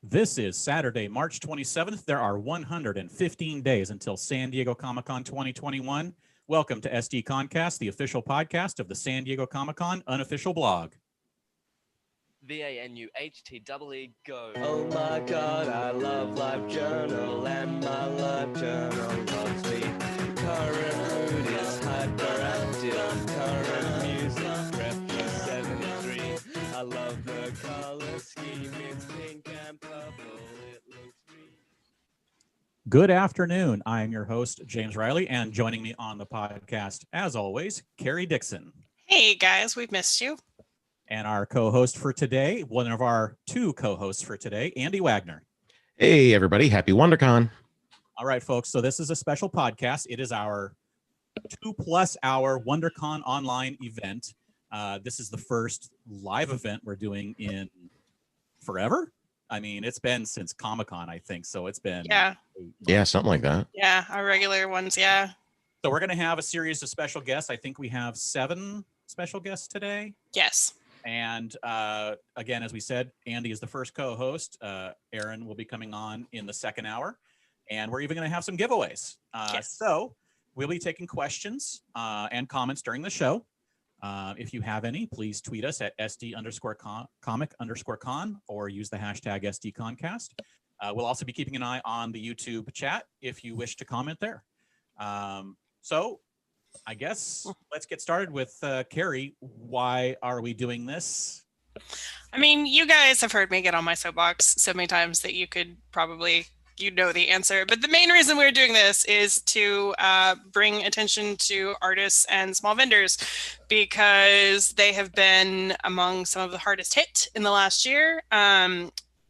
This is Saturday, March 27th. There are 115 days until San Diego Comic-Con 2021. Welcome to SDConCast, the official podcast of the San Diego Comic-Con unofficial blog. VANUHTEE go. Oh my god, I love LiveJournal, and my LiveJournal loves me. Current mood is hyperactive, current music refugee 73. I love the color scheme, it's pink and purple, it looks green. Good afternoon. I am your host, James Riley, and joining me on the podcast, as always, Carrie Dixon. Hey guys, we've missed you. And our co-host for today, one of our two co-hosts for today, Andy Wagner. Hey, everybody. Happy Wondercon. All right, folks. So this is a special podcast. It is our 2+ hour WonderCon online event. This is the first live event we're doing in forever. I mean, it's been since Comic-Con, I think. So it's been... Yeah, something like that. Yeah, our regular ones, yeah. So we're going to have a series of special guests. I think we have 7 special guests today. Yes. And again, as we said, Andy is the first co-host. Aaron will be coming on in the second hour. And we're even going to have some giveaways. Yes. So we'll be taking questions and comments during the show. If you have any, please tweet us at SD_comic_con or use the hashtag SDConCast. We'll also be keeping an eye on the YouTube chat if you wish to comment there. So I guess let's get started with Carrie. Why are we doing this? I mean, you guys have heard me get on my soapbox so many times that you could probably, know the answer. But the main reason we're doing this is to bring attention to artists and small vendors because they have been among some of the hardest hit in the last year.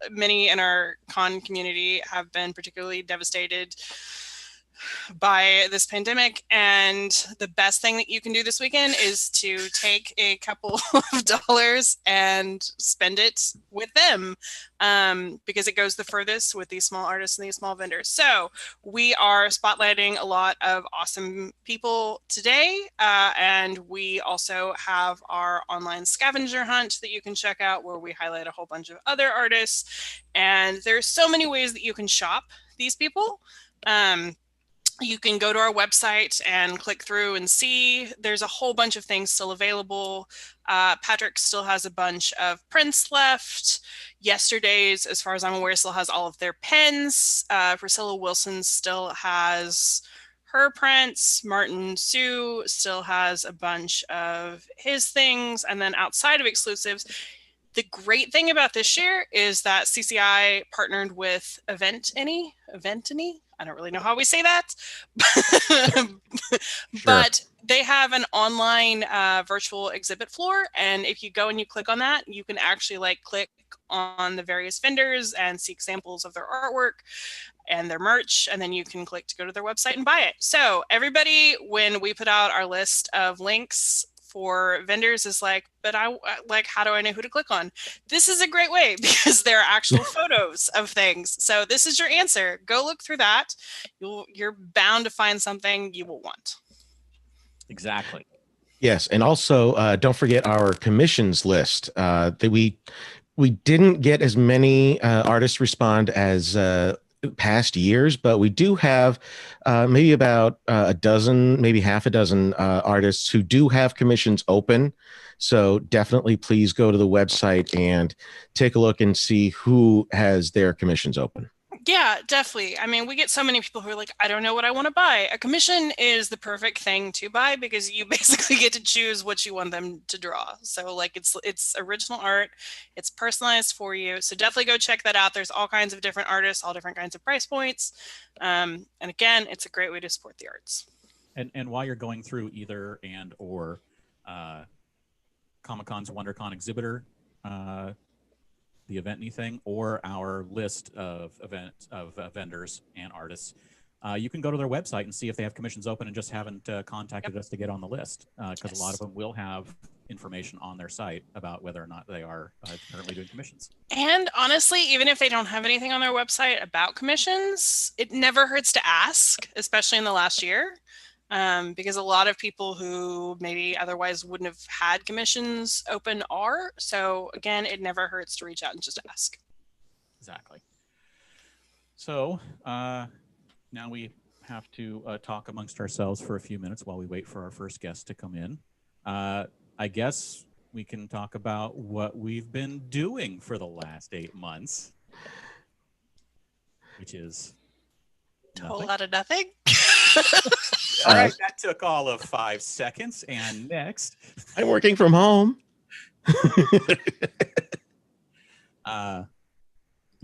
Many in our con community have been particularly devastated by this pandemic, and the best thing that you can do this weekend is to take a couple of dollars and spend it with them, because it goes the furthest with these small artists and these small vendors. So we are spotlighting a lot of awesome people today, and we also have our online scavenger hunt that you can check out where we highlight a whole bunch of other artists, and there's so many ways that you can shop these people. You can go to our website and click through and see there's a whole bunch of things still available. Patrick still has a bunch of prints left. Yesterday's, as far as I'm aware, still has all of their pens. Priscilla Wilson still has her prints. Martin Sue still has a bunch of his things. And then outside of exclusives, the great thing about this year is that CCI partnered with Eventany. I don't really know how we say that, but they have an online virtual exhibit floor. And if you go and you click on that, you can actually click on the various vendors and see examples of their artwork and their merch. And then you can click to go to their website and buy it. So everybody, when we put out our list of links for vendors is but how do I know who to click on? This is a great way because there are actual photos of things. So this is your answer. Go look through that. You're bound to find something you will want. Exactly. Yes, and also don't forget our commissions list. That we didn't get as many artists respond as past years, but we do have maybe about a dozen, maybe half a dozen artists who do have commissions open. So definitely please go to the website and take a look and see who has their commissions open. Yeah, definitely. I mean, we get so many people who are like, I don't know what I want to buy. A commission is the perfect thing to buy because you basically get to choose what you want them to draw. So it's original art, it's personalized for you. So definitely go check that out. There's all kinds of different artists, all different kinds of price points. And again, it's a great way to support the arts. And while you're going through either and or Comic-Con's WonderCon exhibitor, the Eventany thing, or our list of vendors and artists, you can go to their website and see if they have commissions open and just haven't contacted us to get on the list, because a lot of them will have information on their site about whether or not they are currently doing commissions. And honestly, even if they don't have anything on their website about commissions, it never hurts to ask, especially in the last year. Because a lot of people who maybe otherwise wouldn't have had commissions open are. So again, it never hurts to reach out and just ask. Exactly. So now we have to talk amongst ourselves for a few minutes while we wait for our first guest to come in. I guess we can talk about what we've been doing for the last 8 months, which is A whole nothing. lot of nothing. All right, that took all of 5 seconds. And next, I'm working from home.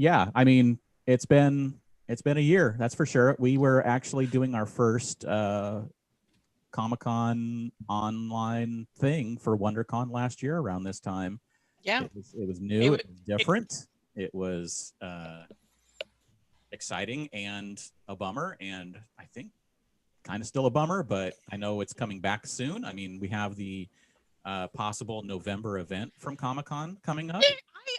Yeah, I mean, it's been a year, that's for sure. We were actually doing our first Comic-Con online thing for WonderCon last year around this time. Yeah. It was new, it was different, it was exciting and a bummer, and I think kind of still a bummer, but I know it's coming back soon. I mean, we have the possible November event from Comic-Con coming up.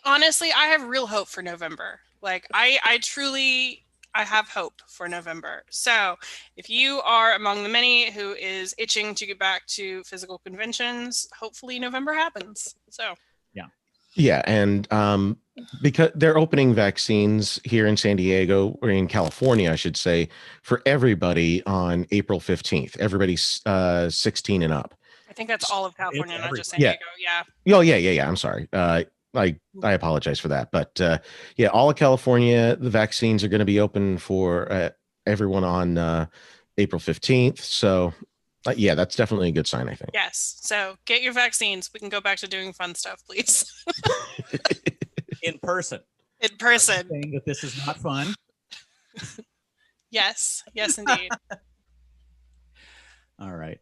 Honestly, I have real hope for November. Like, I truly have hope for November. So if you are among the many who is itching to get back to physical conventions, hopefully November happens. So yeah, and because they're opening vaccines here in San Diego, or in California, I should say, for everybody on April 15th. Everybody's 16 and up. I think that's all of California, not just San Yeah. Diego. Yeah. Oh, yeah. I'm sorry. I apologize for that. But yeah, all of California, the vaccines are going to be open for everyone on April 15th. So yeah, that's definitely a good sign, I think. Yes. So get your vaccines. We can go back to doing fun stuff, please. In person. In person. Saying that this is not fun. Yes. Yes, indeed. All right.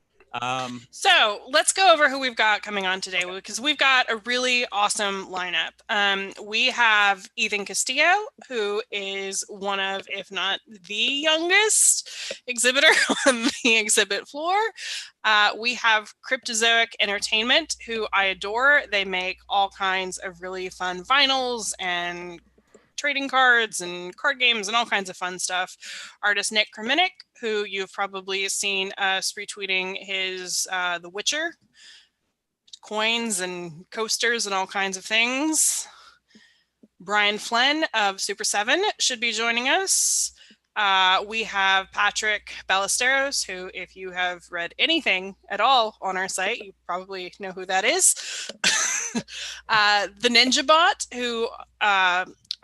So let's go over who we've got coming on today, because we've got a really awesome lineup. We have Ethan Castillo, who is one of, if not the youngest exhibitor on the exhibit floor. We have Cryptozoic Entertainment, who I adore. They make all kinds of really fun vinyls and trading cards and card games and all kinds of fun stuff. Artist Nick Kramenik, who you've probably seen us retweeting his The Witcher coins and coasters and all kinds of things. Brian Flynn of Super 7 should be joining us. We have Patrick Balosteros, who, if you have read anything at all on our site, you probably know who that is. The Ninja Bot, who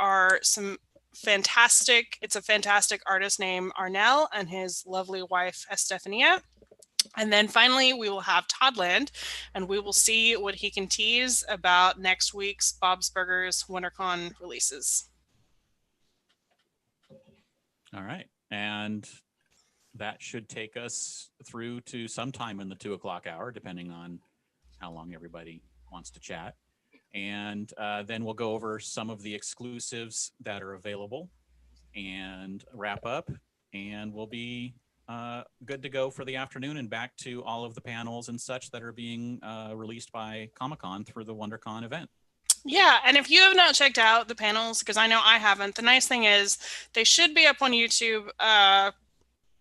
are some fantastic, it's a fantastic artist named Arnell and his lovely wife Estefania. And then finally we will have Toddland, and we will see what he can tease about next week's Bob's Burgers Wondercon releases. All right, and that should take us through to sometime in the 2 o'clock hour, depending on how long everybody wants to chat. And then we'll go over some of the exclusives that are available and wrap up, and we'll be good to go for the afternoon and back to all of the panels and such that are being released by Comic-Con through the WonderCon event. Yeah, and if you have not checked out the panels, because I know I haven't, the nice thing is they should be up on YouTube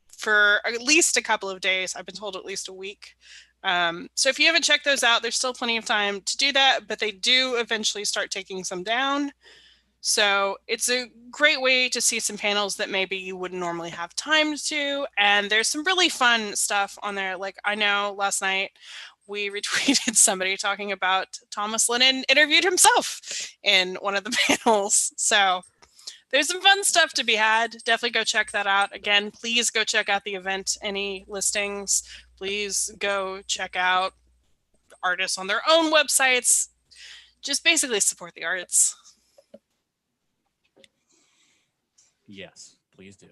for at least a couple of days. I've been told at least a week. So if you haven't checked those out, there's still plenty of time to do that, but they do eventually start taking some down. So it's a great way to see some panels that maybe you wouldn't normally have time to. And there's some really fun stuff on there. Like, I know last night we retweeted somebody talking about Thomas Lennon interviewed himself in one of the panels. So there's some fun stuff to be had. Definitely go check that out. Again, please go check out the event. Any listings, please go check out artists on their own websites. Just basically support the arts. Yes, please do.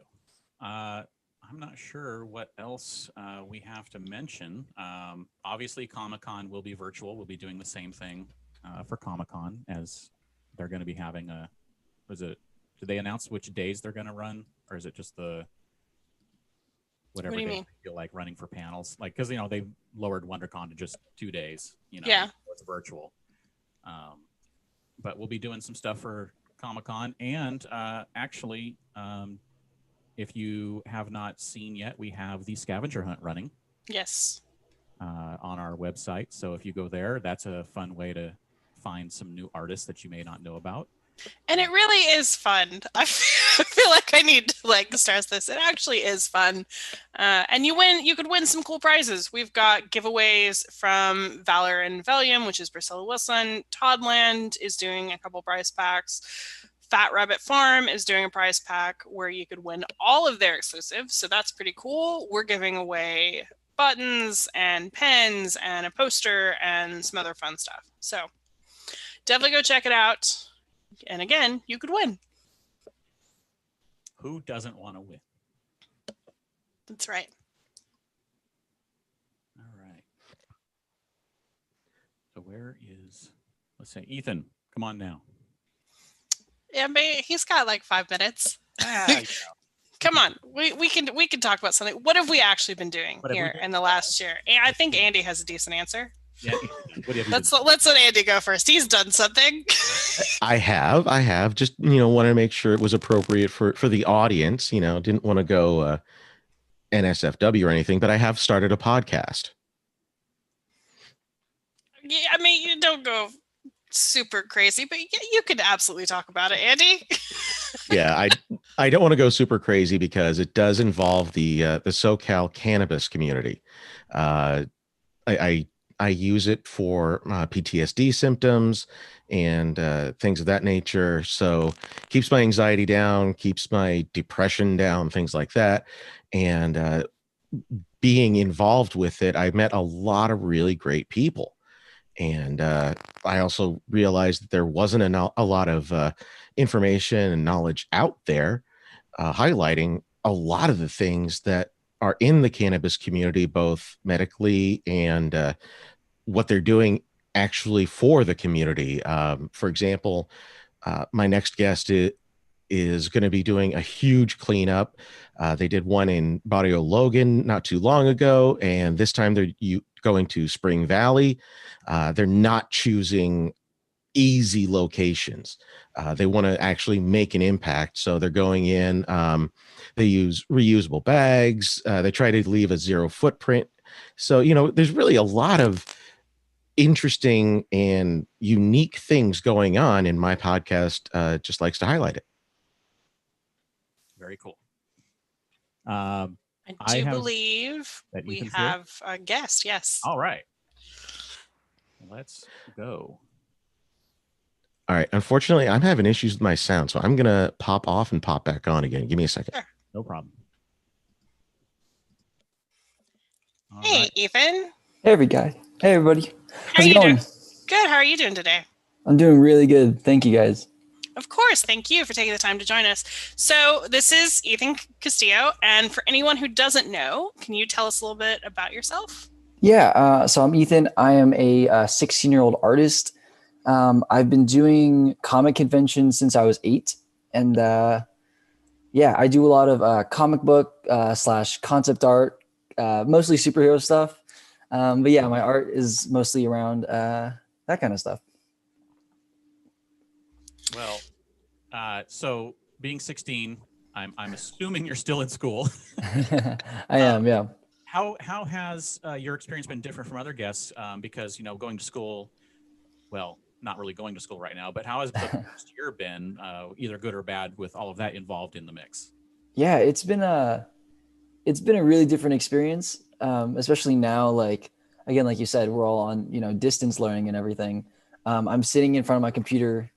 I'm not sure what else we have to mention. Obviously, Comic-Con will be virtual. We'll be doing the same thing for Comic-Con, as they're going to be having a, did they announce which days they're going to run? Or is it just the, whatever day they feel like running for panels? Like, because, they lowered WonderCon to just 2 days, Yeah. It's virtual. But we'll be doing some stuff for Comic-Con, and actually, if you have not seen yet, we have the scavenger hunt running. Yes. On our website. So if you go there, that's a fun way to find some new artists that you may not know about. And it really is fun. I feel like I need to like stress this. It actually is fun. And you could win some cool prizes. We've got giveaways from Valor and Valium, which is Priscilla Wilson. Toddland is doing a couple prize packs. Fat Rabbit Farm is doing a prize pack where you could win all of their exclusives. So that's pretty cool. We're giving away buttons and pens and a poster and some other fun stuff. So definitely go check it out. And again, you could win. Who doesn't want to win? That's right. All right. So where is, let's say, Ethan, come on now. Yeah, he's got like 5 minutes. Come on, we can talk about something. What have we actually been doing here in the last year? I think Andy has a decent answer. Yeah. Let's let Andy go first. He's done something. I have just, wanted to make sure it was appropriate for the audience, didn't want to go NSFW or anything, but I have started a podcast. Yeah, I mean, you don't go super crazy, but you could absolutely talk about it, Andy. Yeah, I don't want to go super crazy because it does involve the SoCal cannabis community. I use it for PTSD symptoms and things of that nature. So keeps my anxiety down, keeps my depression down, things like that. And being involved with it, I met a lot of really great people. And I also realized that there wasn't a lot of information and knowledge out there highlighting a lot of the things that are in the cannabis community, both medically and what they're doing actually for the community. For example, my next guest is going to be doing a huge cleanup. They did one in Barrio Logan not too long ago, and this time they're going to Spring Valley. They're not choosing easy locations. They want to actually make an impact. So they're going in, they use reusable bags. They try to leave a zero footprint. So, there's really a lot of interesting and unique things going on, and my podcast just likes to highlight it. Very cool. I believe we have a guest. Yes. All right. Let's go. All right. Unfortunately, I'm having issues with my sound, so I'm going to pop off and pop back on again. Give me a second. Sure. No problem. All right. Ethan. Hey, everybody. How's it going? Doing? Good. How are you doing today? I'm doing really good. Thank you, guys. Of course. Thank you for taking the time to join us. So this is Ethan Castillo. And for anyone who doesn't know, can you tell us a little bit about yourself? Yeah. So I'm Ethan. I am a 16-year-old artist. I've been doing comic conventions since I was 8. And I do a lot of comic book / concept art, mostly superhero stuff. But yeah, my art is mostly around that kind of stuff. Well, so being 16, I'm assuming you're still in school. I am, yeah. How has your experience been different from other guests? Because going to school, well, not really going to school right now, but how has the past year been, either good or bad, with all of that involved in the mix? Yeah, it's been a really different experience, especially now. Like again, like you said, we're all on distance learning and everything. I'm sitting in front of my computer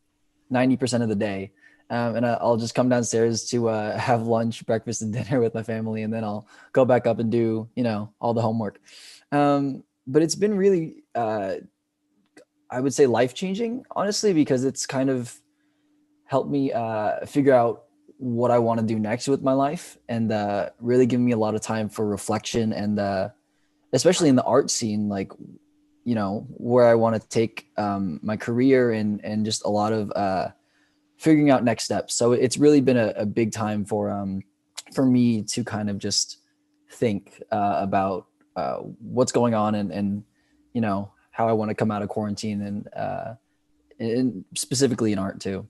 90% of the day. And I'll just come downstairs to have lunch, breakfast, and dinner with my family. And then I'll go back up and do, all the homework. But it's been really, I would say, life-changing, honestly, because it's kind of helped me figure out what I want to do next with my life, and really giving me a lot of time for reflection, and especially in the art scene, like, where I want to take my career, and just a lot of figuring out next steps. So it's really been a big time for me to kind of just think about what's going on, and how I want to come out of quarantine, and specifically in art too.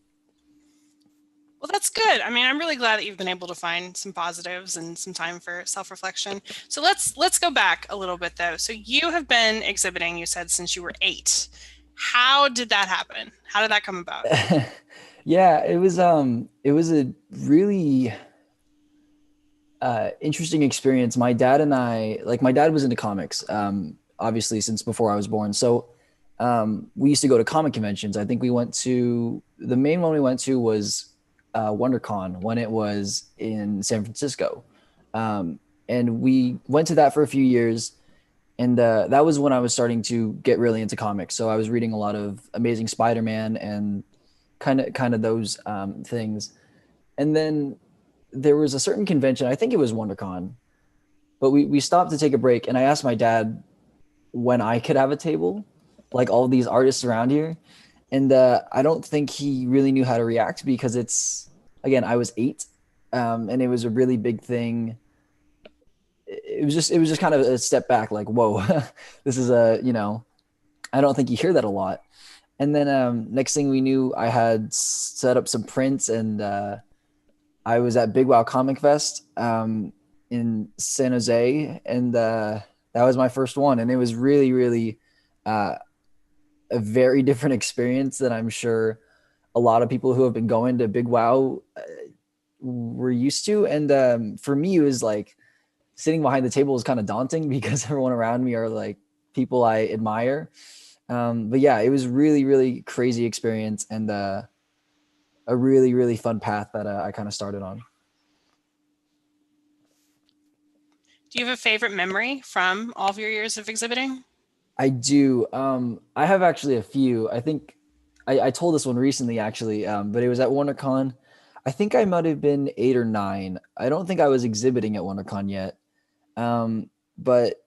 Well, that's good. I mean, I'm really glad that you've been able to find some positives and some time for self-reflection. So let's go back a little bit though. So you have been exhibiting, you said, since you were 8. How did that happen? How did that come about? Yeah, it was a really interesting experience. My dad and I, like my dad was into comics, obviously since before I was born. So we used to go to comic conventions. I think the main one we went to was WonderCon when it was in San Francisco. And we went to that for a few years. And that was when I was starting to get really into comics. So I was reading a lot of Amazing Spider-Man and kind of those things. And then there was a certain convention, I think it was WonderCon, but we stopped to take a break, and I asked my dad when I could have a table, like all these artists around here. And I don't think he really knew how to react because again, I was 8, and it was a really big thing. It was just kind of a step back, like, whoa, this is I don't think you hear that a lot. And then next thing we knew, I had set up some prints, and I was at Big Wow Comic Fest in San Jose, and that was my first one, and it was really, really a very different experience than I'm sure a lot of people who have been going to Big Wow were used to. And for me, it was like sitting behind the table was kind of daunting because everyone around me are like people I admire. But yeah, it was really, really crazy experience, and a really, really fun path that I kind of started on. Do you have a favorite memory from all of your years of exhibiting? I do. I have actually a few. I think I told this one recently, actually, but it was at WonderCon. I think I might have been 8 or 9. I don't think I was exhibiting at WonderCon yet. But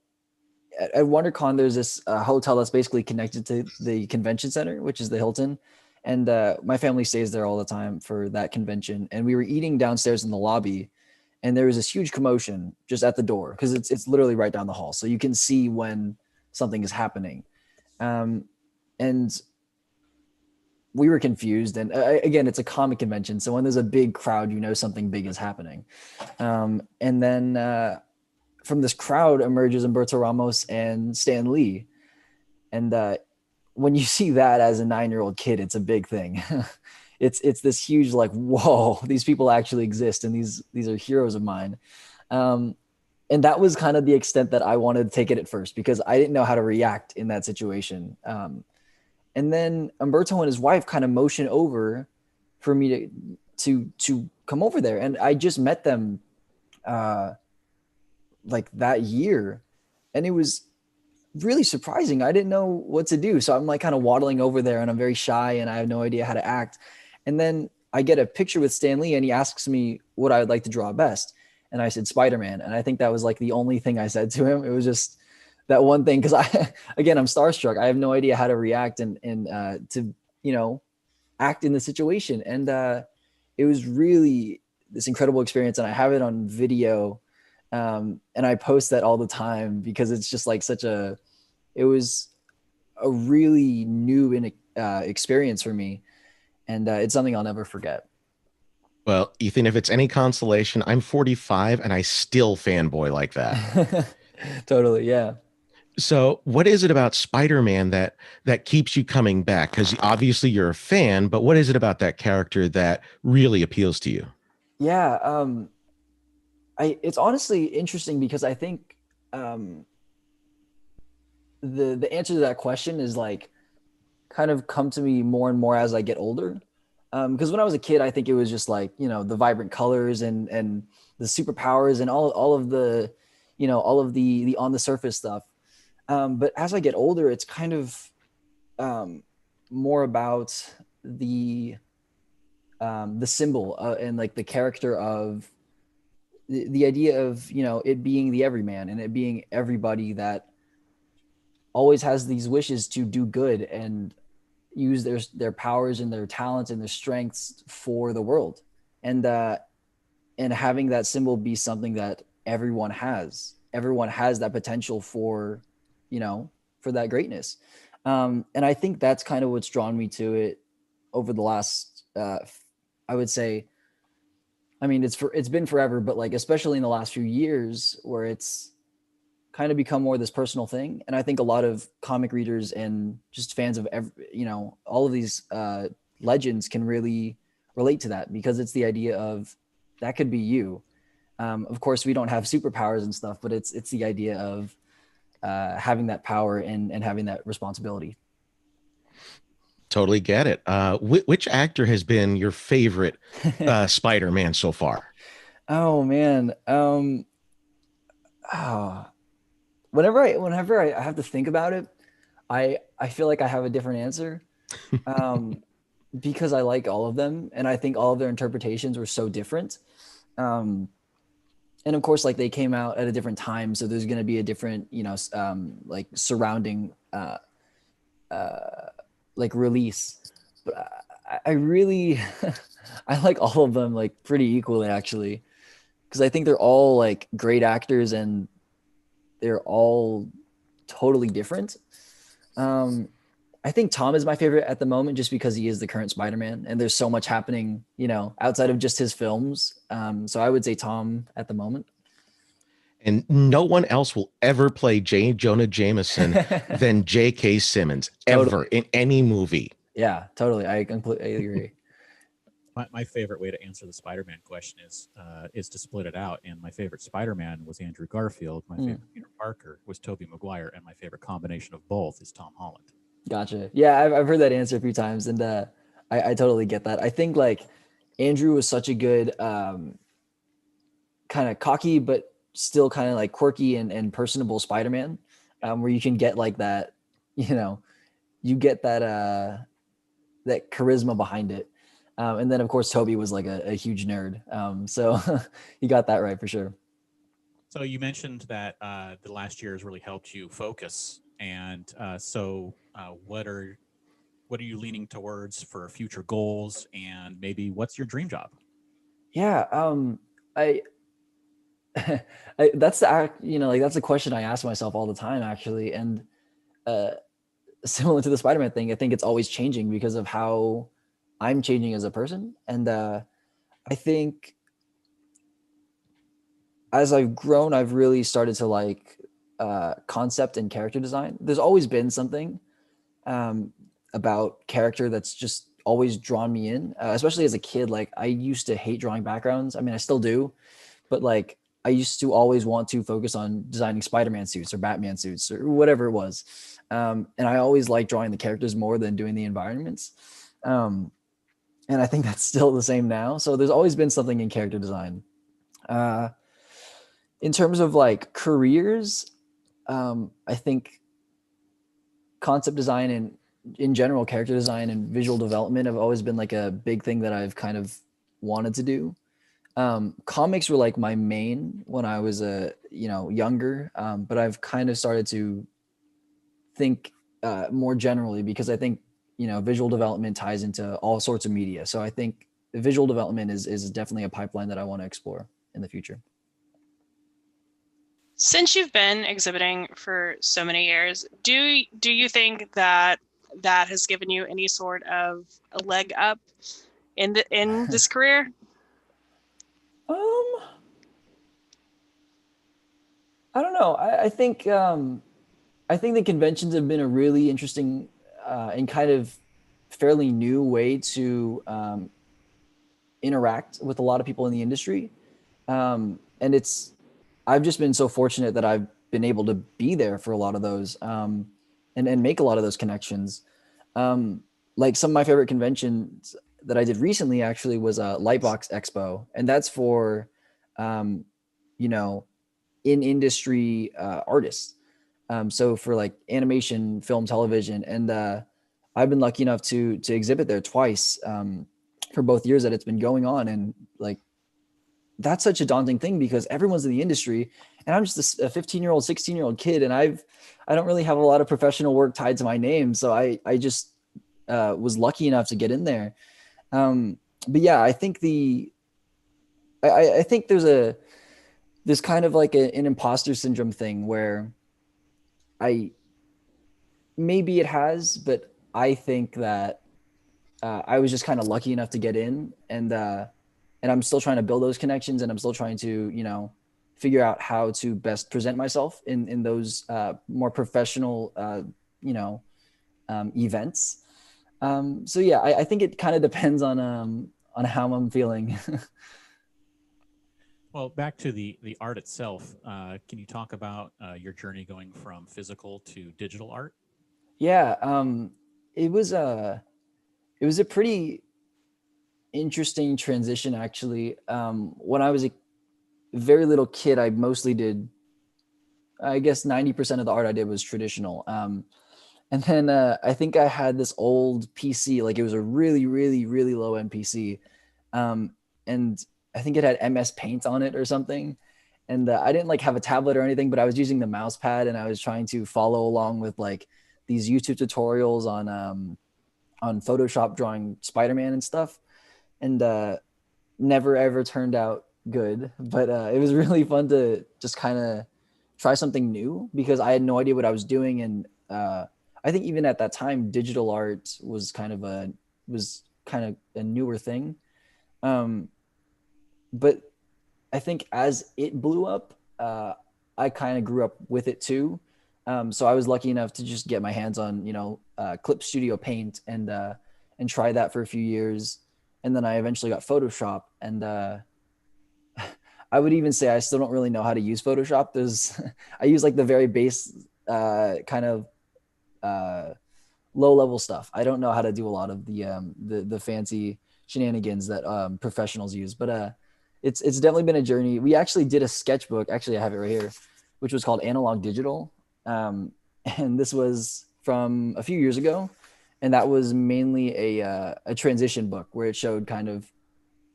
at WonderCon, there's this hotel that's basically connected to the convention center, which is the Hilton. And my family stays there all the time for that convention. And we were eating downstairs in the lobby, and there was this huge commotion just at the door because it's literally right down the hall, so you can see when something is happening. And we were confused. And again, it's a comic convention, so when there's a big crowd, something big is happening. And then from this crowd emerges Humberto Ramos and Stan Lee. And when you see that as a 9-year-old kid, it's a big thing. It's this huge, like, whoa, these people actually exist, and these are heroes of mine. And that was kind of the extent that I wanted to take it at first, because I didn't know how to react in that situation. And then Humberto and his wife kind of motioned over for me to come over there, and I just met them like that year, and it was really surprising. I didn't know what to do, so I'm like kind of waddling over there, and I'm very shy, and I have no idea how to act. And then I get a picture with Stan Lee, and he asks me what I would like to draw best, and I said Spider-Man. And I think that was like the only thing I said to him. It was just that one thing, because I'm starstruck. I have no idea how to react and to act in the situation. And it was really this incredible experience, and I have it on video, and I post that all the time because it's just like it was a really new experience for me, and it's something I'll never forget. Well, Ethan, if it's any consolation, I'm 45 and I still fanboy like that. Totally, yeah. So what is it about Spider-Man that keeps you coming back? Because obviously you're a fan, but what is it about that character that really appeals to you? Yeah, it's honestly interesting because I think the answer to that question is like kind of come to me more and more as I get older. Because when I was a kid, I think it was just like, the vibrant colors and the superpowers and all of the, all of the on the surface stuff. But as I get older, it's kind of more about the symbol and like the character of the idea of, it being the everyman, and it being everybody that always has these wishes to do good and use their powers and their talents and their strengths for the world. And having that symbol be something that everyone has that potential for, for that greatness. And I think that's kind of what's drawn me to it over the last, I would say, it's been forever, but like, especially in the last few years where it's kind of become more this personal thing. And I think a lot of comic readers and just fans of all of these legends can really relate to that because it's the idea of that could be you. Of course, we don't have superpowers and stuff, but it's the idea of having that power and having that responsibility. Totally get it. Which actor has been your favorite Spider-Man so far? Oh man. Whenever I have to think about it, I feel like I have a different answer. Because I like all of them and I think all of their interpretations were so different. And of course, like they came out at a different time, so there's going to be a different, like surrounding like release. But I really I like all of them like pretty equally actually, because I think they're all like great actors and they're all totally different. I think Tom is my favorite at the moment just because he is the current Spider-Man and there's so much happening, outside of just his films. So I would say Tom at the moment. And no one else will ever play J. Jonah Jameson than J.K. Simmons ever in any movie. Yeah, totally. I completely agree. My favorite way to answer the Spider-Man question is to split it out. And my favorite Spider-Man was Andrew Garfield. My favorite Peter Parker was Tobey Maguire. And my favorite combination of both is Tom Holland. Gotcha. Yeah, I've heard that answer a few times, and I totally get that. I think like Andrew was such a good kind of cocky, but still kind of like quirky and personable Spider-Man, where you can get like that, you get that that charisma behind it. And then of course Tobey was like a huge nerd, so you got that right for sure. So you mentioned that the last year has really helped you focus, and so what are you leaning towards for future goals, and maybe what's your dream job? Yeah, that's that's a question I ask myself all the time actually, and similar to the Spider-Man thing, I think it's always changing because of how I'm changing as a person, and I think as I've grown, I've really started to like concept and character design. There's always been something about character that's just always drawn me in, especially as a kid. Like I used to hate drawing backgrounds. I mean, I still do, but like I used to always want to focus on designing Spider-Man suits or Batman suits or whatever it was. And I always liked drawing the characters more than doing the environments. And I think that's still the same now. So there's always been something in character design. In terms of like careers, I think concept design and in general character design and visual development have always been like a big thing that I've kind of wanted to do. Comics were like my main when I was younger, but I've kind of started to think more generally because I think visual development ties into all sorts of media. So I think visual development is definitely a pipeline that I want to explore in the future. Since you've been exhibiting for so many years, do you think that has given you any sort of a leg up in this career? I don't know. I think the conventions have been a really interesting and kind of fairly new way to interact with a lot of people in the industry, and I've just been so fortunate that I've been able to be there for a lot of those and make a lot of those connections. Like some of my favorite conventions that I did recently actually was a Lightbox Expo, and that's for in industry artists. So for like animation, film, television, and I've been lucky enough to exhibit there twice for both years that it's been going on, and like that's such a daunting thing because everyone's in the industry and I'm just a 15-year-old, 16-year-old kid. And I don't really have a lot of professional work tied to my name. So I just was lucky enough to get in there. But yeah, I think I think there's kind of like an imposter syndrome thing where maybe it has, but I think that I was just kind of lucky enough to get in, and I'm still trying to build those connections, and I'm still trying to, figure out how to best present myself in those more professional, events. So yeah, I think it kind of depends on how I'm feeling. Well, back to the art itself. Can you talk about your journey going from physical to digital art? Yeah, it was a pretty interesting transition actually. When I was a very little kid, I mostly did, I guess 90% of the art I did was traditional. And then I think I had this old PC, like it was a really, really, really low end PC. And I think it had MS Paint on it or something. And I didn't like have a tablet or anything, but I was using the mouse pad and I was trying to follow along with like these YouTube tutorials on Photoshop drawing Spider-Man and stuff. And never ever turned out good, but it was really fun to just kind of try something new because I had no idea what I was doing. And I think even at that time, digital art was kind of a newer thing. But I think as it blew up, I kind of grew up with it too. So I was lucky enough to just get my hands on, Clip Studio Paint and try that for a few years. And then I eventually got Photoshop. And I would even say I still don't really know how to use Photoshop. I use like the very base kind of low level stuff. I don't know how to do a lot of the fancy shenanigans that professionals use. But it's definitely been a journey. We actually did a sketchbook. Actually, I have it right here, which was called Analog Digital. And this was from a few years ago. And that was mainly a transition book where it showed kind of,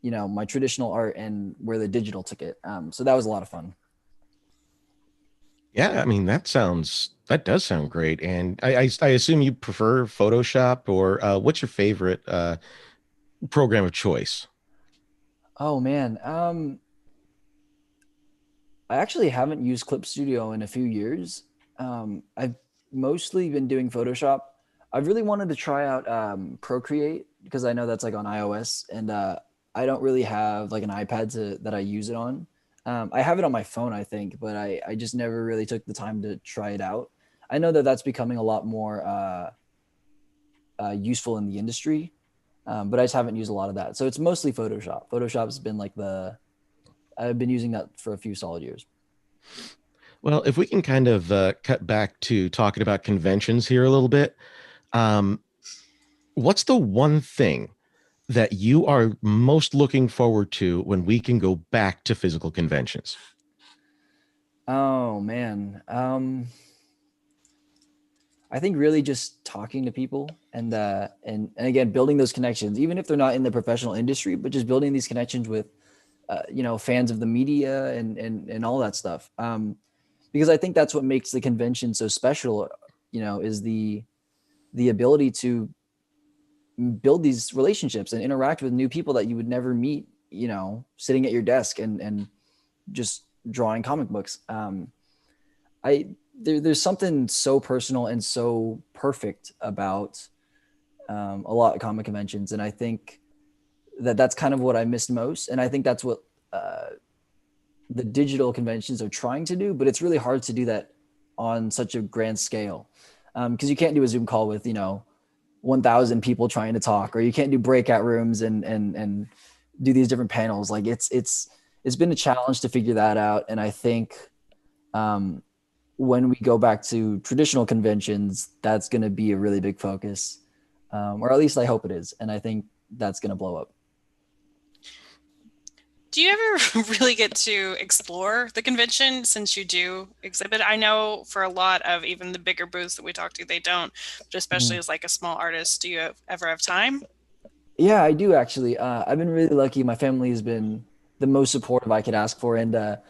my traditional art and where the digital took it. So that was a lot of fun. Yeah, I mean that does sound great. And I assume you prefer Photoshop, or what's your favorite program of choice? Oh man. I actually haven't used Clip Studio in a few years. I've mostly been doing Photoshop. I really wanted to try out Procreate because I know that's like on iOS, and I don't really have like an iPad that I use it on. I have it on my phone, I think, but I just never really took the time to try it out. I know that that's becoming a lot more useful in the industry, but I just haven't used a lot of that. So it's mostly Photoshop. Photoshop's been like I've been using that for a few solid years. Well, if we can kind of cut back to talking about conventions here a little bit, what's the one thing that you are most looking forward to when we can go back to physical conventions? Oh man. I think really just talking to people and again, building those connections, even if they're not in the professional industry, but just building these connections with, fans of the media and all that stuff. Because I think that's what makes the convention so special, is the ability to build these relationships and interact with new people that you would never meet, sitting at your desk and just drawing comic books. There's something so personal and so perfect about a lot of comic conventions. And I think that's kind of what I missed most. And I think that's what the digital conventions are trying to do, but it's really hard to do that on such a grand scale. Because you can't do a Zoom call with, 1,000 people trying to talk, or you can't do breakout rooms and do these different panels. Like it's been a challenge to figure that out. And I think when we go back to traditional conventions, that's going to be a really big focus, or at least I hope it is. And I think that's going to blow up. Do you ever really get to explore the convention since you do exhibit? I know for a lot of even the bigger booths that we talk to, they don't, but especially as like a small artist, do you ever have time? Yeah, I do actually. I've been really lucky. My family has been the most supportive I could ask for. And I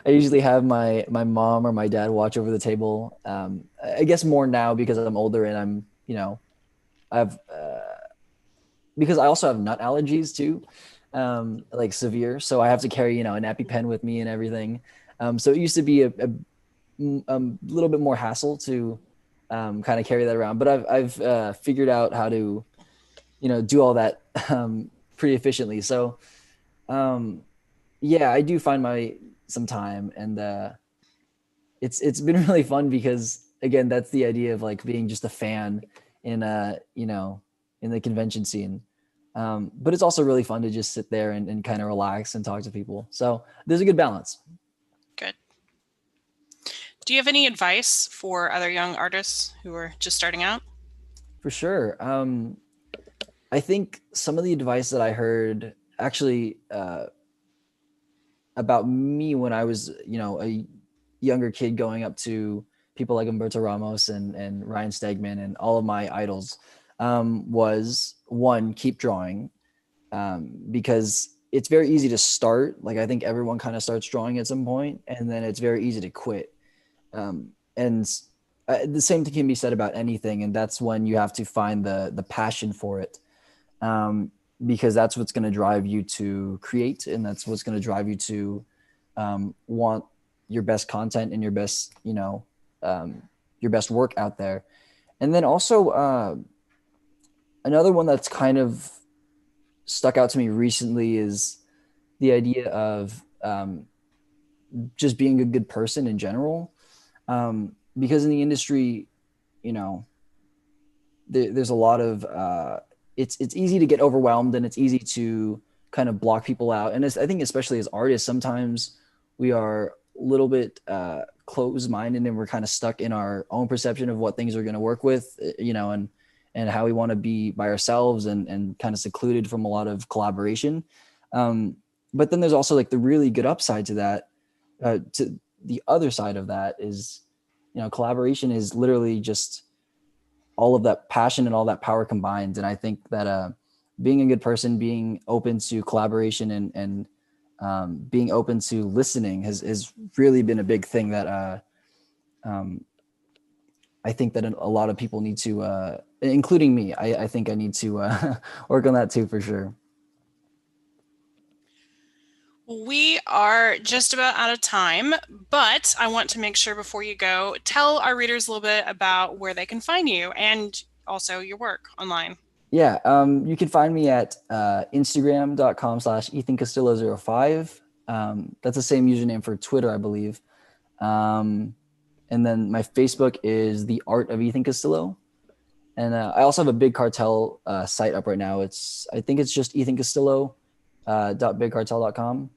usually have my mom or my dad watch over the table. I guess more now because I'm older and I'm, I've, because I also have nut allergies too. Like severe. So I have to carry, an EpiPen with me and everything. So it used to be a little bit more hassle to kind of carry that around, but I've figured out how to, do all that pretty efficiently. So yeah, I do find some time, and it's been really fun because again, that's the idea of like being just a fan in in the convention scene. But it's also really fun to just sit there and kind of relax and talk to people. So there's a good balance. Good. Do you have any advice for other young artists who are just starting out? For sure. I think some of the advice that I heard actually about me when I was, a younger kid going up to people like Humberto Ramos and Ryan Stegman and all of my idols was, one, keep drawing, because it's very easy to start. Like, I think everyone kind of starts drawing at some point, and then it's very easy to quit. And the same thing can be said about anything, and that's when you have to find the passion for it, because that's what's going to drive you to create, and that's what's going to drive you to want your best content and your best work out there. And then also another one that's kind of stuck out to me recently is the idea of just being a good person in general. Because in the industry, there's a lot of, it's easy to get overwhelmed, and it's easy to kind of block people out. And I think especially as artists, sometimes we are a little bit closed-minded, and we're kind of stuck in our own perception of what things are going to work with, and how we want to be by ourselves, and kind of secluded from a lot of collaboration. But then there's also like the really good upside to that. To the other side of that is, collaboration is literally just all of that passion and all that power combined. And I think that being a good person, being open to collaboration, and being open to listening has really been a big thing that I think that a lot of people need to, including me, I think I need to work on that too, for sure. We are just about out of time, but I want to make sure before you go, tell our readers a little bit about where they can find you and also your work online. Yeah, you can find me at Instagram.com/EthanCastillo05. That's the same username for Twitter, I believe. And then my Facebook is The Art of Ethan Castillo. And I also have a Big Cartel site up right now. I think it's just EthanCastillo.bigcartel.com.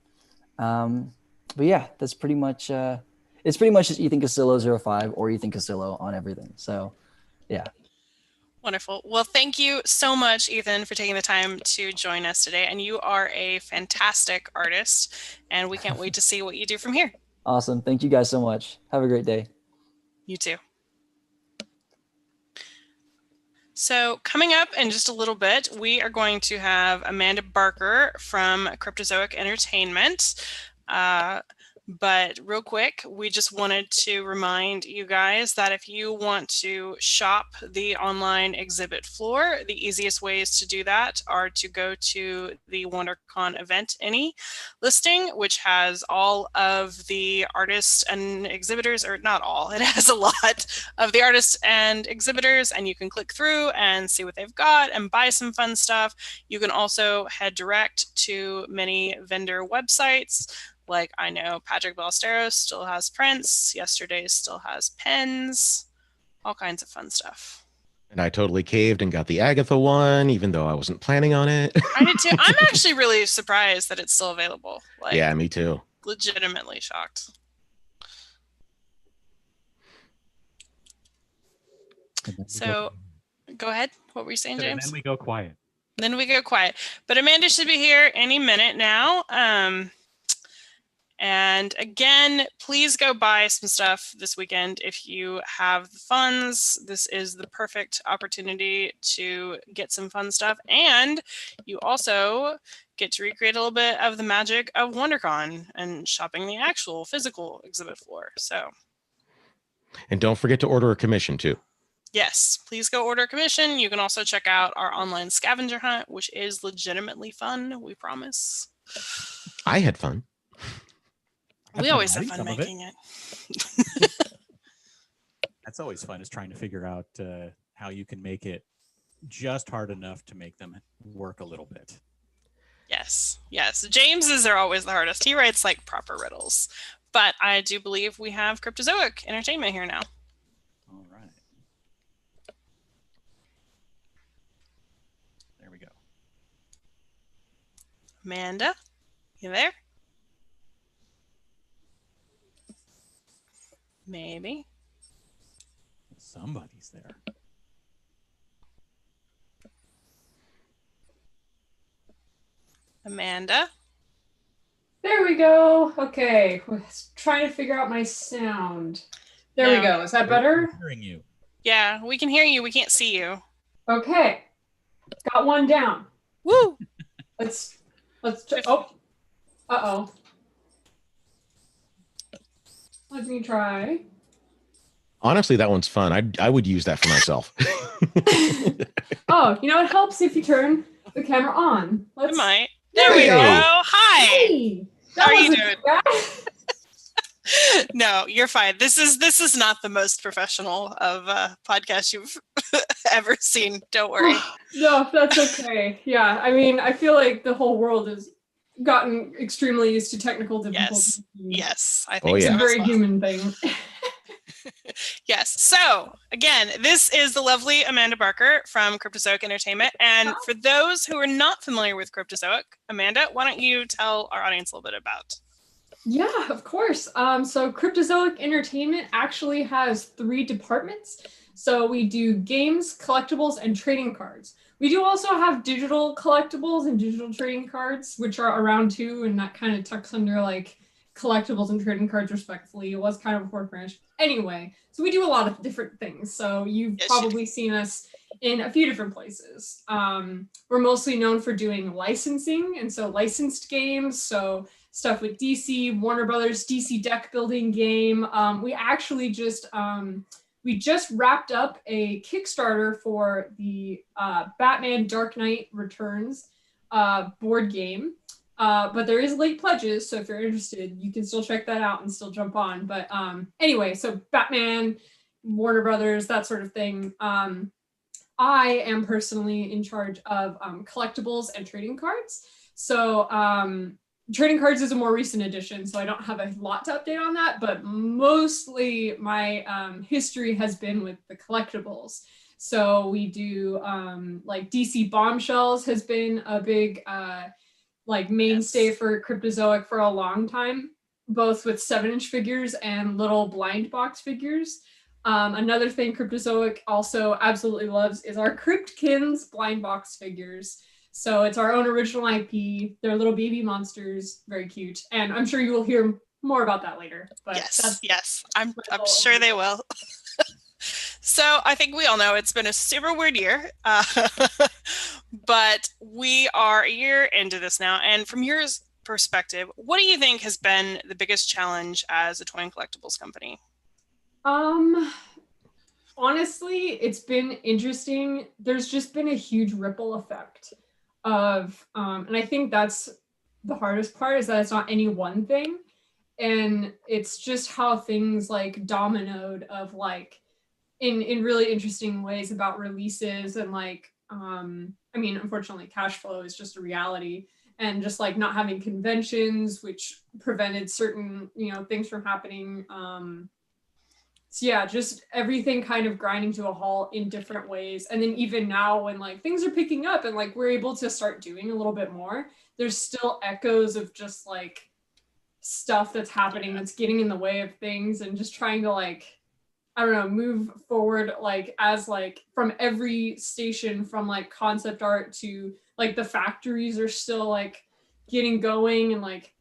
But yeah, that's pretty much it's pretty much just Ethan Castillo 05 or Ethan Castillo on everything. So yeah. Wonderful. Well, thank you so much, Ethan, for taking the time to join us today. And you are a fantastic artist, and we can't wait to see what you do from here. Awesome. Thank you guys so much. Have a great day. You too. So coming up in just a little bit, we are going to have Amanda Barker from Cryptozoic Entertainment. But real quick, we just wanted to remind you guys that if you want to shop the online exhibit floor, the easiest ways to do that are to go to the WonderCon event any listing, which has all of the artists and exhibitors, or not all, it has a lot of the artists and exhibitors, and you can click through and see what they've got and buy some fun stuff. You can also head direct to many vendor websites. Like, I know Patrick Balosteros still has prints, Yesterday's still has pens, all kinds of fun stuff. And I totally caved and got the Agatha one, even though I wasn't planning on it. I did too. I'm actually really surprised that it's still available. Like, yeah, me too. Legitimately shocked. So, go ahead. What were you saying, James? And then we go quiet. Then we go quiet. But Amanda should be here any minute now. And again, please go buy some stuff this weekend if you have the funds. This is the perfect opportunity to get some fun stuff. And you also get to recreate a little bit of the magic of WonderCon and shopping the actual physical exhibit floor. So, and don't forget to order a commission too. Yes, please go order a commission. You can also check out our online scavenger hunt, which is legitimately fun, we promise. I had fun. We always have fun making it. That's always fun, is trying to figure out how you can make it just hard enough to make them work a little bit. Yes, yes. James's are always the hardest. He writes like proper riddles. But I do believe we have Cryptozoic Entertainment here now. All right. There we go. Amanda, you there? Maybe. Somebody's there. Amanda? There we go. Okay, we're trying to figure out my sound. There we go. Is that better? We're hearing you. Yeah, we can hear you. We can't see you. Okay, got one down. Woo! Let's. Oh, uh-oh. Let me try. Honestly, that one's fun. I would use that for myself. Oh, you know, it helps if you turn the camera on. I might. There we go. Hi. Hey, How are you wasn't doing? bad. No, you're fine. This is not the most professional of podcasts you've ever seen. Don't worry. No, that's okay. Yeah, I mean, I feel like the whole world has gotten extremely used to technical difficulties. Yes, I think Oh, It's yeah. a so. very human thing. Yes. So again, this is the lovely Amanda Barker from Cryptozoic Entertainment. And for those who are not familiar with Cryptozoic, Amanda, why don't you tell our audience a little bit about? Yeah, of course. So Cryptozoic Entertainment actually has 3 departments. So we do games, collectibles, and trading cards. We do also have digital collectibles and digital trading cards, which are around too, and that kind of tucks under like collectibles and trading cards respectfully. It was kind of a fourth branch. Anyway, so we do a lot of different things. So you've probably seen us in a few different places. We're mostly known for doing licensing, and so licensed games. So stuff with DC, Warner Brothers, DC deck building game. We actually just wrapped up a Kickstarter for the Batman Dark Knight Returns board game. But there is late pledges, so if you're interested, you can still check that out and still jump on. But anyway, so Batman, Warner Brothers, that sort of thing. I am personally in charge of collectibles and trading cards. So trading cards is a more recent addition, so I don't have a lot to update on that, but mostly my history has been with the collectibles. So we do like DC Bombshells has been a big like mainstay for Cryptozoic for a long time, both with 7-inch figures and little blind box figures. Another thing Cryptozoic also absolutely loves is our Cryptkins blind box figures. So it's our own original IP. They're little baby monsters, very cute. And I'm sure you will hear more about that later. But Yes, I'm sure they will. So I think we all know it's been a super weird year, but we are a year into this now. And from your perspective, what do you think has been the biggest challenge as a toy and collectibles company? Honestly, it's been interesting. There's just been a huge ripple effect of, and I think that's the hardest part, is that it's not any one thing. And it's just how things like dominoed of like, in really interesting ways about releases and like, I mean, unfortunately, cash flow is just a reality, and just like not having conventions, which prevented certain, things from happening. So yeah, just everything kind of grinding to a halt in different ways. And then even now when like things are picking up and like we're able to start doing a little bit more, there's still echoes of just like stuff that's happening that's getting in the way of things, and just trying to like, I don't know, move forward like as like from every station, from like concept art to like the factories are still like getting going, and like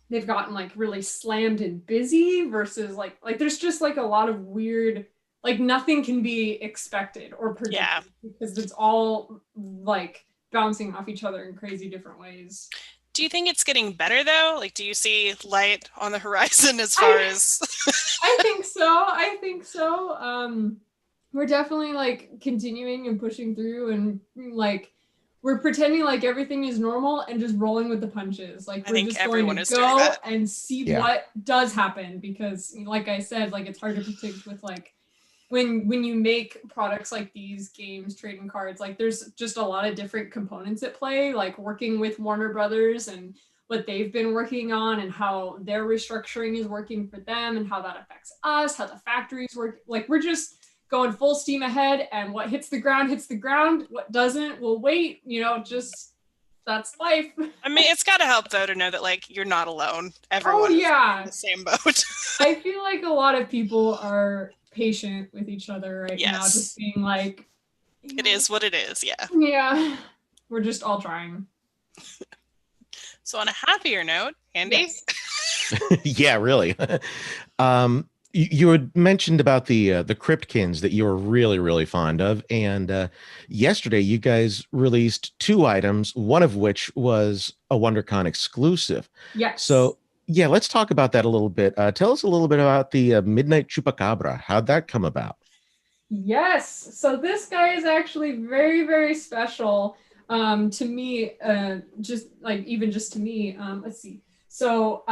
they've gotten like really slammed and busy versus like there's just like a lot of weird, like nothing can be expected or predicted because it's all like bouncing off each other in crazy different ways. Do you think it's getting better though? Like, do you see light on the horizon as far as? I think so. We're definitely like continuing and pushing through, and like we're pretending like everything is normal and just rolling with the punches. Like we're just going to go and see what does happen, because like I said, like it's hard to predict with like when you make products like these, games, trading cards, like there's just a lot of different components at play, like working with Warner Brothers and what they've been working on and how their restructuring is working for them and how that affects us, how the factories work. Like we're just going full steam ahead, and what hits the ground, what doesn't, we'll wait, just That's life. I mean, it's got to help though to know that like you're not alone. Everyone is in the same boat. I feel like a lot of people are patient with each other right now, just being like, it is what it is. Yeah. Yeah. We're just all trying. So on a happier note, Andy. Yes. Yeah, really. You had mentioned about the Cryptkins that you were really, really fond of. And yesterday you guys released 2 items, one of which was a WonderCon exclusive. Yes. So yeah, let's talk about that a little bit. Tell us a little bit about the Midnight Chupacabra. How'd that come about? Yes. So this guy is actually very, very special to me, just to me. Let's see. So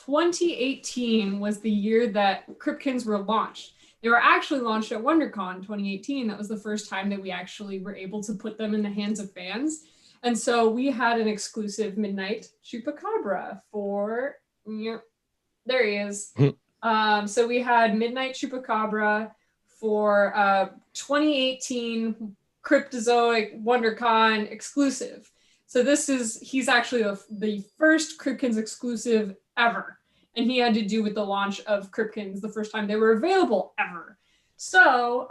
2018 was the year that Cryptkins were launched. They were actually launched at WonderCon 2018. That was the first time that we actually were able to put them in the hands of fans. And so we had an exclusive Midnight Chupacabra for, there he is. So we had Midnight Chupacabra for 2018 Cryptozoic WonderCon exclusive. So he's actually the first Cryptkins exclusive ever. And he had to do with the launch of Cryptkins, the first time they were available ever. So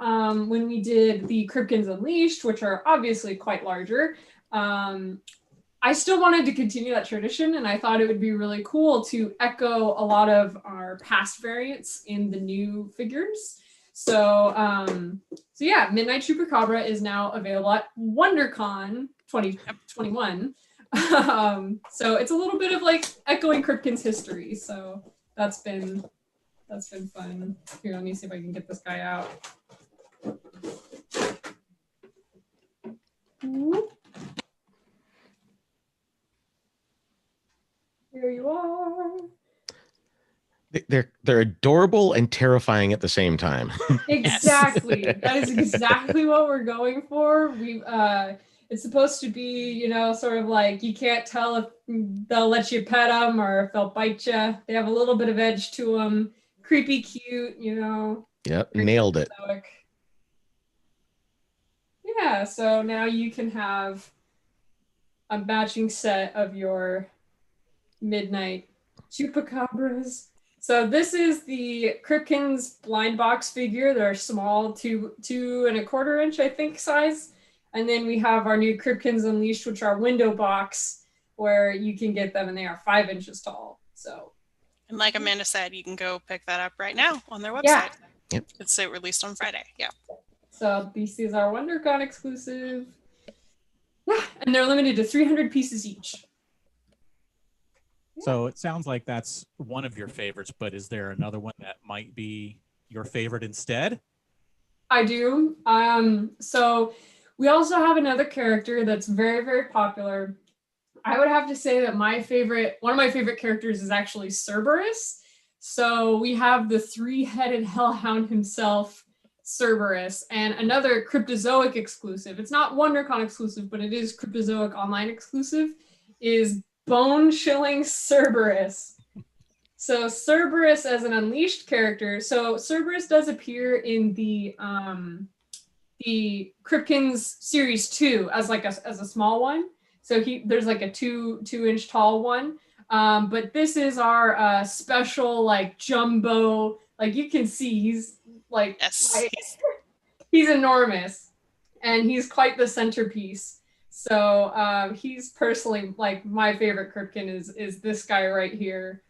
when we did the Cryptkins Unleashed, which are obviously quite larger, I still wanted to continue that tradition, and I thought it would be really cool to echo a lot of our past variants in the new figures. So yeah, Midnight Chupacabra is now available at WonderCon 2021. So it's a little bit of like echoing Cryptkins history. So that's been fun. Here, let me see if I can get this guy out. Here you are. They're adorable and terrifying at the same time. Exactly. That is exactly what we're going for. It's supposed to be, sort of like you can't tell if they'll let you pet them or if they'll bite you. They have a little bit of edge to them. Creepy, cute, Yep, nailed it. Stoic. Yeah, so now you can have a matching set of your Midnight Chupacabras. So this is the Cryptkins blind box figure. They're small, 2 1/4 inch, I think, size. And then we have our new Cryptkins Unleashed, which are window box, where you can get them, and they are 5 inches tall. So, and like Amanda said, you can go pick that up right now on their website. Yeah. Yep. It's released on Friday. Yeah. So these is our WonderCon exclusive. Yeah, and they're limited to 300 pieces each. So it sounds like that's one of your favorites, but is there another one that might be your favorite instead? I do. So we also have another character that's very, very popular. I would have to say that one of my favorite characters is actually Cerberus. So we have the 3-headed hellhound himself, Cerberus, and another Cryptozoic exclusive. It's not WonderCon exclusive, but it is Cryptozoic online exclusive, is bone-chilling Cerberus. So Cerberus as an Unleashed character. So Cerberus does appear in the Cryptkins Series 2 as a small one. So there's like a 2 inch tall one. But this is our special like jumbo. Like you can see he's like, Yes. he's enormous, and he's quite the centerpiece. So he's personally like my favorite Cryptkin is this guy right here.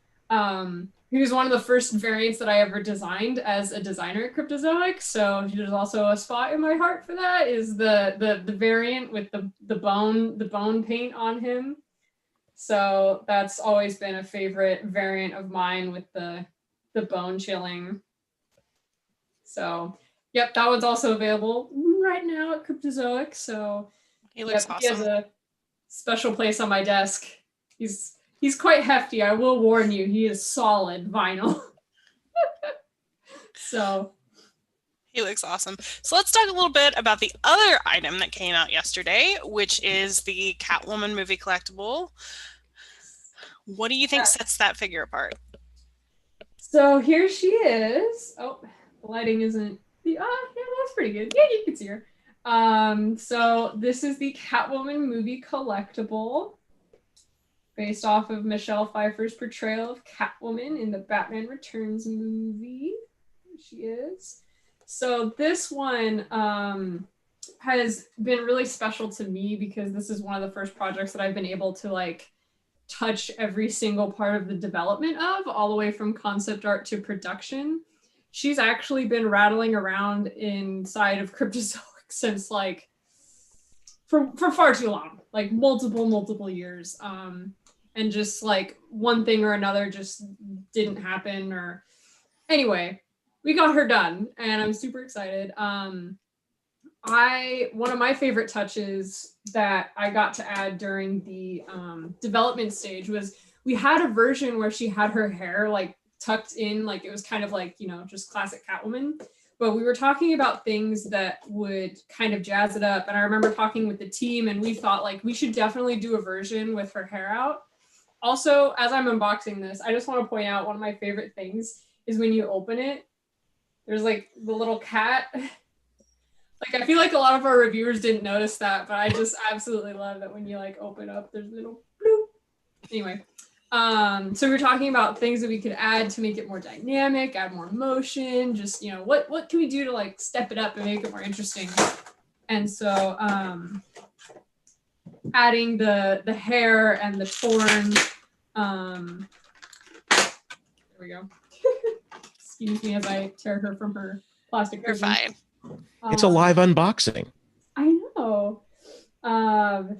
He was one of the first variants that I ever designed as a designer at Cryptozoic. So there's also a spot in my heart for that, is the variant with the bone paint on him. So that's always been a favorite variant of mine, with the bone chilling. So yep, that one's also available right now at Cryptozoic. So he looks awesome. He has a special place on my desk. He's quite hefty. I will warn you, he is solid vinyl. So he looks awesome. So let's talk a little bit about the other item that came out yesterday, which is the Catwoman movie collectible. What do you think sets that figure apart? So here she is. Oh, the lighting isn't. Yeah, that's pretty good. Yeah, you can see her. So this is the Catwoman movie collectible based off of Michelle Pfeiffer's portrayal of Catwoman in the Batman Returns movie. There she is. So this one has been really special to me because this is one of the first projects that I've been able to like touch every single part of the development of, all the way from concept art to production. She's actually been rattling around inside of Cryptozoic since like for far too long, like multiple years. And just like one thing or another just didn't happen, or anyway, we got her done and I'm super excited. One of my favorite touches that I got to add during the development stage was we had a version where she had her hair like tucked in, like it was kind of like, you know, just classic Catwoman. But we were talking about things that would kind of jazz it up. And I remember talking with the team and we thought like we should definitely do a version with her hair out. Also, as I'm unboxing this, I just want to point out one of my favorite things is when you open it, there's like the little cat. Like I feel like a lot of our reviewers didn't notice that, but I just absolutely love that when you like open up, there's a little bloop. Anyway, so we were talking about things that we could add to make it more dynamic, add more motion, just, you know, what can we do to like step it up and make it more interesting? And so adding the hair and the torn, there we go. Excuse me as I tear her from her plastic. You're fine. It's a live unboxing. I know.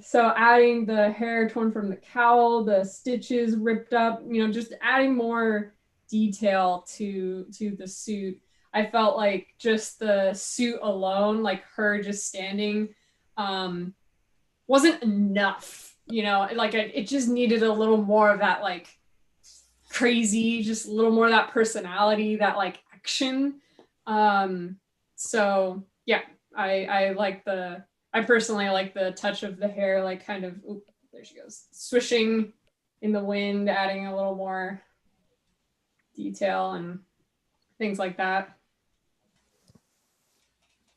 So adding the hair torn from the cowl, the stitches ripped up, you know, just adding more detail to the suit. I felt like just the suit alone, like her just standing, wasn't enough, you know, like it just needed a little more of that like crazy, just a little more of that personality, that like action. So yeah, I personally like the touch of the hair, like kind of, oop, there she goes, swishing in the wind, adding a little more detail and things like that.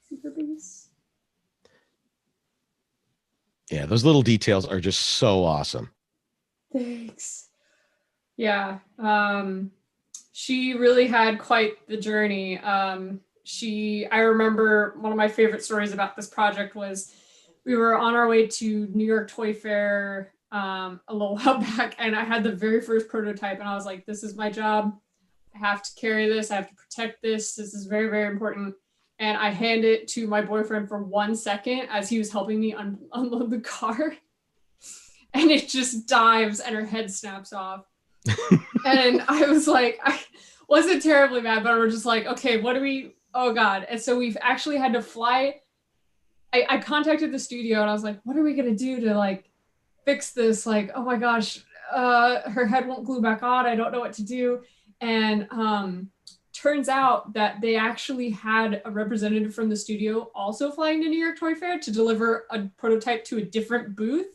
Super base. Yeah, those little details are just so awesome. Thanks. Yeah, she really had quite the journey. I remember one of my favorite stories about this project was we were on our way to New York Toy Fair a little while back, and I had the very first prototype, and I was like, this is my job. I have to carry this. I have to protect this. This is very, very important. And I hand it to my boyfriend for 1 second as he was helping me unload the car. And it just dives and her head snaps off. And I was like, I wasn't terribly mad, but we're just like, okay, what do we, oh God. And so we've actually had to fly. I contacted the studio and I was like, what are we going to do to like fix this? Like, oh my gosh, her head won't glue back on. I don't know what to do. And turns out that they actually had a representative from the studio also flying to New York Toy Fair to deliver a prototype to a different booth.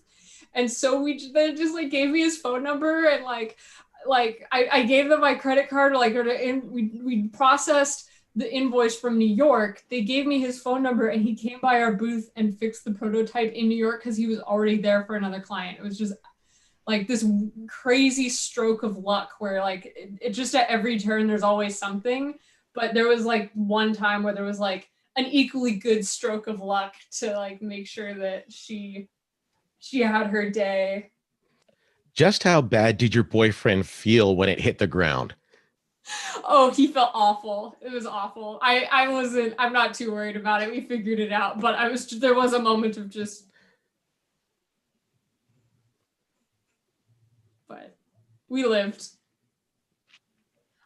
And so they just like gave me his phone number and like I gave them my credit card, like we processed the invoice from New York. They gave me his phone number and he came by our booth and fixed the prototype in New York because he was already there for another client. It was just like this crazy stroke of luck where like it just at every turn there's always something. But there was like one time where there was like an equally good stroke of luck to like make sure that she had her day. Just how bad did your boyfriend feel when it hit the ground? Oh, he felt awful. It was awful. I'm not too worried about it. We figured it out, but there was a moment of just, but we lived.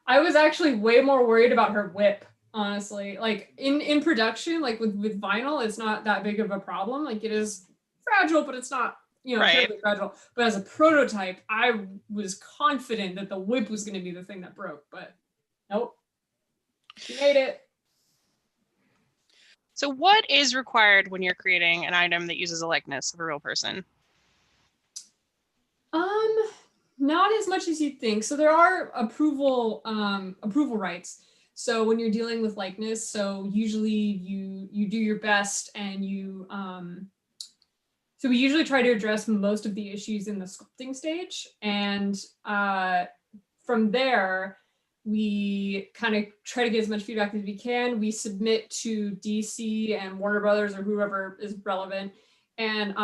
I was actually way more worried about her whip, honestly. Like in production, like with vinyl, it's not that big of a problem. Like it is fragile, but it's not, you know, Right. terribly fragile. But as a prototype, I was confident that the whip was going to be the thing that broke, but nope. She made it. So what is required when you're creating an item that uses a likeness of a real person? Not as much as you'd think. So there are approval rights. So when you're dealing with likeness, so usually you do your best, and so we usually try to address most of the issues in the sculpting stage, and from there we kind of try to get as much feedback as we can. We submit to DC and Warner Brothers or whoever is relevant, and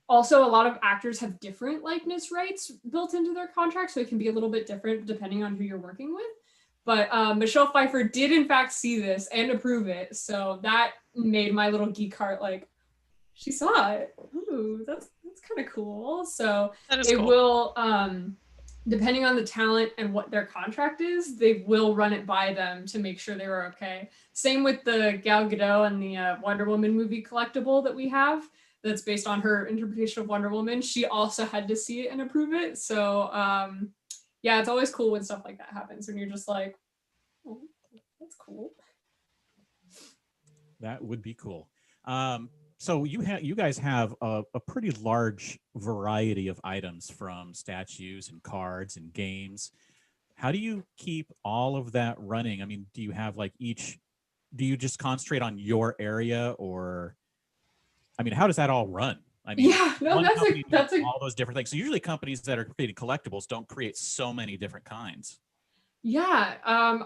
also, a lot of actors have different likeness rights built into their contract, so it can be a little bit different depending on who you're working with. But Michelle Pfeiffer did in fact see this and approve it, so that made my little geek heart like, she saw it. Ooh, that's kind of cool. So they cool. will, depending on the talent and what their contract is, they will run it by them to make sure they were okay. Same with the Gal Gadot and the Wonder Woman movie collectible that we have. That's based on her interpretation of Wonder Woman. She also had to see it and approve it. So yeah, it's always cool when stuff like that happens, when you're just like, oh, that's cool. That would be cool. So you guys have a pretty large variety of items, from statues and cards and games. How do you keep all of that running? I mean, do you have like do you just concentrate on your area, or I mean, how does that all run? I mean, yeah, no, that's all those different things. So usually companies that are creating collectibles don't create so many different kinds. Yeah,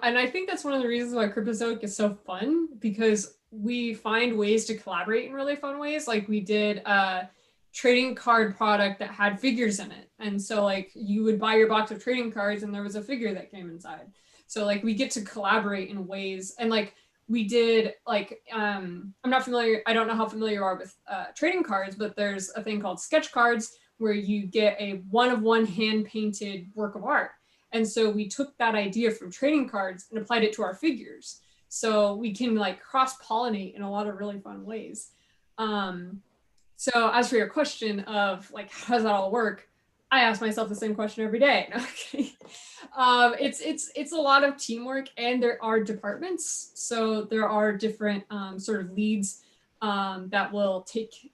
and I think that's one of the reasons why Cryptozoic is so fun, because we find ways to collaborate in really fun ways. Like we did a trading card product that had figures in it, and so like you would buy your box of trading cards and there was a figure that came inside. So like we get to collaborate in ways, and like we did like I'm not familiar, I don't know how familiar you are with trading cards, but there's a thing called sketch cards where you get a one-of-one hand-painted work of art. And so we took that idea from trading cards and applied it to our figures. So we can like cross-pollinate in a lot of really fun ways. So as for your question of like, how does that all work? I ask myself the same question every day. No, okay. It's a lot of teamwork, and there are departments. So there are different sort of leads that will take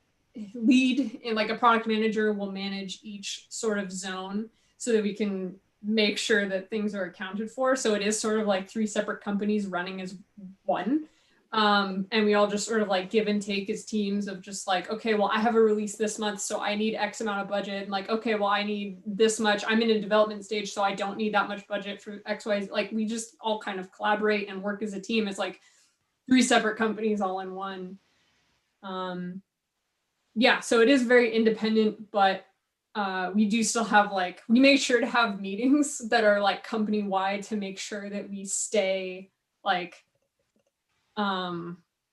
lead, and like a product manager will manage each sort of zone so that we can make sure that things are accounted for. So it is sort of like three separate companies running as one. And we all just sort of like give and take as teams of just like, okay, well, I have a release this month, so I need X amount of budget. And like, okay, well, I need this much. I'm in a development stage, so I don't need that much budget for X, Y. Like we just all kind of collaborate and work as a team. It's like three separate companies all in one. Yeah, so it is very independent, but we do still have like, we make sure to have meetings that are like company wide to make sure that we stay like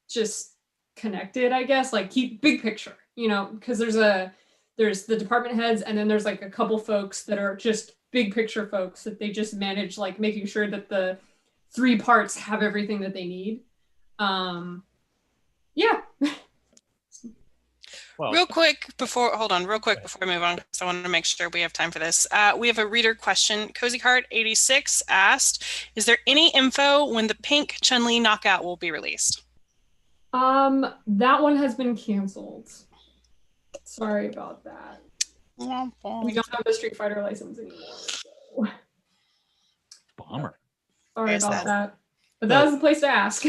just connected, I guess, like keep big picture, you know, because there's the department heads, and then there's like a couple folks that are just big picture folks that they just manage like making sure that the three parts have everything that they need. Yeah. Well, real quick before I move on, because I want to make sure we have time for this. We have a reader question. Cozy Heart 86 asked, is there any info when the pink Chun-Li knockout will be released? That one has been canceled. Sorry about that. We don't have a Street Fighter license anymore. So. Bummer. Sorry about that. But that was the place to ask.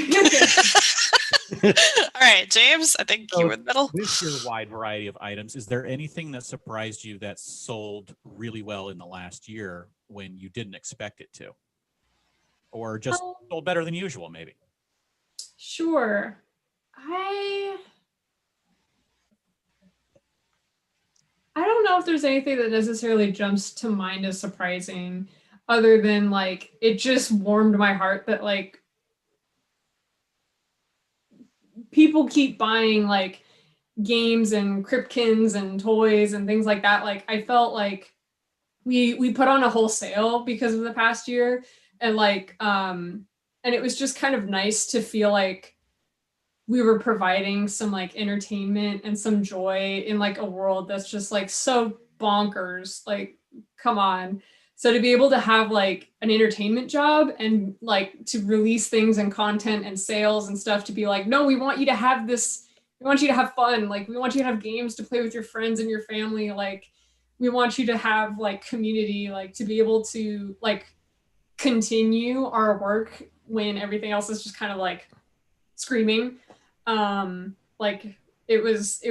All right, James, I think you were in the middle. With your wide variety of items, is there anything that surprised you that sold really well in the last year when you didn't expect it to? Or just sold better than usual, maybe? Sure. I don't know if there's anything that necessarily jumps to mind as surprising, other than like, it just warmed my heart that like, people keep buying like games and Cryptkins and toys and things like that. Like I felt like we put on a whole sale because of the past year, and like and it was just kind of nice to feel like we were providing some like entertainment and some joy in like a world that's just like so bonkers. Like, come on. So to be able to have like an entertainment job and like to release things and content and sales and stuff, to be like, no, we want you to have this, we want you to have fun. Like we want you to have games to play with your friends and your family. Like we want you to have like community, like to be able to like continue our work when everything else is just kind of like screaming. Like it was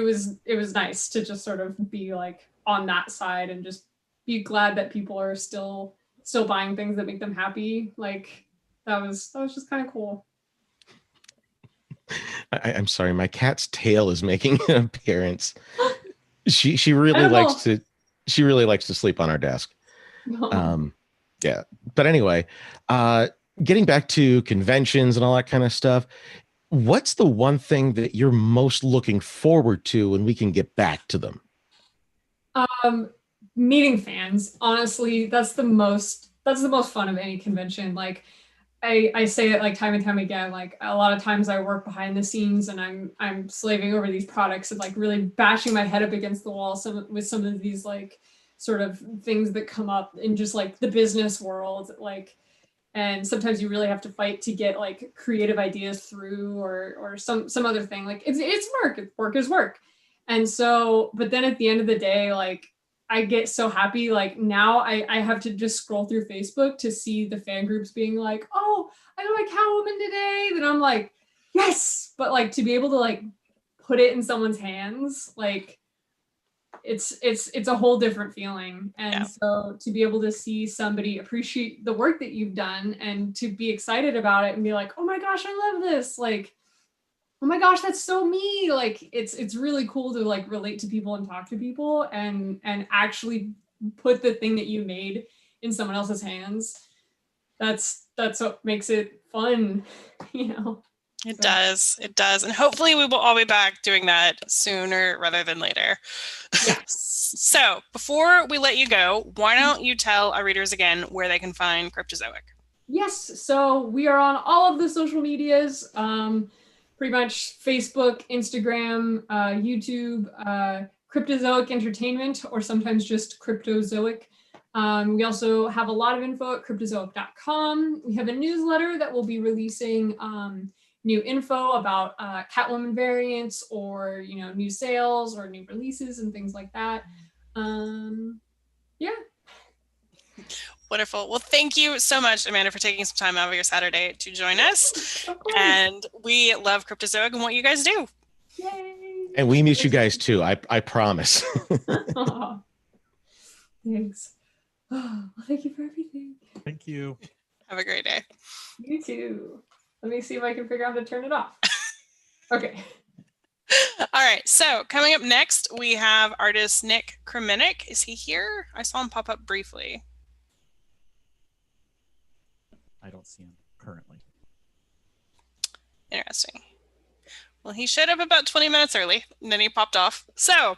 nice to just sort of be like on that side and just be glad that people are still buying things that make them happy. Like that was just kind of cool. I'm sorry, my cat's tail is making an appearance. She really likes to sleep on our desk. Yeah, but anyway, getting back to conventions and all that kind of stuff, what's the one thing that you're most looking forward to when we can get back to them? Meeting fans. Honestly, that's the most fun of any convention. Like I say it like time and time again, like a lot of times I work behind the scenes and I'm slaving over these products and like really bashing my head up against the wall with some of these like sort of things that come up in just like the business world. Like, and sometimes you really have to fight to get like creative ideas through or some other thing. Like it's work. Work is work. And so, but then at the end of the day, like I get so happy. Like now I have to just scroll through Facebook to see the fan groups being like, oh, I got my Catwoman today. Then I'm like, yes. But like to be able to like put it in someone's hands, like it's a whole different feeling. And so to be able to see somebody appreciate the work that you've done and to be excited about it and be like, oh my gosh, I love this. Like, oh my gosh, that's so me. Like it's really cool to like relate to people and talk to people and actually put the thing that you made in someone else's hands. That's what makes it fun, you know. It does. And hopefully we will all be back doing that sooner rather than later. Yes. So before we let you go, why don't you tell our readers again where they can find Cryptozoic? Yes. So we are on all of the social medias. Pretty much Facebook, Instagram, YouTube, Cryptozoic Entertainment, or sometimes just Cryptozoic. We also have a lot of info at cryptozoic.com. We have a newsletter that will be releasing new info about Catwoman variants or, you know, new sales or new releases and things like that. Yeah. Wonderful. Well, thank you so much, Amanda, for taking some time out of your Saturday to join us. And we love Cryptozoic and what you guys do. Yay! And we miss you guys too. I promise. Thanks. Well, thank you for everything. Thank you. Have a great day. You too. Let me see if I can figure out how to turn it off. Okay. All right. So coming up next, we have artist Nick Kramenik. Is he here? I saw him pop up briefly. I don't see him currently. Interesting. Well, he showed up about 20 minutes early, and then he popped off. So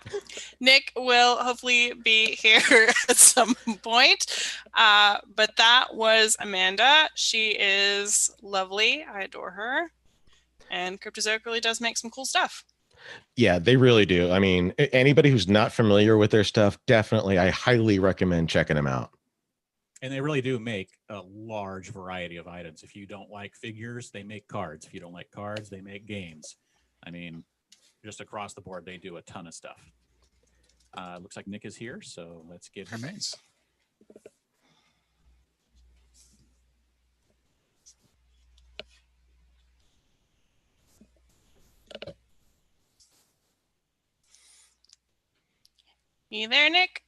Nick will hopefully be here at some point. But that was Amanda. She is lovely. I adore her. And Cryptozoic really does make some cool stuff. Yeah, they really do. I mean, anybody who's not familiar with their stuff, definitely, I highly recommend checking them out. And they really do make a large variety of items. If you don't like figures, they make cards. If you don't like cards, they make games. I mean, just across the board, they do a ton of stuff. Looks like Nick is here, so let's get him in. You there, Nick?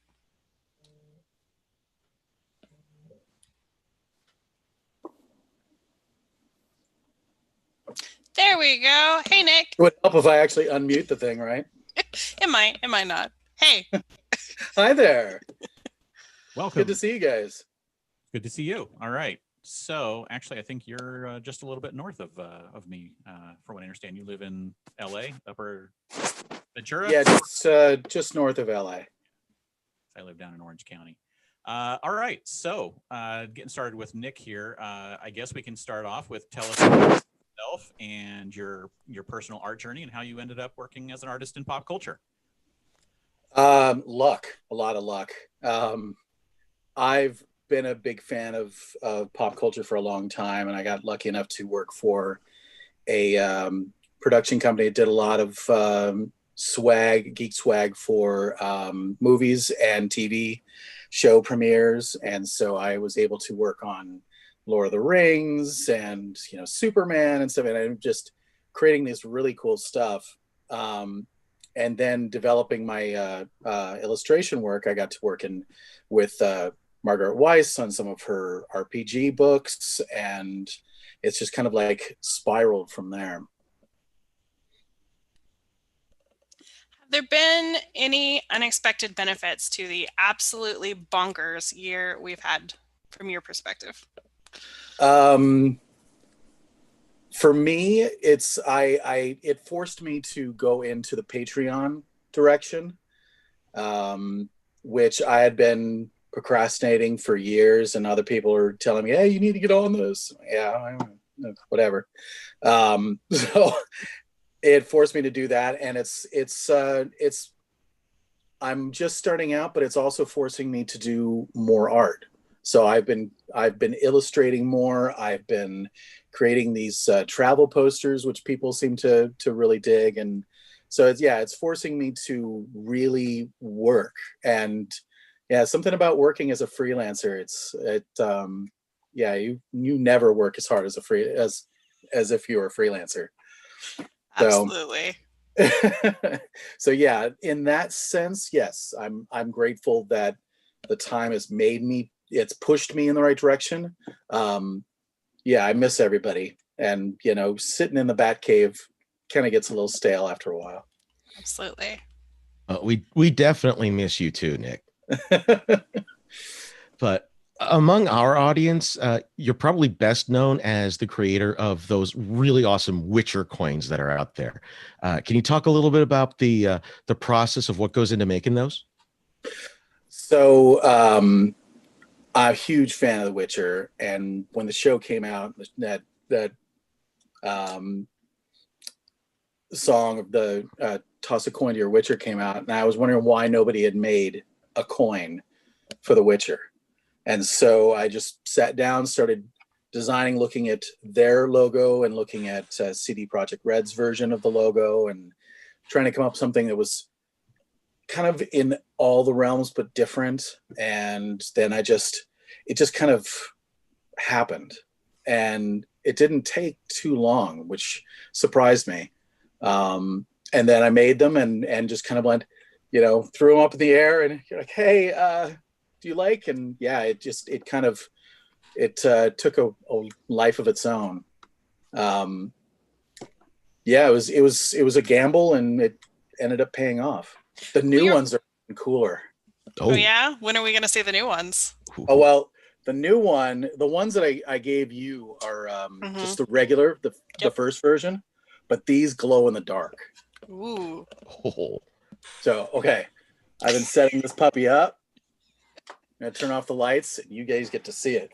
There we go. Hey, Nick. It would help if I actually unmute the thing, right? It might not. Hey. Hi there. Welcome. Good to see you guys. Good to see you. All right. So actually, I think you're just a little bit north of me. From what I understand, you live in LA, Upper Ventura? Yeah, just north of LA. I live down in Orange County. All right. So getting started with Nick here. I guess we can start off with tell us about yourself and your personal art journey and how you ended up working as an artist in pop culture. Luck, a lot of luck. I've been a big fan of pop culture for a long time, and I got lucky enough to work for a production company that did a lot of geek swag for movies and TV show premieres, and so I was able to work on Lord of the Rings and Superman and stuff, and I'm just creating this really cool stuff. And then developing my illustration work, I got to work with Margaret Weiss on some of her RPG books, and it's just kind of like spiraled from there. Have there been any unexpected benefits to the absolutely bonkers year we've had from your perspective? For me, it forced me to go into the Patreon direction, which I had been procrastinating for years, and other people are telling me, "Hey, you need to get on this." Yeah, whatever. So it forced me to do that, and it's I'm just starting out, but it's also forcing me to do more art. So I've been illustrating more. I've been creating these travel posters, which people seem to really dig, and so it's forcing me to really work. And yeah, something about working as a freelancer. You never work as hard as as if you were a freelancer. Absolutely. So yeah, in that sense, yes, I'm grateful that the time has it's pushed me in the right direction. I miss everybody, and sitting in the Batcave kind of gets a little stale after a while. Absolutely. We definitely miss you too, Nick. But among our audience, you're probably best known as the creator of those really awesome Witcher coins that are out there. Can you talk a little bit about the process of what goes into making those? So I'm a huge fan of The Witcher, and when the show came out, that song of the Toss a Coin to Your Witcher came out, and I was wondering why nobody had made a coin for The Witcher. And so I just sat down, started designing, looking at their logo and looking at CD Projekt Red's version of the logo, and trying to come up with something that was kind of in all the realms but different. And then it just kind of happened, and it didn't take too long, which surprised me. And then I made them and just kind of went, threw them up in the air, and you're like, "Hey, do you like?" And yeah, it took a life of its own. It was a gamble, and it ended up paying off. The new ones are cooler. Oh yeah? When are we going to see the new ones? Oh, well, the ones that I gave you are just the regular, the first version, but these glow in the dark. Ooh. Oh. So, okay, I've been setting this puppy up. I'm going to turn off the lights, and you guys get to see it.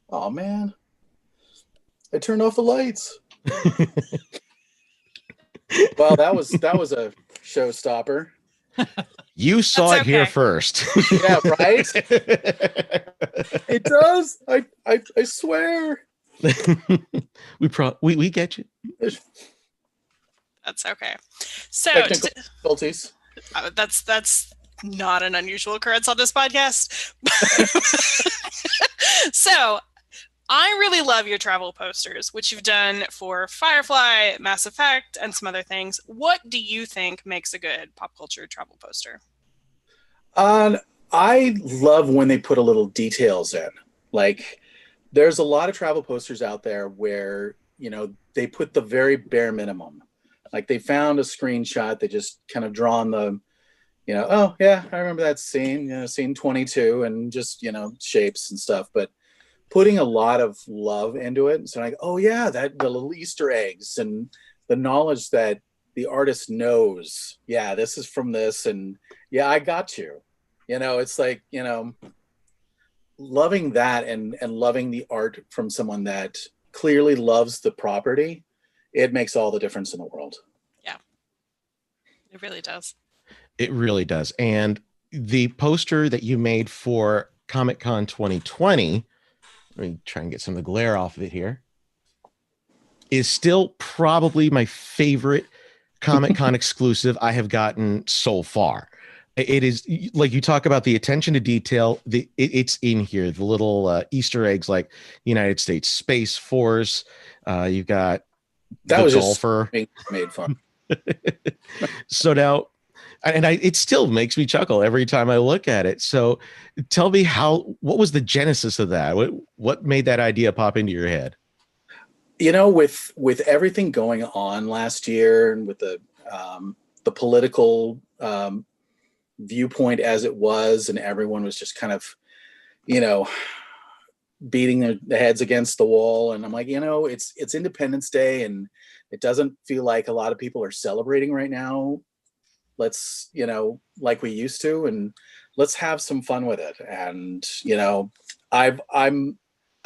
Oh, man. I turned off the lights. Well, that was a showstopper. You saw it here first. Yeah, right? It does. I swear. We get you. That's okay. So Technical difficulties. That's not an unusual occurrence on this podcast. So I really love your travel posters, which you've done for Firefly, Mass Effect, and some other things. What do you think makes a good pop culture travel poster? I love when they put a little details in. Like, there's a lot of travel posters out there where, they put the very bare minimum. Like, they found a screenshot, they just kind of drawn the, oh yeah, I remember that scene, scene 22, and just, shapes and stuff. But putting a lot of love into it. So like, oh yeah, the little Easter eggs and the knowledge that the artist knows, yeah, this is from this, and yeah, I got you. It's like, loving that and loving the art from someone that clearly loves the property, it makes all the difference in the world. Yeah, it really does. It really does. And the poster that you made for Comic-Con 2020, let me try and get some of the glare off of it here, is still probably my favorite Comic-Con exclusive I have gotten so far. It is like you talk about the attention to detail. It's in here. The little Easter eggs, like United States Space Force. You've got That the was golfer. just being made fun. So now, it still makes me chuckle every time I look at it. So tell me what was the genesis of that? What made that idea pop into your head? You know, with everything going on last year and with the political viewpoint as it was, and everyone was just kind of, you know, beating their heads against the wall. And I'm like, you know, it's Independence Day and it doesn't feel like a lot of people are celebrating right now. Let's, you know, like we used to, and let's have some fun with it. And, you know, I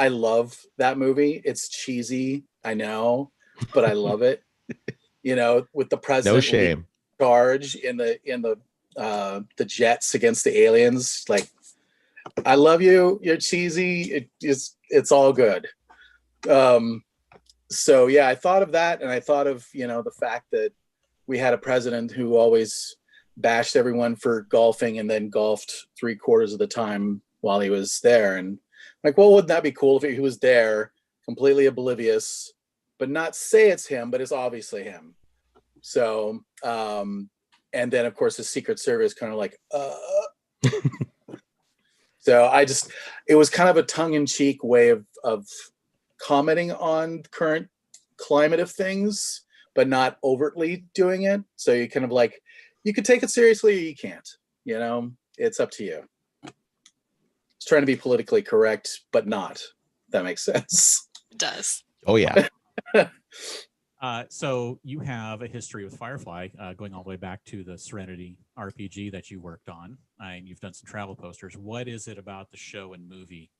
love that movie. It's cheesy, I know, but I love it. You know, with the president No shame. charge in the jets against the aliens. Like, I love you. You're cheesy. It's all good. So yeah, I thought of that, and I thought of, you know, the fact that we had a president who always bashed everyone for golfing and then golfed 3/4 of the time while he was there. And like, well, wouldn't that be cool if he was there completely oblivious, but not say it's him, but it's obviously him. So, and then of course the Secret Service kind of like, so it was kind of a tongue-in-cheek way of commenting on current climate of things, but not overtly doing it. So you kind of like, you could take it seriously or you can't, you know, it's up to you. It's trying to be politically correct, but not, if that makes sense. It does. Oh yeah. So you have a history with Firefly, going all the way back to the Serenity RPG that you worked on, and you've done some travel posters. What is it about the show and movie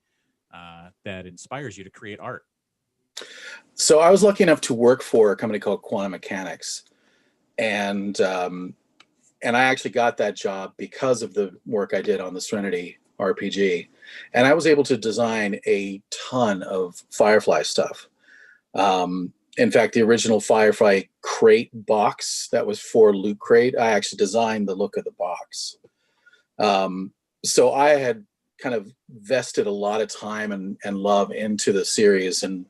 that inspires you to create art? So I was lucky enough to work for a company called Quantum Mechanics, and I actually got that job because of the work I did on the Serenity RPG, and I was able to design a ton of Firefly stuff. In fact, the original Firefly crate box that was for Loot Crate, I actually designed the look of the box. So I had kind of vested a lot of time and love into the series and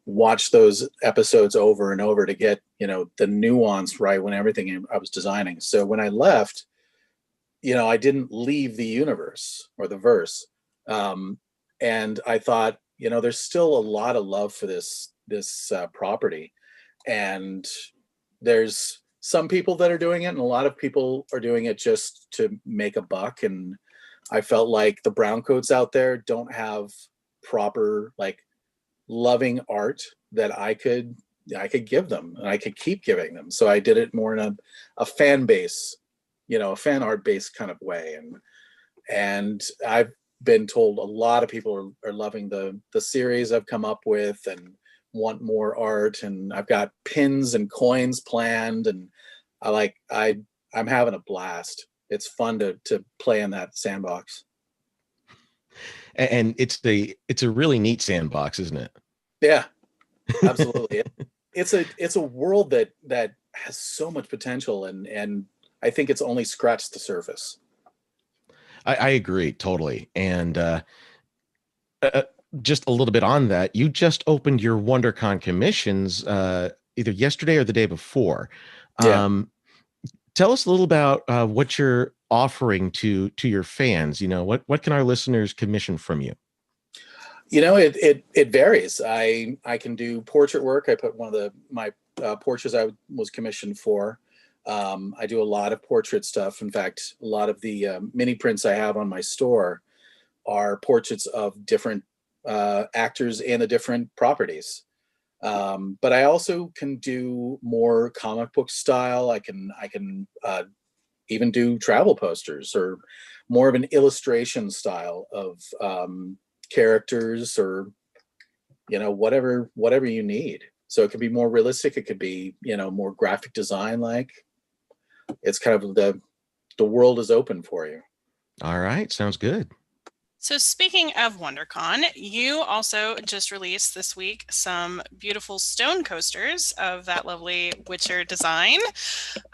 watched those episodes over and over to get, you know, the nuance right when everything I was designing. So when I left, you know, I didn't leave the universe or the verse. And I thought, you know, there's still a lot of love for this property, and there's some people that are doing it, and a lot of people are doing it just to make a buck. And I felt like the browncoats out there don't have proper, like, loving art that I could give them, and I could keep giving them. So I did it more in a fan base, you know, a fan art based kind of way. And I've been told a lot of people are loving the series I've come up with and want more art. And I've got pins and coins planned, and I'm having a blast. It's fun to play in that sandbox. And it's a really neat sandbox, isn't it? Yeah, absolutely. It's a world that has so much potential, and I think it's only scratched the surface. I agree totally. And just a little bit on that, you just opened your Wondercon Commissions either yesterday or the day before. Yeah. Tell us a little about what you're offering to your fans. You know, what can our listeners commission from you? You know, it varies. I can do portrait work. I put one of my portraits I was commissioned for. I do a lot of portrait stuff. In fact, a lot of the mini prints I have on my store are portraits of different actors and the different properties. But I also can do more comic book style. I can even do travel posters or more of an illustration style of characters, or, you know, whatever you need. So it could be more realistic. It could be, you know, more graphic design. Like, it's kind of the world is open for you. All right. Sounds good. So speaking of WonderCon, you also just released this week some beautiful stone coasters of that lovely Witcher design.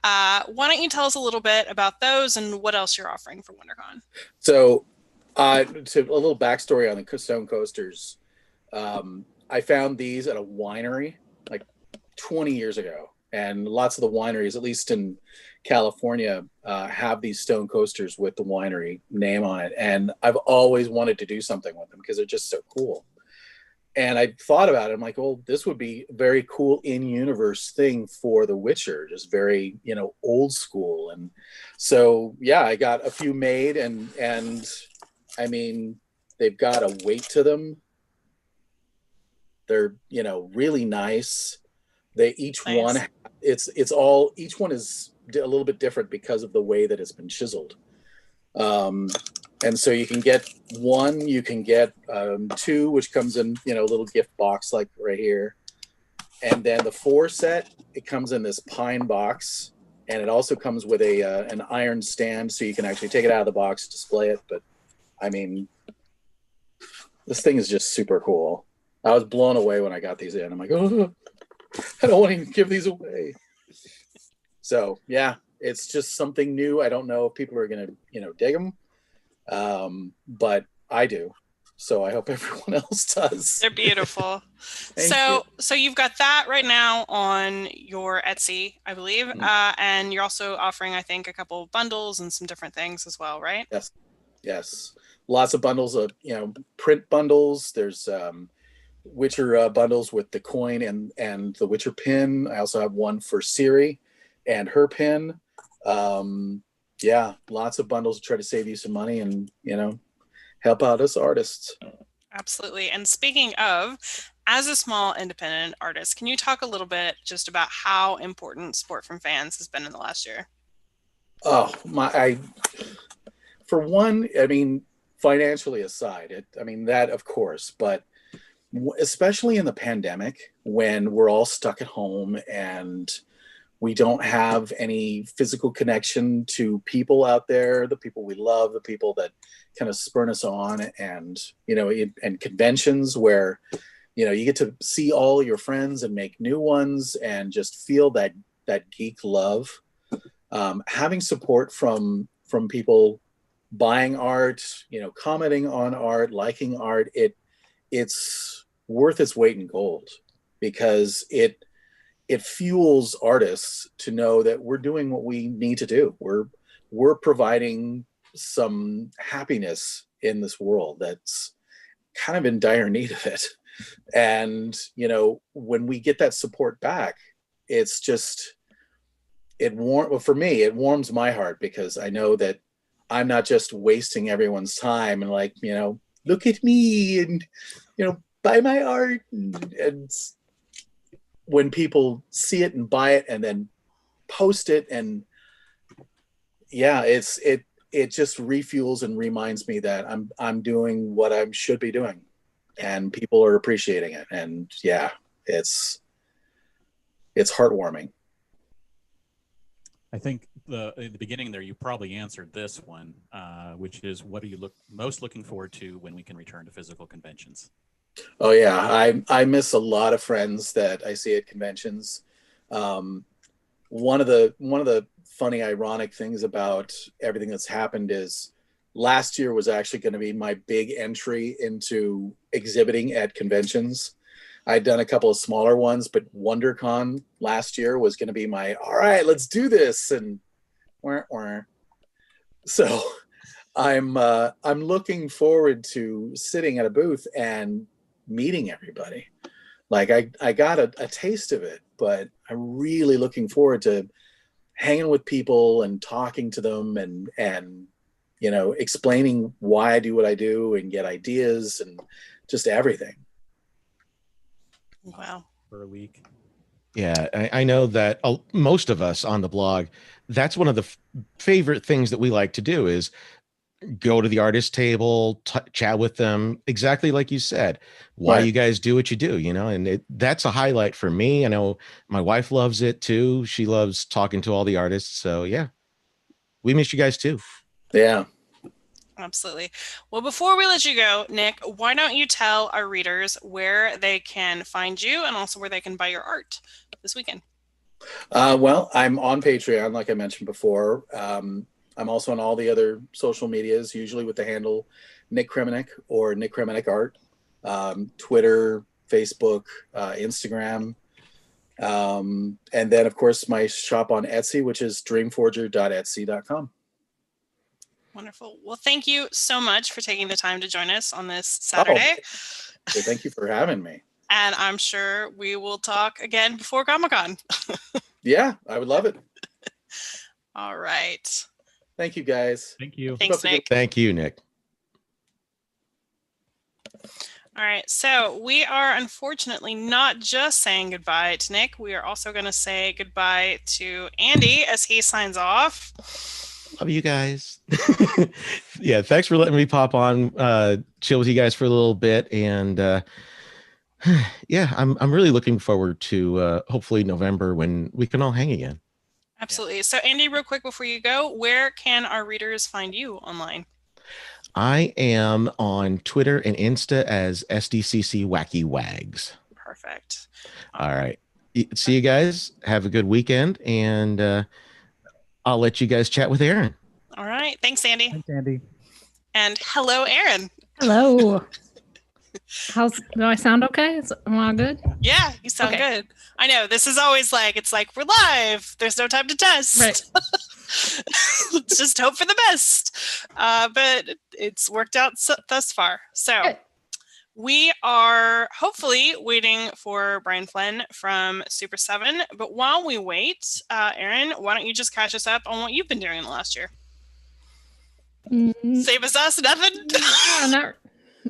Why don't you tell us a little bit about those and what else you're offering for WonderCon? So, to a little backstory on the stone coasters. I found these at a winery like 20 years ago, and lots of the wineries, at least in California, have these stone coasters with the winery name on it. And I've always wanted to do something with them because they're just so cool. And I thought about it. I'm like, well, this would be a very cool in-universe thing for The Witcher, just very, old school. And so, yeah, I got a few made, and I mean, they've got a weight to them. They're, really nice. They each one, each one is a little bit different because of the way that it's been chiseled. And so you can get one, you can get two, which comes in, a little gift box like right here. And then the 4 set, it comes in this pine box, and it also comes with an iron stand, so you can actually take it out of the box, display it. But I mean, this thing is just super cool. I was blown away when I got these in. I'm like, oh, I don't want to even give these away. So yeah, it's just something new. I don't know if people are going to, dig them. But I do. So I hope everyone else does. They're beautiful. So you've got that right now on your Etsy, I believe. And you're also offering, I think, a couple of bundles and some different things as well, right? Yes. Lots of bundles of, print bundles. There's, Witcher bundles with the coin and the Witcher pin. I also have one for Siri and her pin. Yeah, lots of bundles to try to save you some money and, help out us artists. Absolutely. And speaking of, as a small independent artist, can you talk a little bit just about how important support from fans has been in the last year? Oh, for one, I mean, financially aside, that of course, but especially in the pandemic when we're all stuck at home and we don't have any physical connection to people out there, the people we love, the people that kind of spur us on, and, and conventions where, you get to see all your friends and make new ones and just feel that geek love. Having support from people buying art, commenting on art, liking art, it's worth its weight in gold, because it fuels artists to know that we're doing what we need to do. We're providing some happiness in this world that's kind of in dire need of it. And, when we get that support back, it's just, for me, it warms my heart, because I know that I'm not just wasting everyone's time and like, look at me and, buy my art. And when people see it and buy it and then post it, and yeah, it just refuels and reminds me that I'm doing what I should be doing, and people are appreciating it. And yeah, it's heartwarming. I think in the beginning there, you probably answered this one, which is, what are you most looking forward to when we can return to physical conventions? Oh yeah, I miss a lot of friends that I see at conventions. One of the funny, ironic things about everything that's happened is last year was actually going to be my big entry into exhibiting at conventions. I'd done a couple of smaller ones, but WonderCon last year was going to be my, all right, let's do this. And so I'm looking forward to sitting at a booth and meeting everybody. Like I got a taste of it, but I'm really looking forward to hanging with people and talking to them and explaining why I do what I do and get ideas and just everything. Wow. For a week. Yeah, I know that most of us on the blog, that's one of the favorite things that we like to do is go to the artist table, chat with them, exactly like you said, why Right. you guys do what you do, and that's a highlight for me. I know my wife loves it too. She loves talking to all the artists. So yeah, we miss you guys too. Yeah. Absolutely. Well, before we let you go, Nick, why don't you tell our readers where they can find you and also where they can buy your art this weekend? Well, I'm on Patreon, like I mentioned before. I'm also on all the other social medias, usually with the handle Nick Kramenik or Nick Kramenik Art. Twitter, Facebook, Instagram. And then, of course, my shop on Etsy, which is dreamforger.etsy.com. Wonderful. Well, thank you so much for taking the time to join us on this Saturday. So thank you for having me. And I'm sure we will talk again before Comic-Con. Yeah, I would love it. All right. Thank you, guys. Thank you. Thanks, Nick. Thank you, Nick. All right. So we are unfortunately not just saying goodbye to Nick. We are also going to say goodbye to Andy as he signs off. Love you guys. Yeah, thanks for letting me pop on, chill with you guys for a little bit, and yeah, I'm really looking forward to hopefully November when we can all hang again. Absolutely. So Andy, real quick before you go, where can our readers find you online? I am on Twitter and Insta as SDCC Wacky Wags. Perfect. All right. See you guys. Have a good weekend, and I'll let you guys chat with Aaron. All right. Thanks, Andy. Thanks, Andy. And hello, Aaron. Hello. Do I sound okay? Am I good? Yeah, you sound Okay. good. I know this is always like, it's like we're live. There's no time to test. Right. Let's just hope for the best. But it's worked out thus far. So Good. we are hopefully waiting for Brian Flynn from Super 7. But while we wait, Aaron, why don't you just catch us up on what you've been doing in the last year? Save us nothing.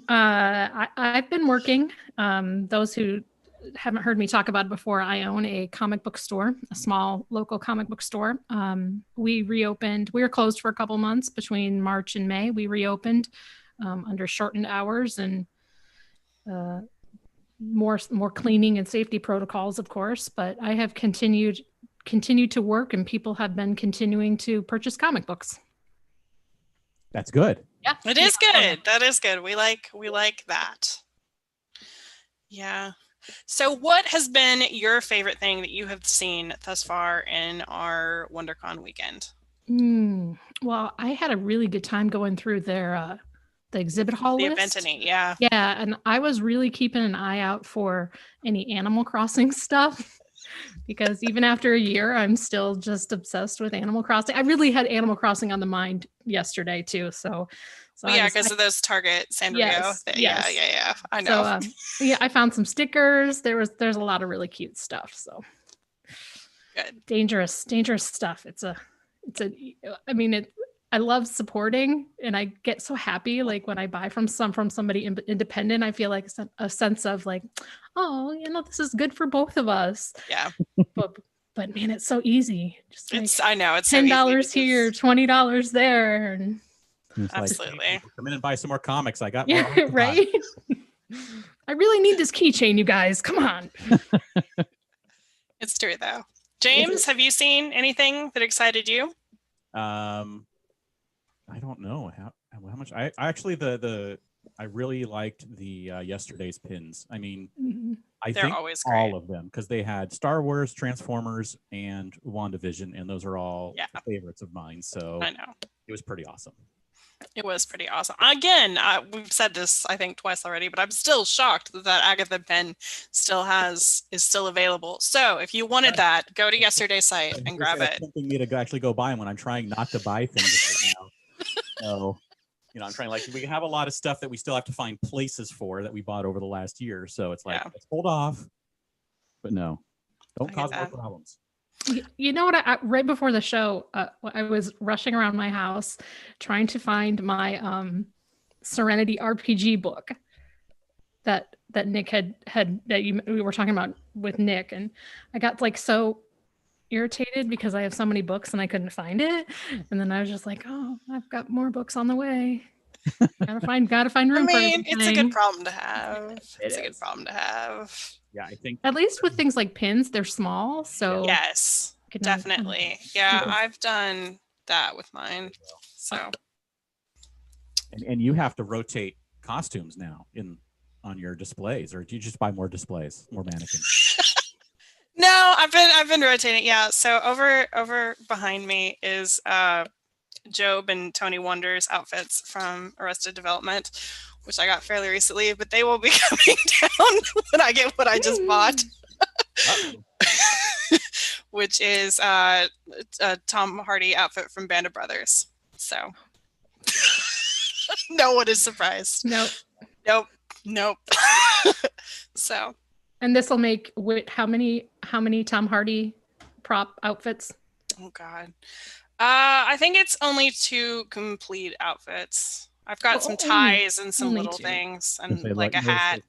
I've been working. Those who haven't heard me talk about it before, I own a comic book store, a small local comic book store. We reopened. We were closed for a couple months between March and May. We reopened under shortened hours and more cleaning and safety protocols, of course. But I have continued to work, and people have been continuing to purchase comic books. That's good. Yeah, It is good. That is good. We like that. Yeah. So what has been your favorite thing that you have seen thus far in our WonderCon weekend? Well, I had a really good time going through their the exhibit hall The list. Eventany, yeah. Yeah, and I was really keeping an eye out for any Animal Crossing stuff because even after a year, I'm still just obsessed with Animal Crossing. I really had Animal Crossing on the mind yesterday too. So Yeah, because of those Target San Diego. Yes, Yeah. I know. So yeah, I found some stickers. There's a lot of really cute stuff. So Good. dangerous stuff. I mean, I love supporting, and I get so happy like when I buy from somebody independent. I feel like a sense of like, oh, this is good for both of us. Yeah. But man, it's so easy. Just like I know it's $10 so easy here, $20 there, and It's like, Absolutely. hey, come in and buy some more comics. I got yeah, more to buy. right. I really need this keychain, you guys. Come on. It's true though. James, have you seen anything that excited you? I don't know how much. I actually I really liked the yesterday's pins. I mean, I They're think always great. all of them, because they had Star Wars, Transformers, and WandaVision, and those are all favorites of mine. So I know. it was pretty awesome. It was pretty awesome. Again, we've said this I think twice already, but I'm still shocked that Agatha pen is still available. So if you wanted that, go to yesterday's site and grab it. Tempting me to actually go buy them when I'm trying not to buy things right now. So, I'm trying, like, we have a lot of stuff that we still have to find places for that we bought over the last year. So it's like, let's hold off. But no, don't cause more problems. You know what? Right before the show, I was rushing around my house trying to find my Serenity RPG book that Nick had we were talking about with Nick, and I got like so irritated because I have so many books and I couldn't find it, and then I was just like, oh, I've got more books on the way. Gotta find room for everything. It's a good problem to have. It's a good problem to have. Yeah, I think at least with things like pins, they're small. So yes, definitely. Yeah, I've done that with mine. So And you have to rotate costumes now on your displays, or do you just buy more displays, more mannequins? No, I've been rotating. Yeah. So over behind me is Job and Tony Wonder's outfits from Arrested Development, which I got fairly recently, but they will be coming down when I get what I just bought. Which is a Tom Hardy outfit from Band of Brothers. So no one is surprised. Nope. So. And this will make how many Tom Hardy prop outfits? Oh God. I think it's only 2 complete outfits. I've got some ties and some little 2. things and like a hat.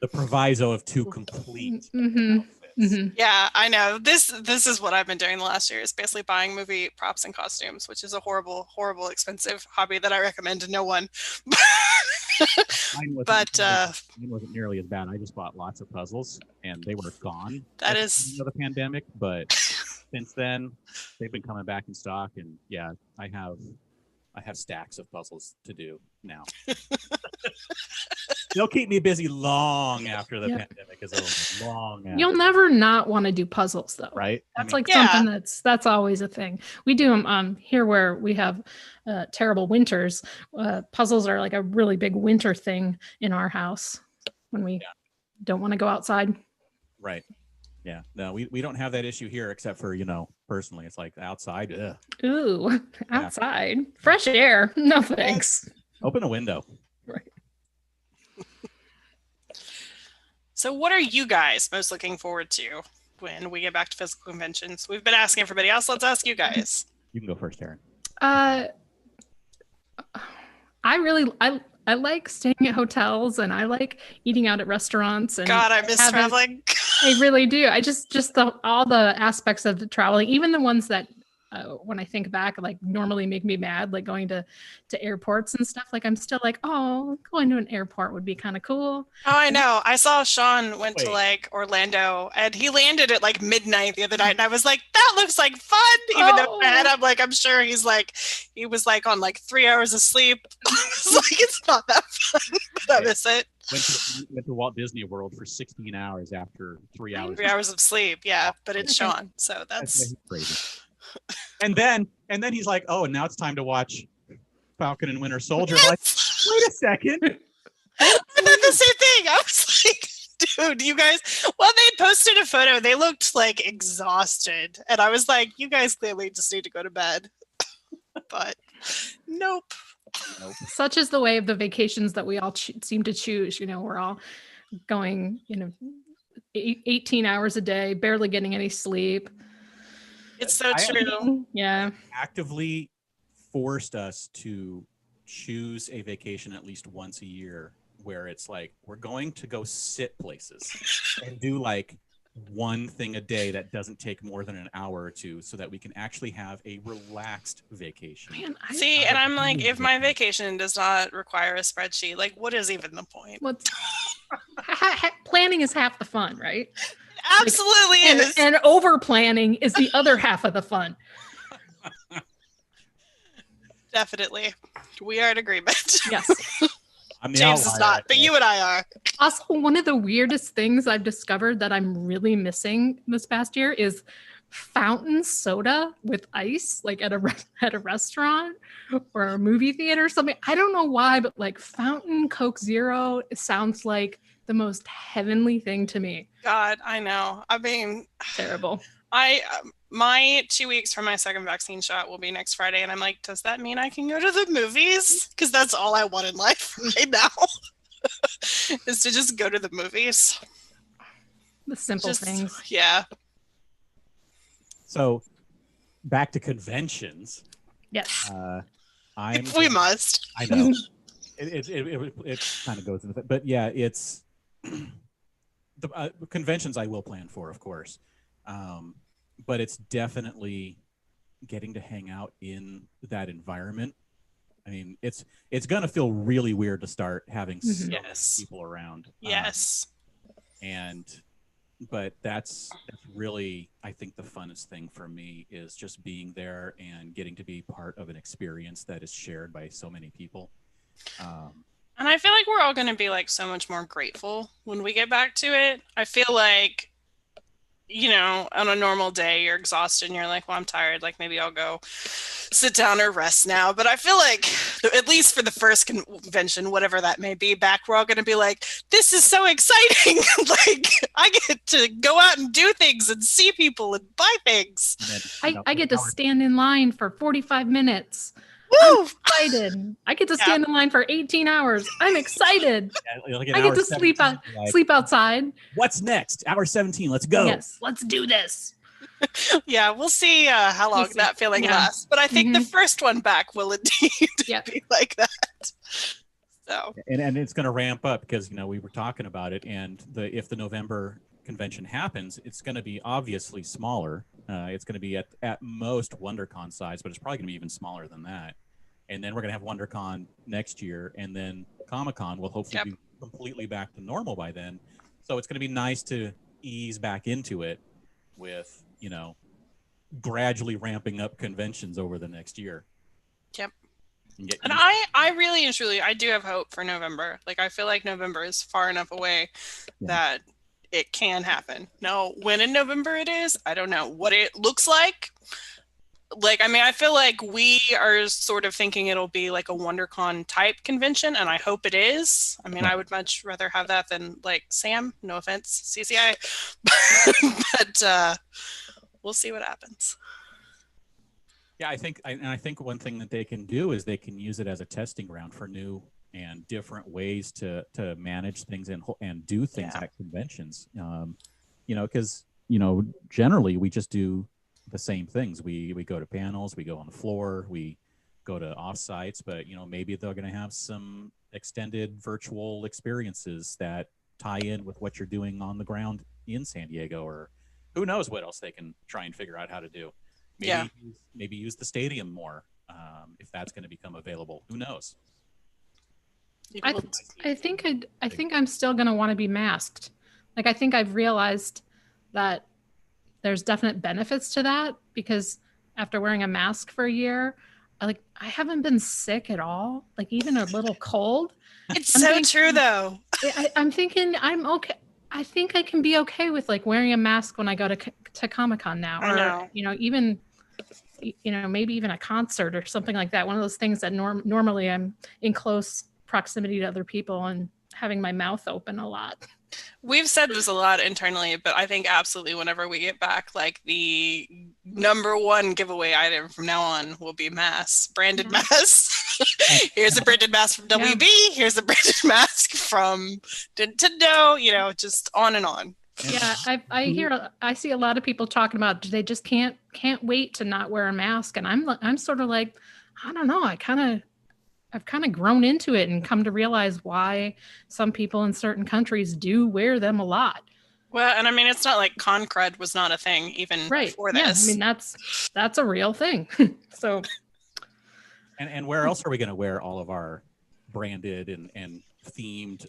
The proviso of 2 complete Mm-hmm. outfits. Mm-hmm. Yeah, I know. This is what I've been doing the last year, is basically buying movie props and costumes, which is a horrible, expensive hobby that I recommend to no one. Mine wasn't nearly as bad. I just bought lots of puzzles, and they were gone. That at is the pandemic, but since then they've been coming back in stock, and yeah, I have stacks of puzzles to do now. They'll keep me busy long after the pandemic is over. Long after. You'll never not want to do puzzles, though. Right? That's something that's always a thing. We do them here where we have terrible winters. Puzzles are like a really big winter thing in our house when we don't want to go outside. Right. Yeah. No, we don't have that issue here, except for, personally, it's like outside. Ugh. Ooh, outside. Fresh air. No thanks. Open a window. Right. So what are you guys most looking forward to when we get back to physical conventions? We've been asking everybody else. Let's ask you guys. You can go first, Taryn. I like staying at hotels, and I like eating out at restaurants. And God, I miss traveling. I really do. I just all the aspects of the traveling, even the ones that when I think back, like normally make me mad, like going to airports and stuff. Like I'm still like, oh, going to an airport would be kind of cool. Oh, I know. I saw Sean went to like Orlando, and he landed at like midnight the other night, and I was like, that looks like fun. Even though I'm sure he was like on like 3 hours of sleep. It's like, it's not that fun, but I miss it. Went to Walt Disney World for 16 hours after 3 hours. 3 hours of sleep, yeah. But it's Sean, so that's crazy. And then he's like, oh, and now it's time to watch Falcon and Winter Soldier. Yes! Like, wait a second. I did the same thing. I was like, dude, you guys, well, they posted a photo. They looked like exhausted. And I was like, you guys clearly just need to go to bed. But nope. Such is the way of the vacations that we all seem to choose. We're all going, 18 hours a day, barely getting any sleep. It's so true. Yeah. Actively forced us to choose a vacation at least once a year where it's like, we're going to go sit places and do like one thing a day that doesn't take more than an hour or two, so that we can actually have a relaxed vacation. Man, and I'm like, if my vacation does not require a spreadsheet, like, what is even the point? Planning is half the fun, right? Absolutely is. And over planning is the other half of the fun. Definitely. We are in agreement. Yes. James is not, but you and I are. Also, one of the weirdest things I've discovered that I'm really missing this past year is fountain soda with ice, like at a restaurant or a movie theater or something. I don't know why, but like fountain Coke Zero sounds like the most heavenly thing to me. God, I know. I mean, terrible. My 2 weeks from my second vaccine shot will be next Friday, and I'm like, does that mean I can go to the movies? Because that's all I want in life right now, is to just go to the movies. The simple things. Yeah. So, back to conventions. Yes. We must. I know. It kind of goes into that, but yeah, it's the conventions I will plan for, of course. But it's definitely getting to hang out in that environment. I mean, it's gonna feel really weird to start having so many people around. Yes. But that's really, I think, the funnest thing for me is just being there and getting to be part of an experience that is shared by so many people. And I feel like we're all going to be like so much more grateful when we get back to it. I feel like, you know, on a normal day, you're exhausted and you're like, well, I'm tired. Like maybe I'll go sit down or rest now. But I feel like, at least for the first convention, whatever that may be, back, we're all going to be like, this is so exciting. Like I get to go out and do things and see people and buy things. And then, I get to stand in line for 45 minutes. Woo! I'm excited. I get to stand in line for 18 hours. I'm excited. like at I get hour to sleep 17, like, sleep outside. What's next? Hour 17. Let's go. Yes, let's do this. Yeah, we'll see how long see. that feeling Yeah. lasts. But I think the first one back will indeed be like that. So And it's going to ramp up because, you know, we were talking about it, and if the November convention happens, it's going to be obviously smaller. It's going to be at most WonderCon size, but it's probably going to be even smaller than that. And then we're going to have WonderCon next year, and then Comic-Con will hopefully be completely back to normal by then. So it's going to be nice to ease back into it with, you know, gradually ramping up conventions over the next year. Yep. And I really and truly, I do have hope for November. Like, I feel like November is far enough away that it can happen. Now, when in November it is, I don't know. What it looks like, I mean, I feel like we are sort of thinking it'll be like a WonderCon type convention, and I hope it is. I mean, I would much rather have that than like Sam, no offense, CCI, but we'll see what happens. Yeah, I think one thing that they can do is they can use it as a testing ground for new and different ways to manage things and do things at conventions. You know, because, you know, generally we just do the same things. We go to panels, we go on the floor, we go to offsites, but, you know, maybe they're going to have some extended virtual experiences that tie in with what you're doing on the ground in San Diego, or who knows what else they can try and figure out how to do. Maybe use the stadium more if that's going to become available. Who knows? I think I'm still going to want to be masked. Like, I think I've realized that there's definite benefits to that, because after wearing a mask for a year, I haven't been sick at all, like even a little cold. It's so true though. I'm thinking I'm okay. I think I can be okay with like wearing a mask when I go to Comic-Con now, or, I know. you know, even, you know, maybe even a concert or something like that. One of those things that normally I'm in close proximity to other people and having my mouth open a lot. We've said this a lot internally, but I think absolutely whenever we get back, like the number one giveaway item from now on will be masks, branded masks. Here's a branded mask from WB. Here's a branded mask from Nintendo, you know, just on and on. Yeah, I see a lot of people talking about they just can't wait to not wear a mask, and I'm sort of like, I don't know, I've kind of grown into it and come to realize why some people in certain countries do wear them a lot. Well, and I mean, it's not like con crud was not a thing even before this. I mean, that's a real thing. So, and where else are we going to wear all of our branded and themed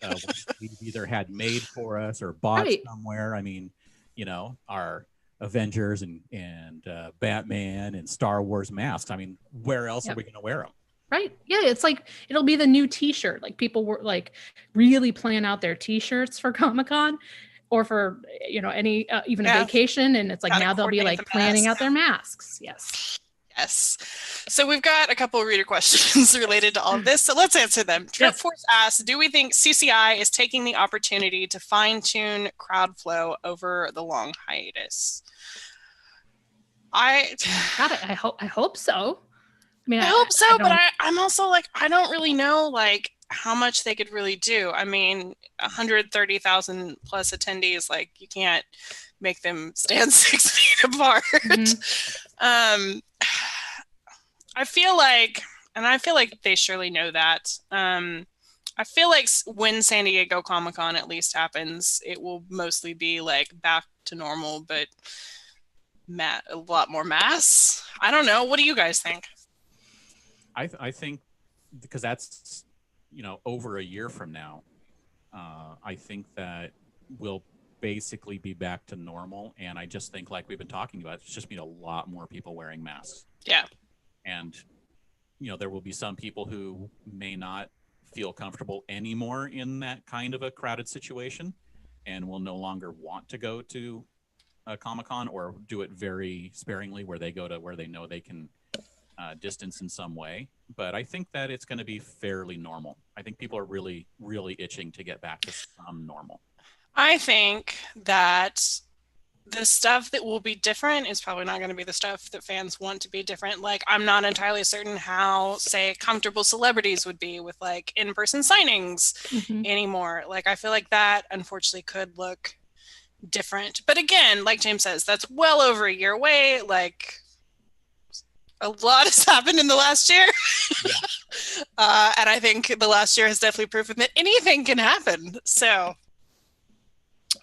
we've either had made for us or bought somewhere? I mean, you know, our Avengers and Batman and Star Wars masks. I mean, where else are we going to wear them? Right. Yeah. It's like, it'll be the new t-shirt. Like, people were like really plan out their t-shirts for Comic-Con or for, you know, any, even a vacation. And it's like, now they'll be like planning out their masks. Yes. So we've got a couple of reader questions related to all of this. So let's answer them. Trip Force asks, do we think CCI is taking the opportunity to fine tune crowd flow over the long hiatus? I hope so. I mean, I hope so, but I'm also like, I don't really know like how much they could really do. I mean, 130,000 plus attendees, like you can't make them stand 6 feet apart. Mm-hmm. I feel like they surely know that. I feel like when San Diego Comic-Con at least happens, it will mostly be like back to normal, but a lot more mass. I don't know. What do you guys think? I think because that's, you know, over a year from now, I think that we'll basically be back to normal. And I just think, like we've been talking about, it's just been a lot more people wearing masks. Yeah. And, you know, there will be some people who may not feel comfortable anymore in that kind of a crowded situation and will no longer want to go to a Comic-Con, or do it very sparingly where they go to where they know they can distance in some way. But I think that it's going to be fairly normal. I think people are really, really itching to get back to some normal. I think that the stuff that will be different is probably not going to be the stuff that fans want to be different. Like, I'm not entirely certain how, say, comfortable celebrities would be with like in-person signings anymore. Like, I feel like that unfortunately could look different. But again, like James says, that's well over a year away. Like, a lot has happened in the last year. And I think the last year has definitely proven that anything can happen. So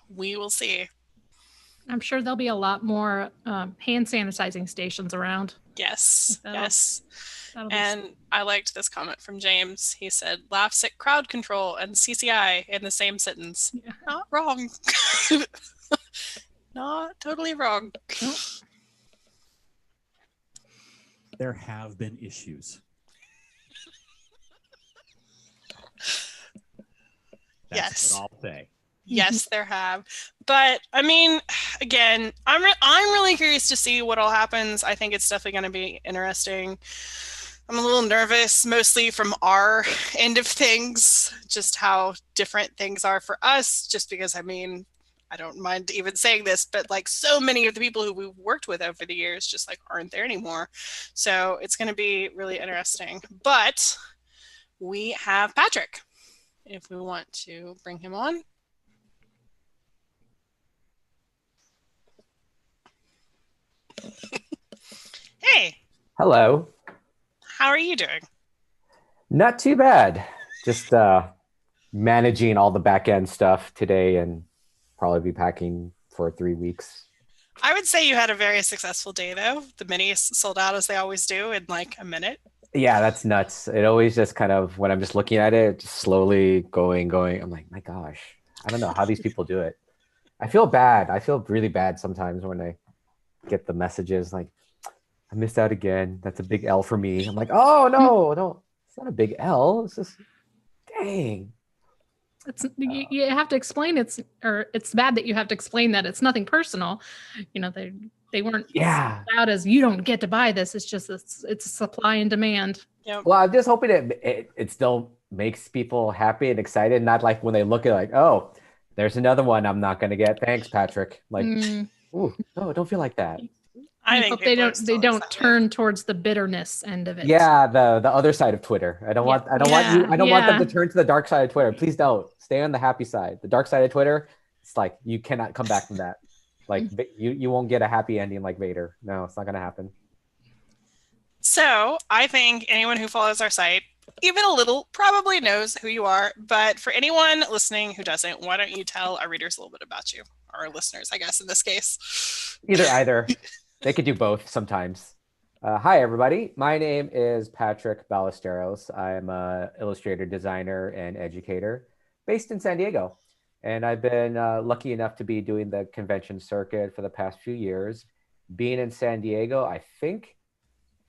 we will see. I'm sure there'll be a lot more hand sanitizing stations around. Yes, yes. That'll And I liked this comment from James. He said, laughs at crowd control and CCI in the same sentence. Yeah. Not wrong. Not totally wrong. Nope. There have been issues. That's what I'll say. Yes, there have. But I mean, again, I'm really curious to see what all happens. I think it's definitely going to be interesting. I'm a little nervous, mostly from our end of things, just how different things are for us. Just because, I mean, I don't mind even saying this, but like so many of the people who we've worked with over the years just like aren't there anymore. So it's going to be really interesting. But we have Patrick, if we want to bring him on. Hey. Hello. How are you doing? Not too bad. Just managing all the back end stuff today and probably be packing for 3 weeks. I would say you had a very successful day, though. The minis sold out as they always do in like a minute. Yeah, that's nuts. It always just kind of, when I'm just looking at it, just slowly going. I'm like, my gosh, I don't know how these people do it. I feel bad. I feel really bad sometimes when I get the messages like, I missed out again. That's a big L for me. I'm like, oh, no, it's not a big L. It's just, dang. It's you have to explain it's bad that you have to explain that it's nothing personal. You know, they weren't out as you don't get to buy this. It's just it's supply and demand. Yep. Well, I'm just hoping it still makes people happy and excited, not like when they look at like, oh, there's another one I'm not gonna get. Thanks, Patrick. Like, ooh, no, don't feel like that. I hope they don't turn towards the bitterness end of it. Yeah, the other side of Twitter. I don't want them to turn to the dark side of Twitter. Please don't. Stay on the happy side. The dark side of Twitter, it's like you cannot come back from that. Like you won't get a happy ending like Vader. No, it's not gonna happen. So I think anyone who follows our site, even a little, probably knows who you are. But for anyone listening who doesn't, why don't you tell our readers a little bit about you, or our listeners, I guess, in this case. Either. They could do both sometimes. Hi, everybody. My name is Patrick Balosteros. I'm an illustrator, designer, and educator based in San Diego. And I've been lucky enough to be doing the convention circuit for the past few years. Being in San Diego, I think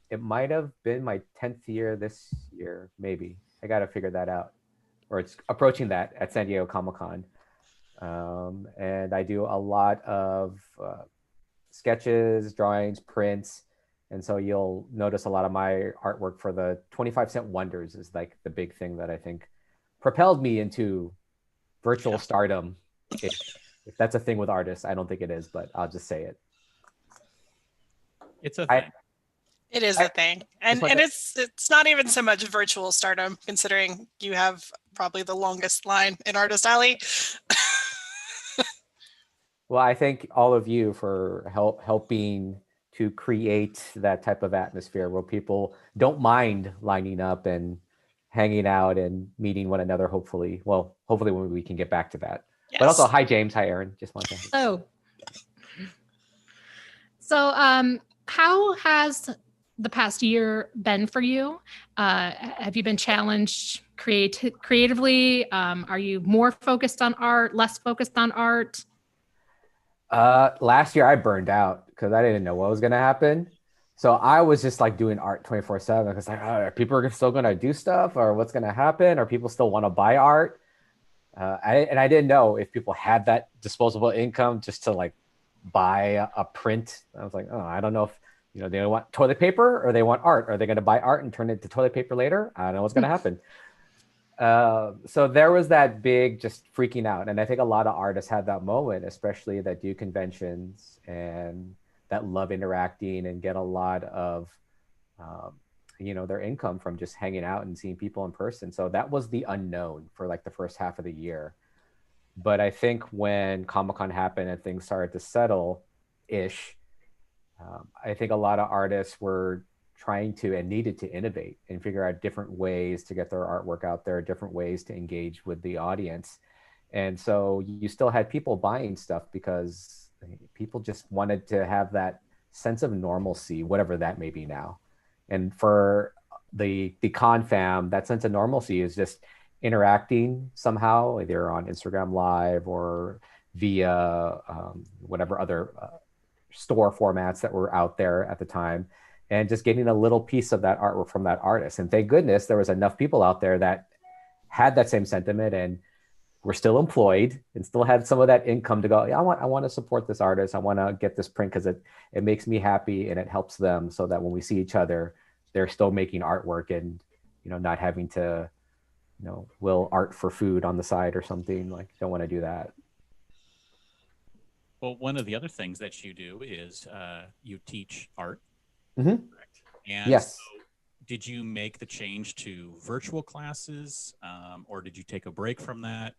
it might have been my 10th year this year, maybe. I got to figure that out. Or it's approaching that at San Diego Comic-Con. And I do a lot of sketches, drawings, prints. And so you'll notice a lot of my artwork for the 25-cent Wonders is like the big thing that I think propelled me into virtual stardom. If that's a thing with artists, I don't think it is, but I'll just say it. It's a thing. It is a thing. And it's not even so much virtual stardom, considering you have probably the longest line in Artist Alley. Well, I thank all of you for helping to create that type of atmosphere where people don't mind lining up and hanging out and meeting one another, hopefully. Well, hopefully when we can get back to that. Yes. But also, hi, James. Hi, Aaron. Just want to say. Oh. So how has the past year been for you? Have you been challenged creatively? Are you more focused on art, less focused on art? Last year I burned out because I didn't know what was going to happen. So I was just like doing art 24/7. It's like, oh, are people still going to do stuff, or what's going to happen? Or people still want to buy art? I didn't know if people had that disposable income just to like buy a print. I was like, oh, I don't know if they want toilet paper or they want art. Are they going to buy art and turn it to toilet paper later? I don't know what's going to happen. So there was that big just freaking out, and I think a lot of artists had that moment, especially that do conventions and that love interacting and get a lot of their income from just hanging out and seeing people in person. So that was the unknown for like the first half of the year. But I think when Comic-Con happened and things started to settle ish, I think a lot of artists were trying to and needed to innovate and figure out different ways to get their artwork out there, different ways to engage with the audience. And so you still had people buying stuff because people just wanted to have that sense of normalcy, whatever that may be now. And for the con fam, that sense of normalcy is just interacting somehow, either on Instagram Live or via whatever other store formats that were out there at the time, and just getting a little piece of that artwork from that artist. And thank goodness there was enough people out there that had that same sentiment and were still employed and still had some of that income to go, yeah, I want to support this artist. I want to get this print because it makes me happy and it helps them, so that when we see each other, they're still making artwork and, not having to, will art for food on the side or something. Like, don't want to do that. Well, one of the other things that you do is you teach art. Mm-hmm. Correct? And yes. So did you make the change to virtual classes, or did you take a break from that?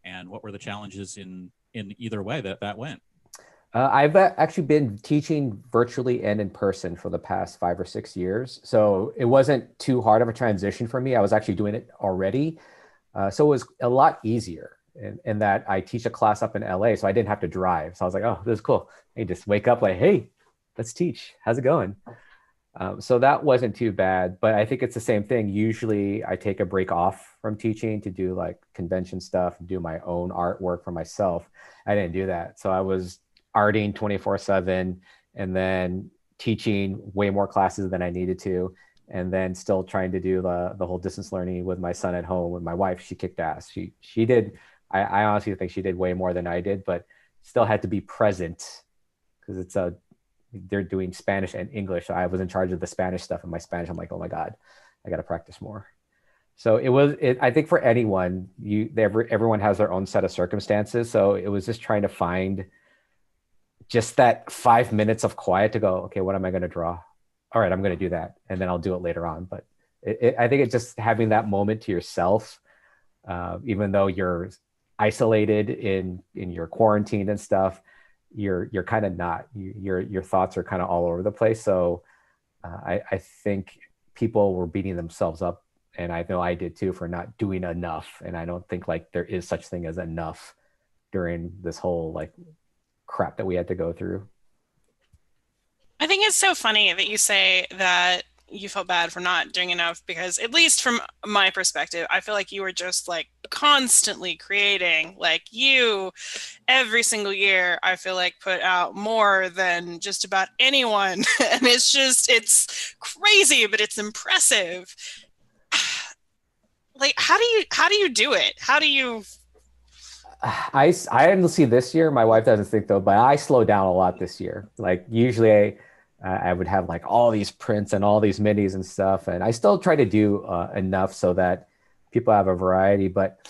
And what were the challenges in either way that went? I've actually been teaching virtually and in person for the past 5 or 6 years. So it wasn't too hard of a transition for me. I was actually doing it already. So it was a lot easier in that I teach a class up in LA, so I didn't have to drive. So I was like, oh, this is cool. Hey, just wake up like, hey, let's teach. How's it going? So that wasn't too bad, but I think it's the same thing. Usually I take a break off from teaching to do like convention stuff, do my own artwork for myself. I didn't do that. So I was arting 24/7 and then teaching way more classes than I needed to. And then still trying to do the whole distance learning with my son at home. With my wife, she kicked ass. She did, I honestly think she did way more than I did, but still had to be present because they're doing Spanish and English. So I was in charge of the Spanish stuff, and my Spanish, I'm like, oh my God, I got to practice more. So I think for anyone, everyone has their own set of circumstances. So it was just trying to find just that 5 minutes of quiet to go, okay, what am I going to draw? All right, I'm going to do that. And then I'll do it later on. But I think it's just having that moment to yourself, even though you're isolated in your quarantine and stuff, you're kind of not. Your thoughts are kind of all over the place. So I think people were beating themselves up, and I know I did too, for not doing enough. And I don't think like there is such thing as enough during this whole like crap that we had to go through. I think it's so funny that you say that you felt bad for not doing enough, because at least from my perspective, I feel like you were just like constantly creating. Like, you every single year, I feel like, put out more than just about anyone. And it's crazy, but it's impressive. Like, how do you do it? How do you? I honestly, this year, my wife doesn't think though, but I slowed down a lot this year. Like usually I would have like all these prints and all these minis and stuff. And I still try to do enough so that people have a variety. But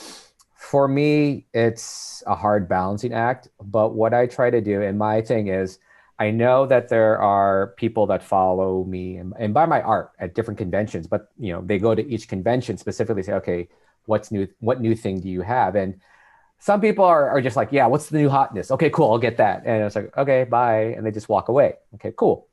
for me, it's a hard balancing act. But what I try to do, and my thing is, I know that there are people that follow me and buy my art at different conventions, but they go to each convention specifically say, okay, what's new? What new thing do you have? And some people are just like, yeah, what's the new hotness? Okay, cool, I'll get that. And it's like, okay, bye. And they just walk away. Okay, cool.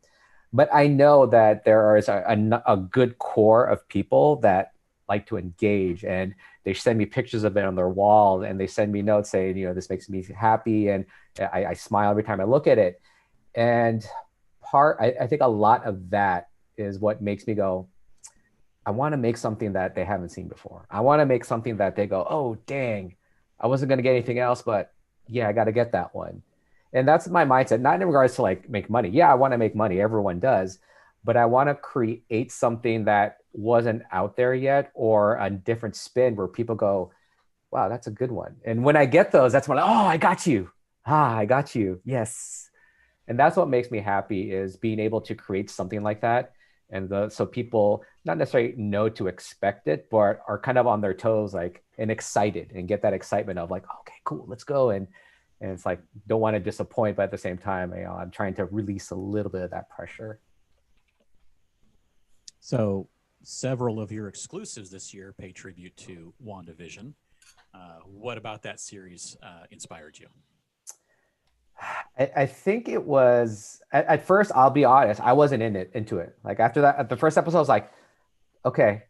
But I know that there is a good core of people that like to engage, and they send me pictures of it on their wall, and they send me notes saying, this makes me happy. And I smile every time I look at it. And I think a lot of that is what makes me go, I want to make something that they haven't seen before. I want to make something that they go, oh, dang, I wasn't going to get anything else, but yeah, I got to get that one. And that's my mindset, not in regards to like make money. Yeah, I want to make money. Everyone does. but I want to create something that wasn't out there yet, or a different spin where people go, wow, that's a good one. And when I get those, that's when I got you. I got you. Yes. And that's what makes me happy, is being able to create something like that. And so people not necessarily know to expect it, but are kind of on their toes, like, and excited, and get that excitement of like, okay, cool, let's go. And it's like, don't want to disappoint, but at the same time, I'm trying to release a little bit of that pressure. So several of your exclusives this year pay tribute to WandaVision. What about that series inspired you? I think it was, at first, I'll be honest, I wasn't into it. Like after that, at the first episode, I was like, okay.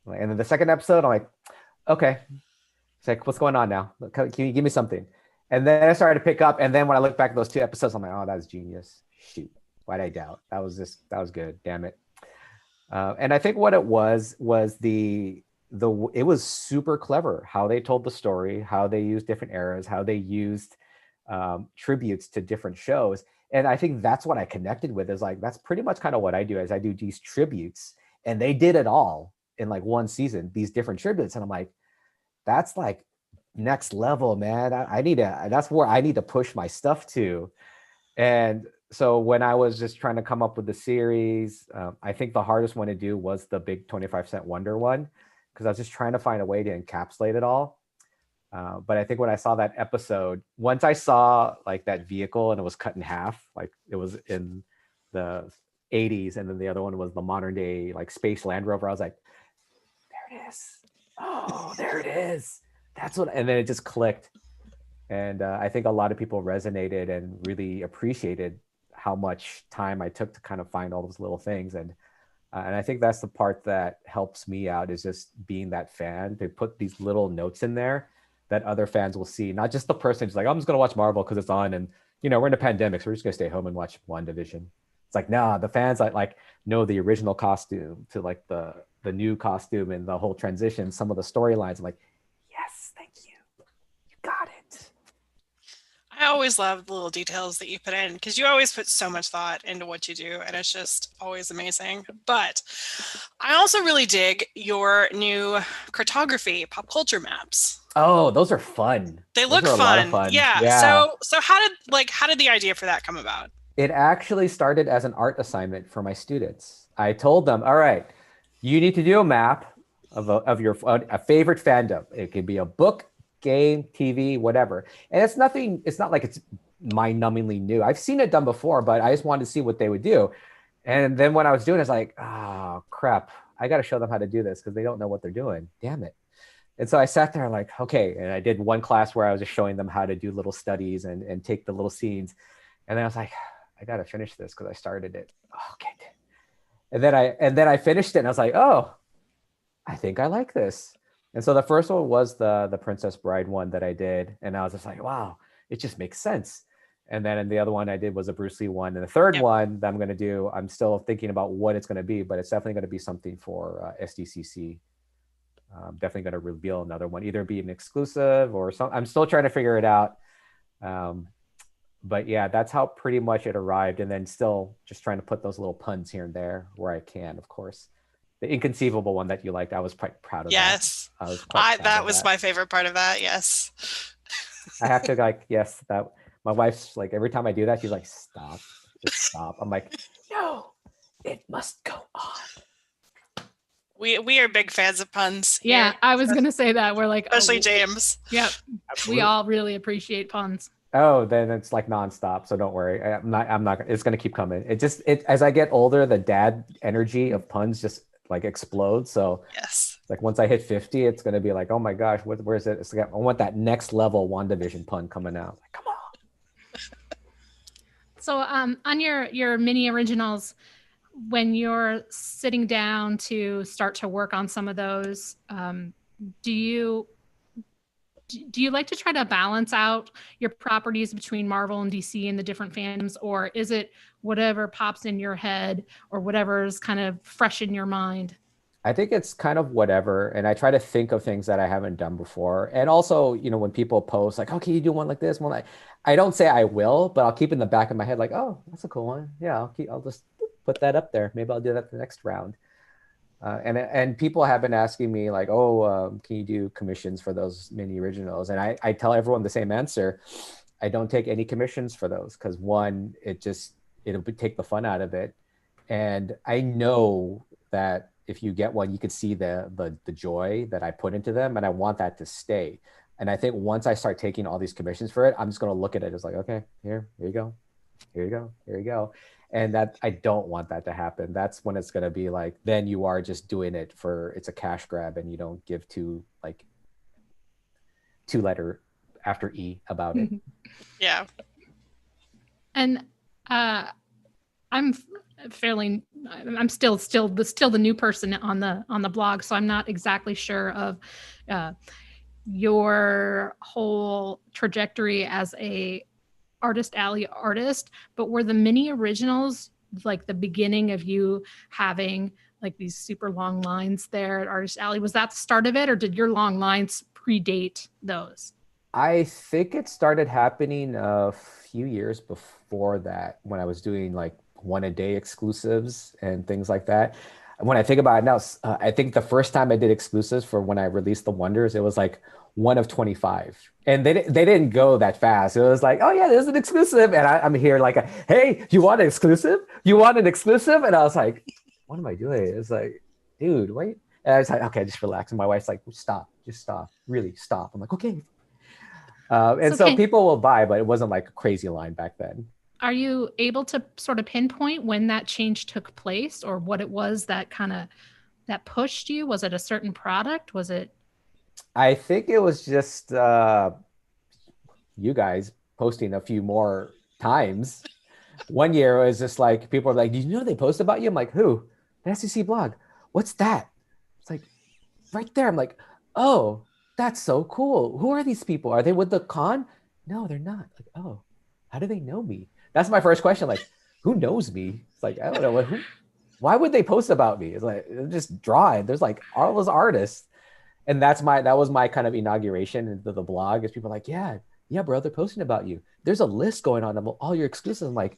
And then the second episode, I'm like, okay. It's like, what's going on now? Can you give me something? And then I started to pick up. And then when I look back at those 2 episodes, I'm like, oh, that's genius. Shoot. Why'd I doubt? That was good. Damn it. And I think what it was it was super clever how they told the story, how they used different eras, how they used tributes to different shows. And I think that's what I connected with, is like, that's pretty much kind of what I do, is I do these tributes, and they did it all in like one season, these different tributes. And I'm like, that's like next level, man. That's where I need to push my stuff to. And so when I was just trying to come up with the series, I think the hardest one to do was the big 25-cent Wonder one, because I was just trying to find a way to encapsulate it all. But I think when I saw that episode, once I saw like that vehicle and it was cut in half, like it was in the 80s, and then the other one was the modern day like space Land Rover, I was like, there it is. Oh, there it is. That's what, and then it just clicked. And I think a lot of people resonated and really appreciated how much time I took to kind of find all those little things. And I think that's the part that helps me out, is just being that fan, to put these little notes in there that other fans will see, not just the person who's like, I'm just going to watch Marvel because it's on, and we're in a pandemic, so we're just going to stay home and watch WandaVision. It's like, nah, the fans like know the original costume to like the new costume and the whole transition, some of the storylines. I'm like, yes, thank you. You got it. I always love the little details that you put in, because you always put so much thought into what you do, and it's just always amazing. But I also really dig your new cartography pop culture maps. Oh, those are fun. They look Those are a lot of fun. Yeah. So how did the idea for that come about? It actually started as an art assignment for my students. I told them, all right, you need to do a map of your a favorite fandom. It could be a book, game, TV, whatever. And it's not like it's mind-numbingly new. I've seen it done before, but I just wanted to see what they would do. And then when I was doing it, it's like, oh, crap. I got to show them how to do this, because they don't know what they're doing. Damn it. And so I sat there like, okay. And I did one class where I was just showing them how to do little studies and take the little scenes. And then I was like, I got to finish this because I started it. Oh, okay. And then I finished it, and I was like, oh, I think I like this. And so the first one was the Princess Bride one that I did. And I was just like, wow, it just makes sense. And then the other one I did was a Bruce Lee one. And the third one that I'm going to do, I'm still thinking about what it's going to be, but it's definitely going to be something for SDCC. I'm definitely going to reveal another one, either be an exclusive or something. I'm still trying to figure it out. But yeah, that's how pretty much it arrived. And then still just trying to put those little puns here and there where I can, of course. The inconceivable one that you liked, I was quite proud of. Yes. That was my favorite part of that. Yes. I have to that my wife's like, every time I do that, she's like, stop, just stop. I'm like, no, it must go on. We are big fans of puns. Yeah, I was going to say that. We're like, especially James. Yep. We all really appreciate puns. Oh, then it's like nonstop. So don't worry. I'm not, it's going to keep coming. As I get older, the dad energy of puns just like explodes. So yes, like once I hit 50, it's going to be like, oh my gosh, where's it? It's like, I want that next level WandaVision pun coming out. Like, come on. So on your mini originals, when you're sitting down to start to work on some of those, do you like to try to balance out your properties between Marvel and DC and the different fandoms, or is it whatever pops in your head or whatever's kind of fresh in your mind? I think it's kind of whatever. And I try to think of things that I haven't done before. And also, when people post like, okay, you do one like this, one like, I don't say I will, but I'll keep in the back of my head like, oh, that's a cool one. Yeah, I'll just put that up there. Maybe I'll do that the next round. And people have been asking me like, oh, can you do commissions for those mini originals? And I tell everyone the same answer. I don't take any commissions for those because one, it'll take the fun out of it. And I know that if you get one, you could see the joy that I put into them, and I want that to stay. And I think once I start taking all these commissions for it, I'm just going to look at it as like, okay, here you go. Here you go. Here you go. And that I don't want that to happen. That's when it's going to be like, then you are just doing it it's a cash grab and you don't give two letter after E about it. Yeah. And I'm still the new person on the blog, so I'm not exactly sure of your whole trajectory as a Artist Alley artist, but were the mini originals like the beginning of you having like these super long lines there at Artist Alley? Was that the start of it, or did your long lines predate those? I think it started happening a few years before that, when I was doing like one-a-day exclusives and things like that. When I think about it now, I think the first time I did exclusives for when I released the Wonders, it was like 1 of 25. And they didn't go that fast. It was like, oh yeah, there's an exclusive. And I'm here like, hey, you want an exclusive? You want an exclusive? And I was like, what am I doing? It's like, dude, wait. And I was like, okay, just relax. And my wife's like, stop, just stop, really stop. I'm like, okay. So people will buy, but it wasn't like a crazy line back then. Are you able to sort of pinpoint when that change took place, or what it was that that pushed you? Was it a certain product? Was it? I think it was just you guys posting a few more times. One year it was just like, people were like, did you know they post about you? I'm like, who? The SDCC blog. What's that? It's like, right there. I'm like, oh, that's so cool. Who are these people? Are they with the con? No, they're not. Like, oh, how do they know me? That's my first question. Like, who knows me? It's like, I don't know. Why would they post about me? It's like, they're just drawing. There's like all those artists. And that was my kind of inauguration into the blog, is people are like, yeah, bro, they're posting about you. There's a list going on of all your exclusives. I'm like,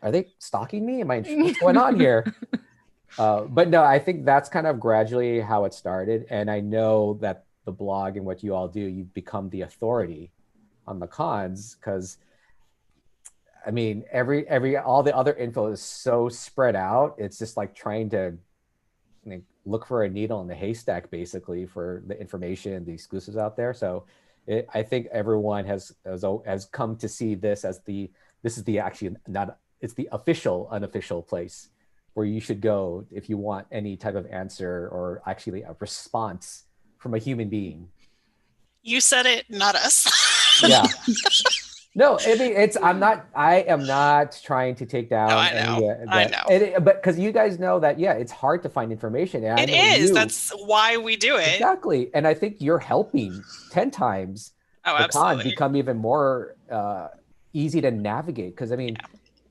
are they stalking me? What's going on here? But no, I think that's kind of gradually how it started. And I know that the blog and what you all do, you've become the authority on the cons, because I mean, all the other info is so spread out. It's just like trying to look for a needle in the haystack, basically, for the information, the exclusives out there. So I think everyone has come to see this as it's the official, unofficial place where you should go if you want any type of answer, or actually a response from a human being. You said it, not us. Yeah. No, I mean, I am not trying to take down. No, I know. But because you guys know that, yeah, it's hard to find information. And it is. That's why we do it. Exactly. And I think you're helping 10 times the con become even more easy to navigate. Because I mean,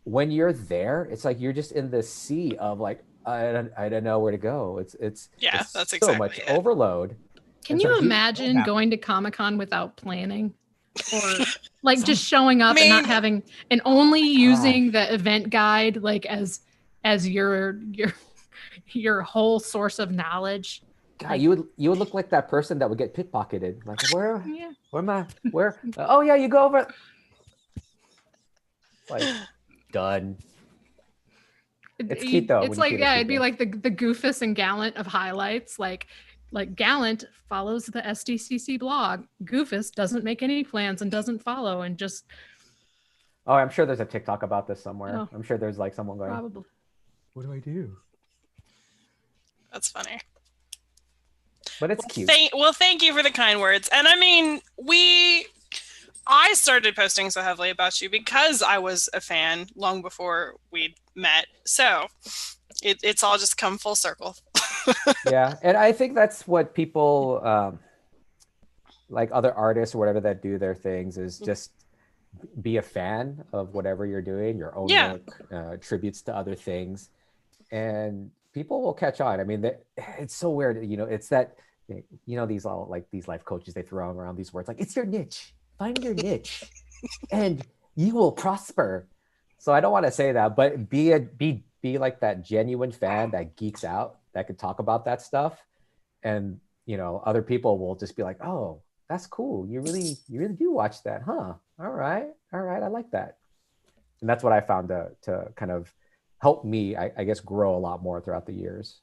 when you're there, it's like you're just in the sea of like, I don't know where to go. It's that's so exactly much it. Overload. Can you imagine going to Comic-Con without planning? Or like just showing up and not having, and only using the event guide like as your whole source of knowledge? God, you would look like that person that would get pickpocketed. Like, where am I? Where? Oh yeah, you go over. Like, done. It's cute though. It's like, it'd be like the Goofus and Gallant of highlights. Like Gallant follows the SDCC blog. Goofus doesn't make any plans and doesn't follow, and just. Oh, I'm sure there's a TikTok about this somewhere. Oh, I'm sure there's like someone going, probably. What do I do? That's funny. But it's cute. Thank you for the kind words. And I mean, I started posting so heavily about you because I was a fan long before we'd met. So it's all just come full circle. Yeah, and I think that's what people like other artists or whatever that do their things, is just be a fan of whatever you're doing, your own work, tributes to other things, and people will catch on. I mean, it's so weird, it's that, these life coaches, they throw around these words like, it's your niche, find your niche and you will prosper. So I don't want to say that, but be be like that genuine fan that geeks out, that could talk about that stuff. And, you know, other people will just be like, oh, that's cool. You really do watch that, huh? All right. I like that. And that's what I found to kind of help me, I guess, grow a lot more throughout the years.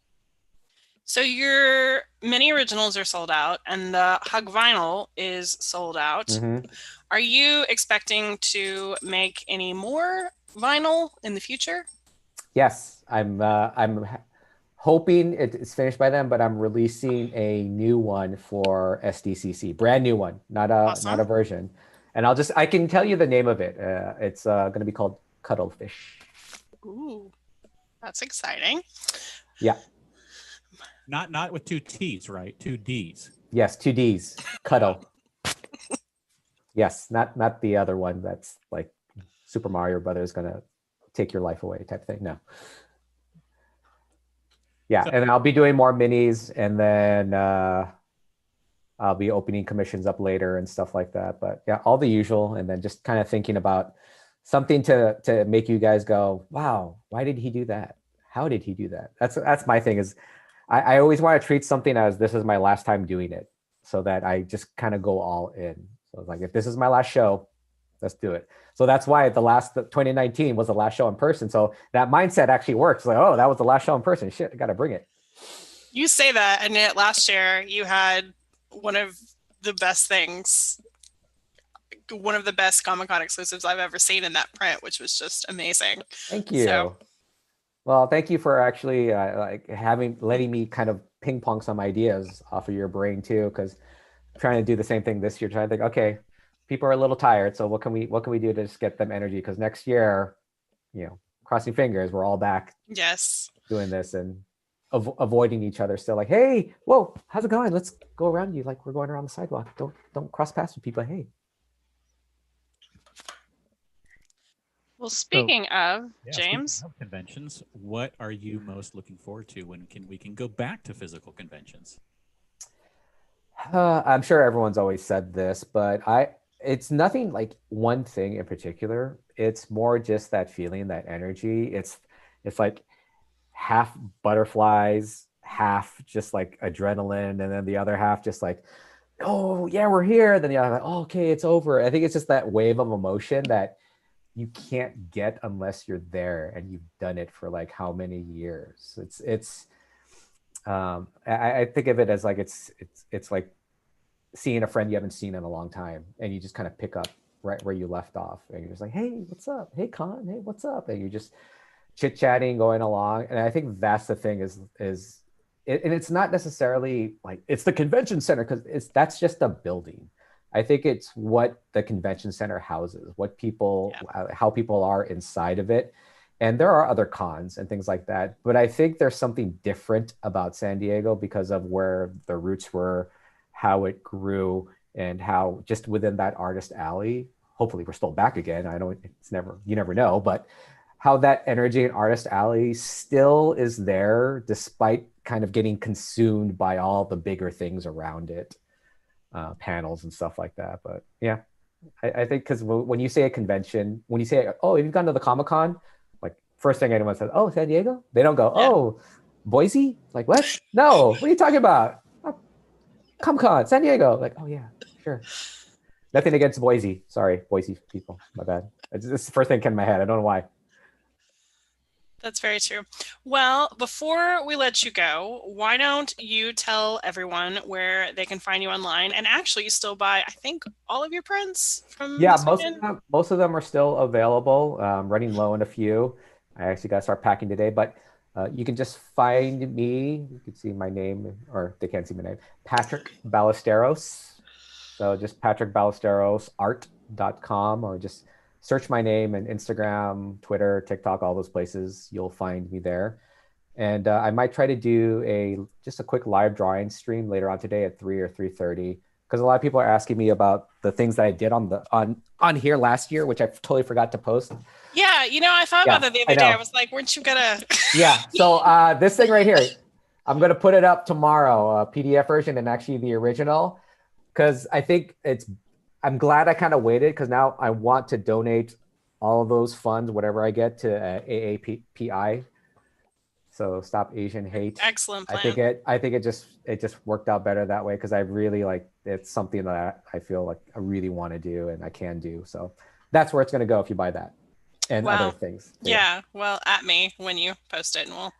So your mini originals are sold out and the Hug Vinyl is sold out. Mm-hmm. Are you expecting to make any more vinyl in the future? Yes, I'm hoping it's finished by then, but I'm releasing a new one for SDCC, brand new one, not a version. And I can tell you the name of it. It's going to be called Cuttlefish. Ooh, that's exciting. Yeah. Not with 2 T's, right? 2 D's. Yes, 2 D's. Cuddle. Yes, not the other one that's like Super Mario Brothers gonna take your life away type thing. No. Yeah, So, and I'll be doing more minis, and then I'll be opening commissions up later and stuff like that. But yeah, all the usual, and then just kind of thinking about something to make you guys go, wow, why did he do that? How did he do that? That's my thing is I always want to treat something as this is my last time doing it, so that I just kind of go all in. So it's like, if this is my last show, let's do it. So that's why the 2019 was the last show in person. So that mindset actually works. Like, oh, that was the last show in person. Shit, I got to bring it. You say that, and yet last year you had one of the best things, one of the best Comic-Con exclusives I've ever seen in that print, which was just amazing. Thank you. So, well, thank you for actually letting me kind of ping pong some ideas off of your brain too, because I'm trying to do the same thing this year. Trying to think, okay, people are a little tired, so what can we do to just get them energy? Because next year, crossing fingers, we're all back. Yes. Doing this and avoiding each other still. Like, hey, whoa, how's it going? Let's go around you like we're going around the sidewalk. Don't cross paths with people. Hey. Well, speaking of, James, speaking of conventions, what are you most looking forward to when we can go back to physical conventions? I'm sure everyone's always said this, but it's nothing like one thing in particular. It's more just that feeling, that energy. It's like half butterflies, half just like adrenaline, and then the other half just like, oh yeah, we're here. Then the other like, oh, okay, it's over. I think it's just that wave of emotion that you can't get unless you're there and you've done it for like how many years. I think of it as like it's like seeing a friend you haven't seen in a long time, and you just kind of pick up right where you left off, and you're just like, hey, what's up? Hey, Con, hey, what's up? And you're just chit-chatting, going along. And I think that's the thing and it's not necessarily like it's the convention center, because that's just a building. I think it's what the convention center houses, what people, how people are inside of it. And there are other cons and things like that. But I think there's something different about San Diego because of where the roots were, how it grew, and how just within that artist alley, hopefully we're still back again. You never know, but how that energy in artist alley still is there despite kind of getting consumed by all the bigger things around it. Panels and stuff like that. But yeah, I think because when you say a convention, when you say, oh, have you gone to the Comic-Con? Like first thing anyone says, oh, San Diego? They don't go, oh, Boise? Like what? No, what are you talking about? Comic-Con, San Diego. Like, oh yeah, sure. Nothing against Boise. Sorry, Boise people. My bad. This is the first thing that came in my head. I don't know why. That's very true. Well, before we let you go, why don't you tell everyone where they can find you online? And actually, you still buy, I think, all of your prints from this weekend? Most of them are still available. Running low on a few. I actually got to start packing today, but you can just find me. You can see my name, or they can't see my name, Patrick Balosteros. So just patrickbalosterosart.com, or just search my name in Instagram, Twitter, TikTok, all those places. You'll find me there. And I might try to do just a quick live drawing stream later on today at 3 or 3:30, because a lot of people are asking me about the things that I did on here last year, which I totally forgot to post. Yeah, I thought about that the other day. I was like, weren't you gonna? Yeah. So this thing right here, I'm gonna put it up tomorrow, a PDF version and actually the original, because I think I'm glad I kind of waited, because now I want to donate all of those funds, whatever I get, to AAPI, So stop Asian hate. Excellent plan. I think it just worked out better that way because I really like it's something that I feel like I really want to do and I can do. So that's where it's going to go if you buy that and other things. Yeah. Well, at me when you post it, and we'll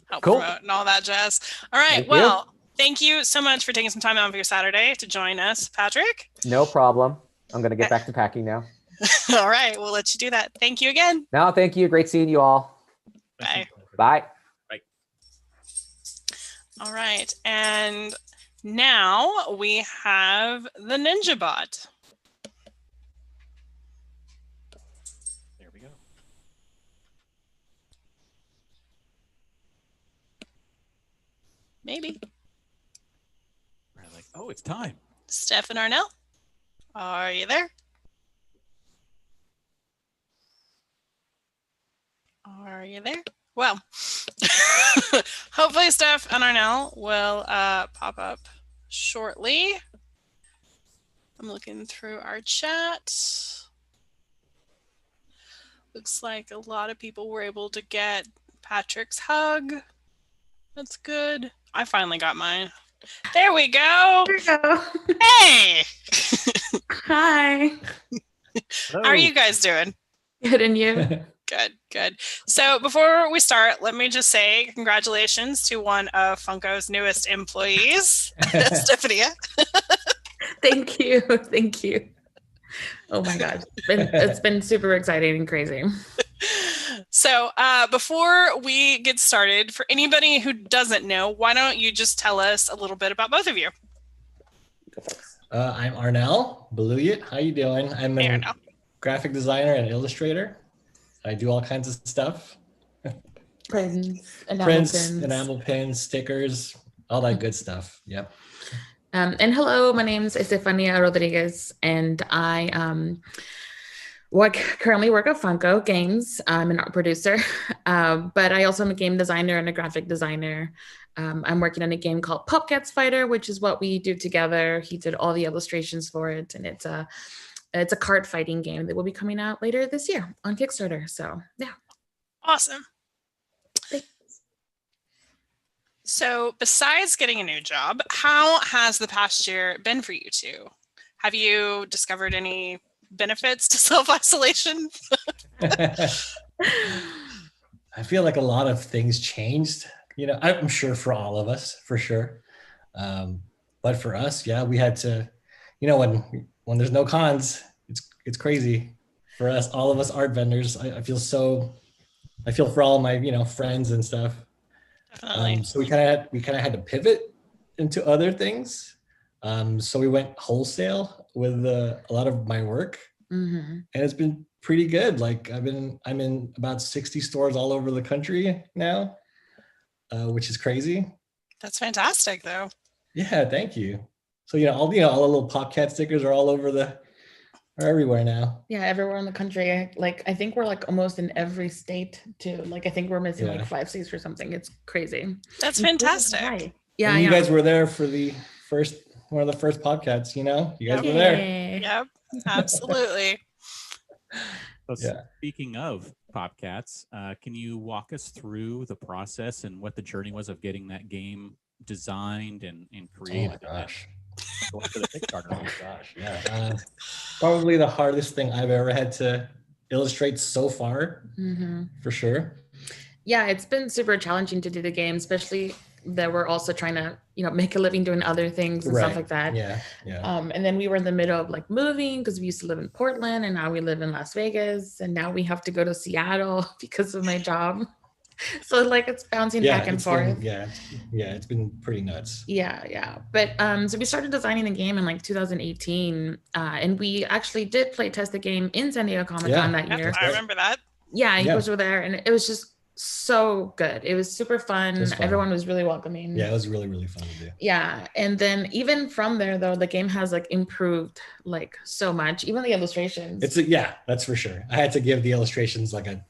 help Cool. promote and all that jazz. All right. Thank you so much for taking some time out of your Saturday to join us, Patrick. No problem. I'm going to get back to packing now. All right. We'll let you do that. Thank you again. No, thank you. Great seeing you all. Bye. Bye. All right. And now we have the Ninja Bot. There we go. Maybe. We're like, oh, it's time. Stefan Arnell, are you there? Are you there? Well, hopefully Steph and Arnell will pop up shortly. I'm looking through our chat. Looks like a lot of people were able to get Patrick's hug. That's good. I finally got mine. There we go. There we go. Hey! Hi. How are you guys doing? Good, and you? Good. So before we start, let me just say congratulations to one of Funko's newest employees, Stephanie. Thank you. Oh my God. It's been super exciting and crazy. So before we get started, for anybody who doesn't know, why don't you just tell us a little bit about both of you? I'm Arnell Baluyit. How you doing? I'm a graphic designer and illustrator. I do all kinds of stuff. Prints, enamel pins, stickers, all that good stuff. Yep. And hello, my name is Estefania Rodriguez, and I currently work at Funko Games. I'm an art producer, but I also am a game designer and a graphic designer. I'm working on a game called Popcats Fighter, which is what we do together. He did all the illustrations for it, and it's a card fighting game that will be coming out later this year on Kickstarter. So yeah. Awesome. Thanks. So besides getting a new job, how has the past year been for you two? Have you discovered any benefits to self-isolation? I feel like a lot of things changed. I'm sure for all of us, for sure. But for us, yeah, we had to, when there's no cons, it's crazy for us, all of us art vendors. I feel for all my, friends and stuff. Definitely. So we kind of had to pivot into other things. So we went wholesale with a lot of my work, and it's been pretty good. Like I'm in about 60 stores all over the country now, which is crazy. That's fantastic, though. Yeah, thank you. So all the little Popcat stickers are all over are everywhere now. Yeah, everywhere in the country. I think we're almost in every state too. I think we're missing 5 states or something. It's crazy. That's fantastic. Yeah, and you guys were there for one of the first podcasts. You guys were there. Yep, absolutely. So speaking of Popcats, can you walk us through the process and what the journey was of getting that game designed and created? Oh my gosh. Going for the Kickstarter. Oh gosh, yeah. Probably the hardest thing I've ever had to illustrate so far, for sure. Yeah, it's been super challenging to do the game, especially that we're also trying to, make a living doing other things and stuff like that. Yeah. And then we were in the middle of moving because we used to live in Portland and now we live in Las Vegas and now we have to go to Seattle because of my job. So it's bouncing back and forth. It's been pretty nuts. Yeah. But so we started designing the game in 2018, and we actually did play test the game in San Diego Comic-Con that year. I remember that. Yeah, you guys were there, and it was just so good. It was super fun. Everyone was really welcoming. Yeah, it was really, really fun to do. Yeah, and then even from there though, the game has improved so much. Even the illustrations. That's for sure. I had to give the illustrations I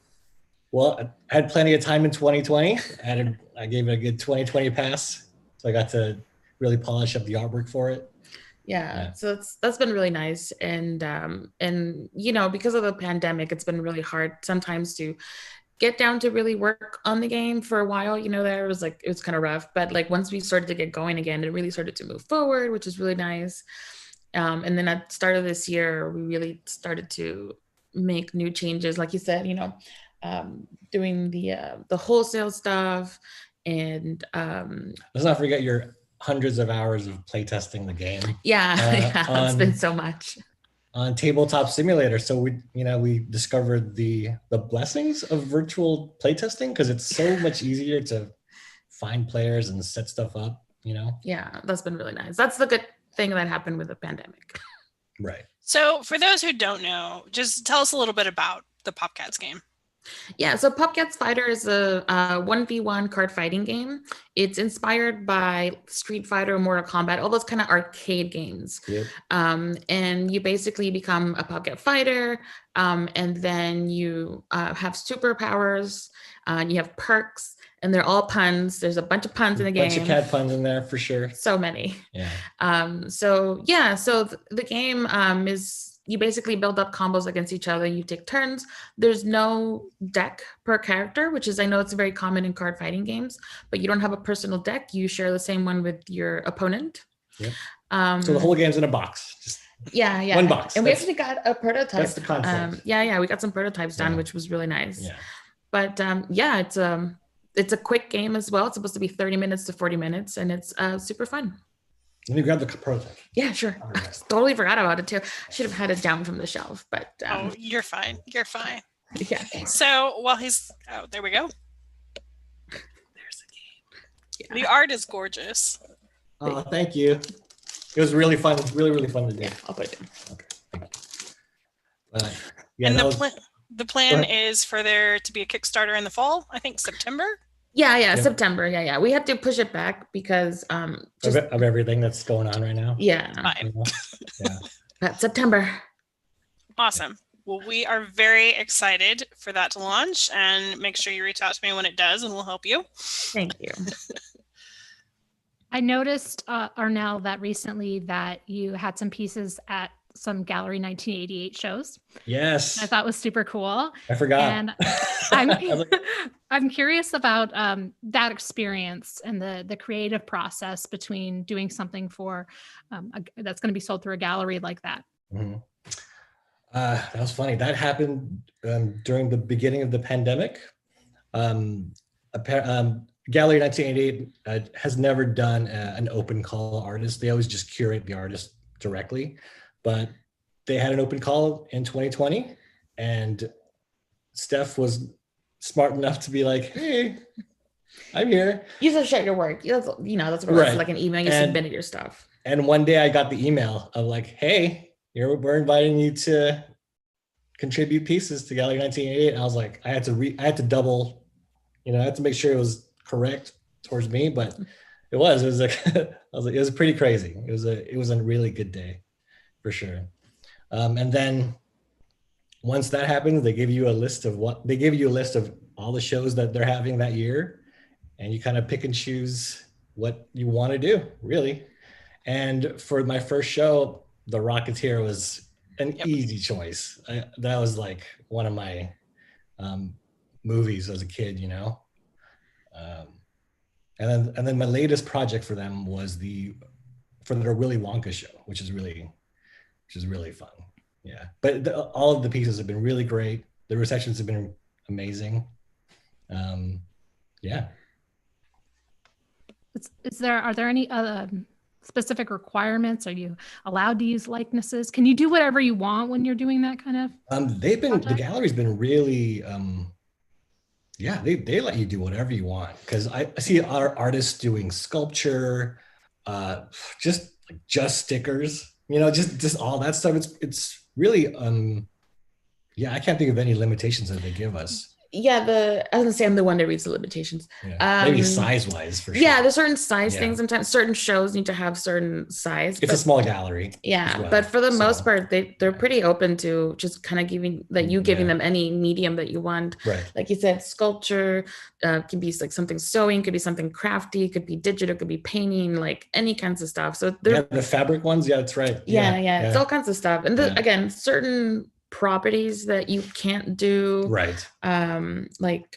had plenty of time in 2020. I gave it a good 2020 pass. So I got to really polish up the artwork for it. Yeah. So that's been really nice. And because of the pandemic, it's been really hard sometimes to get down to really work on the game for a while. You know, it was kind of rough, but like once we started to get going again, it really started to move forward, which is really nice. And then at the start of this year, we really started to make new changes, like you said, you know, doing the wholesale stuff, and let's not forget your hundreds of hours of playtesting the game. It's been so much on Tabletop Simulator. So we discovered the blessings of virtual playtesting, because it's so much easier to find players and set stuff up, you know. Yeah, that's been really nice. That's the good thing that happened with the pandemic. Right. So for those who don't know, just tell us a little bit about the PopCats game. Yeah, so PopCats Fighter is a 1v1 card fighting game. It's inspired by Street Fighter, Mortal Kombat, all those kind of arcade games. Yep. And you basically become a PopCat fighter, and then you have superpowers, and you have perks, and they're all puns. There's a bunch of puns in the game. Bunch of cat puns in there for sure. So many. Yeah. So the game is, you basically build up combos against each other. You take turns. There's no deck per character, which is, I know it's very common in card fighting games, but you don't have a personal deck. You share the same one with your opponent. Yep. So the whole game's in a box. Just one box. And we actually got a prototype. That's the concept. We got some prototypes done, which was really nice. Yeah. But it's a quick game as well. It's supposed to be 30 minutes to 40 minutes, and it's super fun. Let me grab the prototype. Yeah, sure. Right. Totally forgot about it too. Should have had it down from the shelf, but oh, you're fine. You're fine. Yeah. So while there we go. There's the game. Yeah. The art is gorgeous. Oh, thank you. It was really fun. Really, really fun to do. Yeah, I'll put it in. Okay. Thank you. And the plan is for there to be a Kickstarter in the fall. I think September. Yeah, September. Yeah. We had to push it back because of everything that's going on right now. Yeah. Fine. Yeah. But September. Awesome. Well, we are very excited for that to launch, and make sure you reach out to me when it does, and we'll help you. Thank you. I noticed, Arnell, that recently that you had some pieces at some Gallery 1988 shows. Yes. I thought was super cool. I forgot. And I'm curious about that experience and the creative process between doing something for that's going to be sold through a gallery like that. Mm-hmm. That was funny. That happened during the beginning of the pandemic. Gallery 1988 has never done an open call artist. They always just curate the artist directly. But they had an open call in 2020, and Steph was smart enough to be like, "Hey, I'm here." You just share your work. That's what right. It's like an email. You submitted your stuff. And one day I got the email of like, "Hey, we're inviting you to contribute pieces to Gallery 1988." And I was like, I had to double, I had to make sure it was correct towards me, but it was like, it was pretty crazy. It was a really good day. For sure. And then once that happens, they give you a list of all the shows that they're having that year, and you kind of pick and choose what you want to do, really. And for my first show, The Rocketeer was an easy choice. That was like one of my movies as a kid, and then my latest project for them was for their Willy Wonka show, which is really fun. Yeah. But all of the pieces have been really great. The receptions have been amazing. Yeah. Are there any specific requirements? Are you allowed to use likenesses? Can you do whatever you want when you're doing that kind of? The gallery's been really, they let you do whatever you want. Cause I see our artists doing sculpture, just stickers, just all that stuff. It's really, I can't think of any limitations that they give us. Yeah, I was gonna say I'm the one that reads the limitations. Yeah. Maybe size-wise for sure. Yeah, there's certain size things. Sometimes certain shows need to have certain size. It's a small gallery. Yeah, well, but for the most part, they're pretty open to just kind of giving them any medium that you want. Right. Like you said, sculpture can be like something sewing, could be something crafty, could be digital, could be painting, like any kinds of stuff. So the fabric ones, yeah, that's right. Yeah, it's all kinds of stuff. And again, certain properties that you can't do. Right. Like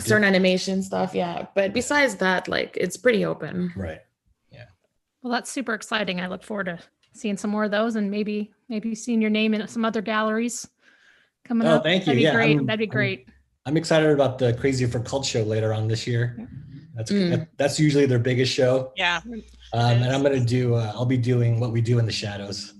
certain animation stuff. Yeah. But besides that, like it's pretty open. Right. Yeah. Well, that's super exciting. I look forward to seeing some more of those and maybe seeing your name in some other galleries coming up. Thank you. That'd be Yeah, great. That'd be great. I'm excited about the Crazy for Cult show later on this year. Yeah. That's usually their biggest show. Yeah. And I'm gonna do. I'll be doing What We Do in the Shadows.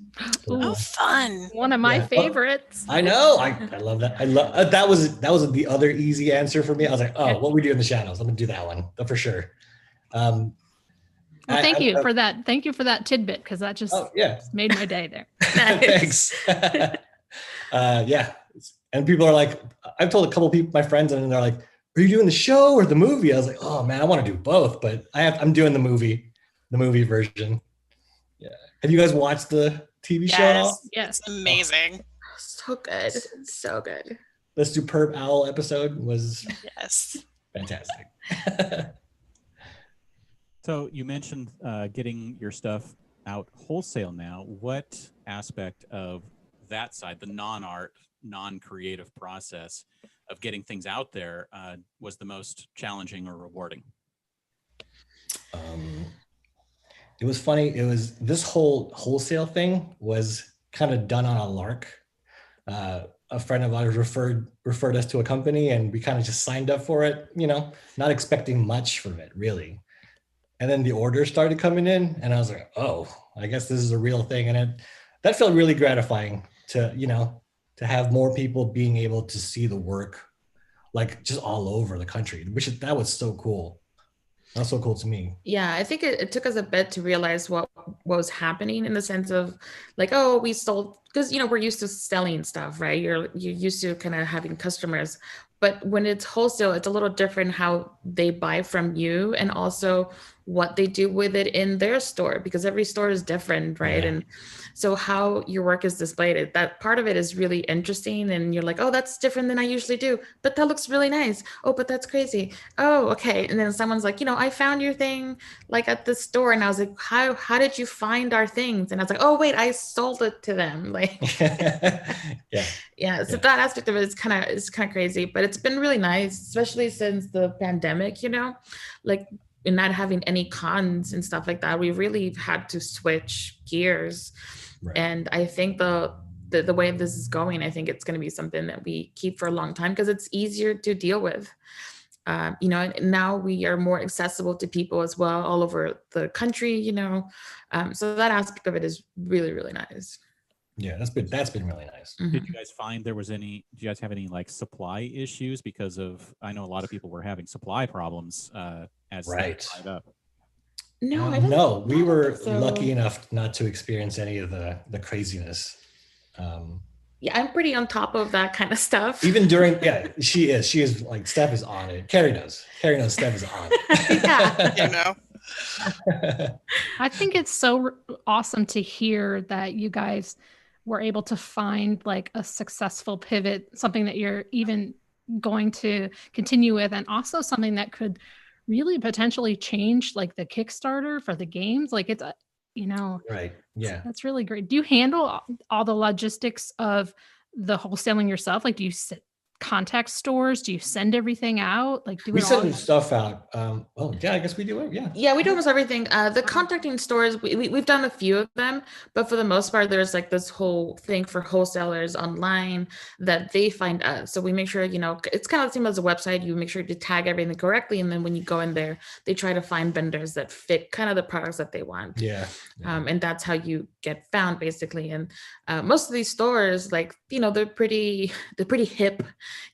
Oh, fun! One of my favorites. I know. I love that. I love that was the other easy answer for me. I was like, oh, What We Do in the Shadows. I'm gonna do that one for sure. Well, thank you for that. Thank you for that tidbit because that just made my day there. Thanks. Yeah. And people are like, I've told a couple people, my friends, and they're like, are you doing the show or the movie? I was like, oh man, I want to do both, but I'm doing the movie version. Yeah. Have you guys watched the TV show at all? Yes. Amazing. So good. So good. The Superb Owl episode was fantastic. So you mentioned getting your stuff out wholesale now. What aspect of that side, the non-art, non-creative process of getting things out there was the most challenging or rewarding? It was funny. It was this whole wholesale thing was kind of done on a lark. A friend of ours referred us to a company and we kind of just signed up for it, not expecting much from it really. And then the orders started coming in and I was like, oh, I guess this is a real thing. And that felt really gratifying to have more people being able to see the work like just all over the country, that was so cool. That's so cool to me. Yeah, I think it took us a bit to realize what was happening in the sense of like, oh, we sold, because we're used to selling stuff, right? You're used to kind of having customers. But when it's wholesale, it's a little different how they buy from you and also what they do with it in their store, because every store is different, right? Yeah. And so how your work is displayed, that part of it is really interesting. And you're like, oh, that's different than I usually do, but that looks really nice. Oh, but that's crazy. Oh, okay. And then someone's like, I found your thing like at the store. And I was like, how did you find our things? And I was like, oh, wait, I sold it to them. Like, yeah. So that aspect of it is kind of crazy, but it's been really nice, especially since the pandemic, like in not having any cons and stuff like that, we really had to switch gears. Right. And I think the way this is going, I think it's going to be something that we keep for a long time because it's easier to deal with. And now we are more accessible to people as well, all over the country, so that aspect of it is really, really nice. Yeah, that's been really nice. Mm-hmm. Did you guys find do you guys have any like supply issues because of, I know a lot of people were having supply problems as right. Tied up. No, we were lucky enough not to experience any of the craziness. Yeah, I'm pretty on top of that kind of stuff. Even during, she is like, Steph is on it. Carrie knows Steph is on it. Yeah. I think it's so awesome to hear that you guys were able to find like a successful pivot, something that you're even going to continue with, and also something that could really potentially change like the Kickstarter for the games. Like it's right. Yeah. That's really great. Do you handle all the logistics of the wholesaling yourself? Like, do you contact stores? Do you send everything out? Like, we send stuff out. I guess we do it. Yeah, we do almost everything. The contacting stores, we've done a few of them, but for the most part, there's like this whole thing for wholesalers online that they find us. So we make sure, it's kind of the same as a website. You make sure to tag everything correctly, and then when you go in there, they try to find vendors that fit kind of the products that they want. Yeah. And that's how you get found, basically. And most of these stores, like, they're pretty hip.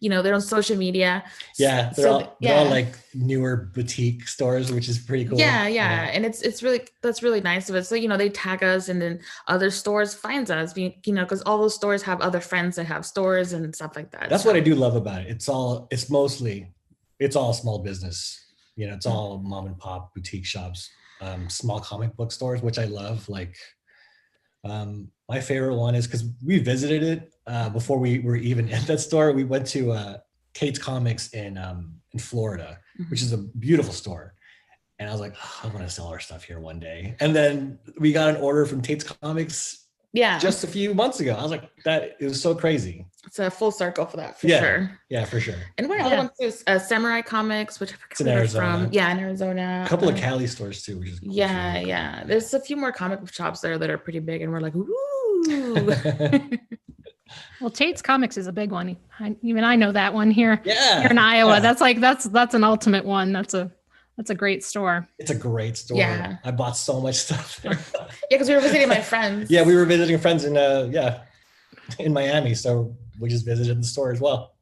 They're on social media. Yeah, they're all like newer boutique stores, which is pretty cool. Yeah. And that's really nice of it. So, they tag us, and then other stores finds us, because all those stores have other friends that have stores and stuff like that. That's what I do love about it. It's all small business. It's all mom and pop boutique shops, small comic book stores, which I love. Like, my favorite one is because we visited it before we were even at that store. We went to Kate's Comics in Florida, which is a beautiful store. And I was like, I want to sell our stuff here one day. And then we got an order from Tate's Comics Yeah. just a few months ago. I was like, it was so crazy. It's a full circle for that, for Yeah. sure. Yeah, for sure. And what other ones too? Samurai Comics, which I forgot It's in where they're Arizona. from. Yeah, in Arizona. A couple of Cali stores too, which is cool. Yeah. There's a few more comic book shops there that are pretty big, and we're like, ooh. Well, Tate's Comics is a big one. Even I know that one here. Yeah. Here in Iowa. Yeah. That's an ultimate one. That's a great store. It's a great store. Yeah. I bought so much stuff there. Yeah, because we were visiting my friends. Yeah, we were visiting friends in Miami, so we just visited the store as well.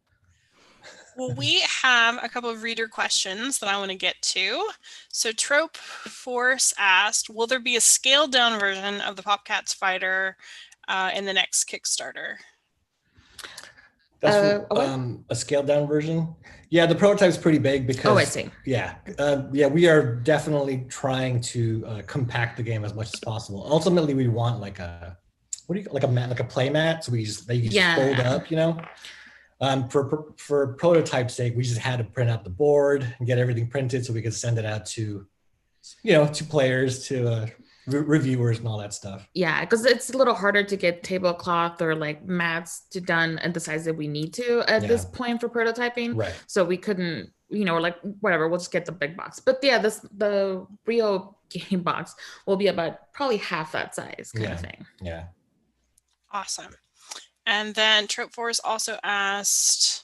Well, we have a couple of reader questions that I want to get to. So Trope Force asked, will there be a scaled down version of the Popcats fighter in the next Kickstarter? That's a scaled down version. Yeah, the prototype's pretty big because. Oh, I see. Yeah, we are definitely trying to compact the game as much as possible. Ultimately, we want like a play mat, so they just fold up, you know. For prototype's sake, we just had to print out the board and get everything printed so we could send it out to players, to reviewers and all that stuff. Yeah, because it's a little harder to get tablecloth or like mats done at the size that we need to at this point for prototyping. Right. So we couldn't, we're like, whatever, we'll just get the big box. But yeah, the Rio game box will be about probably half that size kind of thing. Yeah. Awesome. And then Trope Force also asked,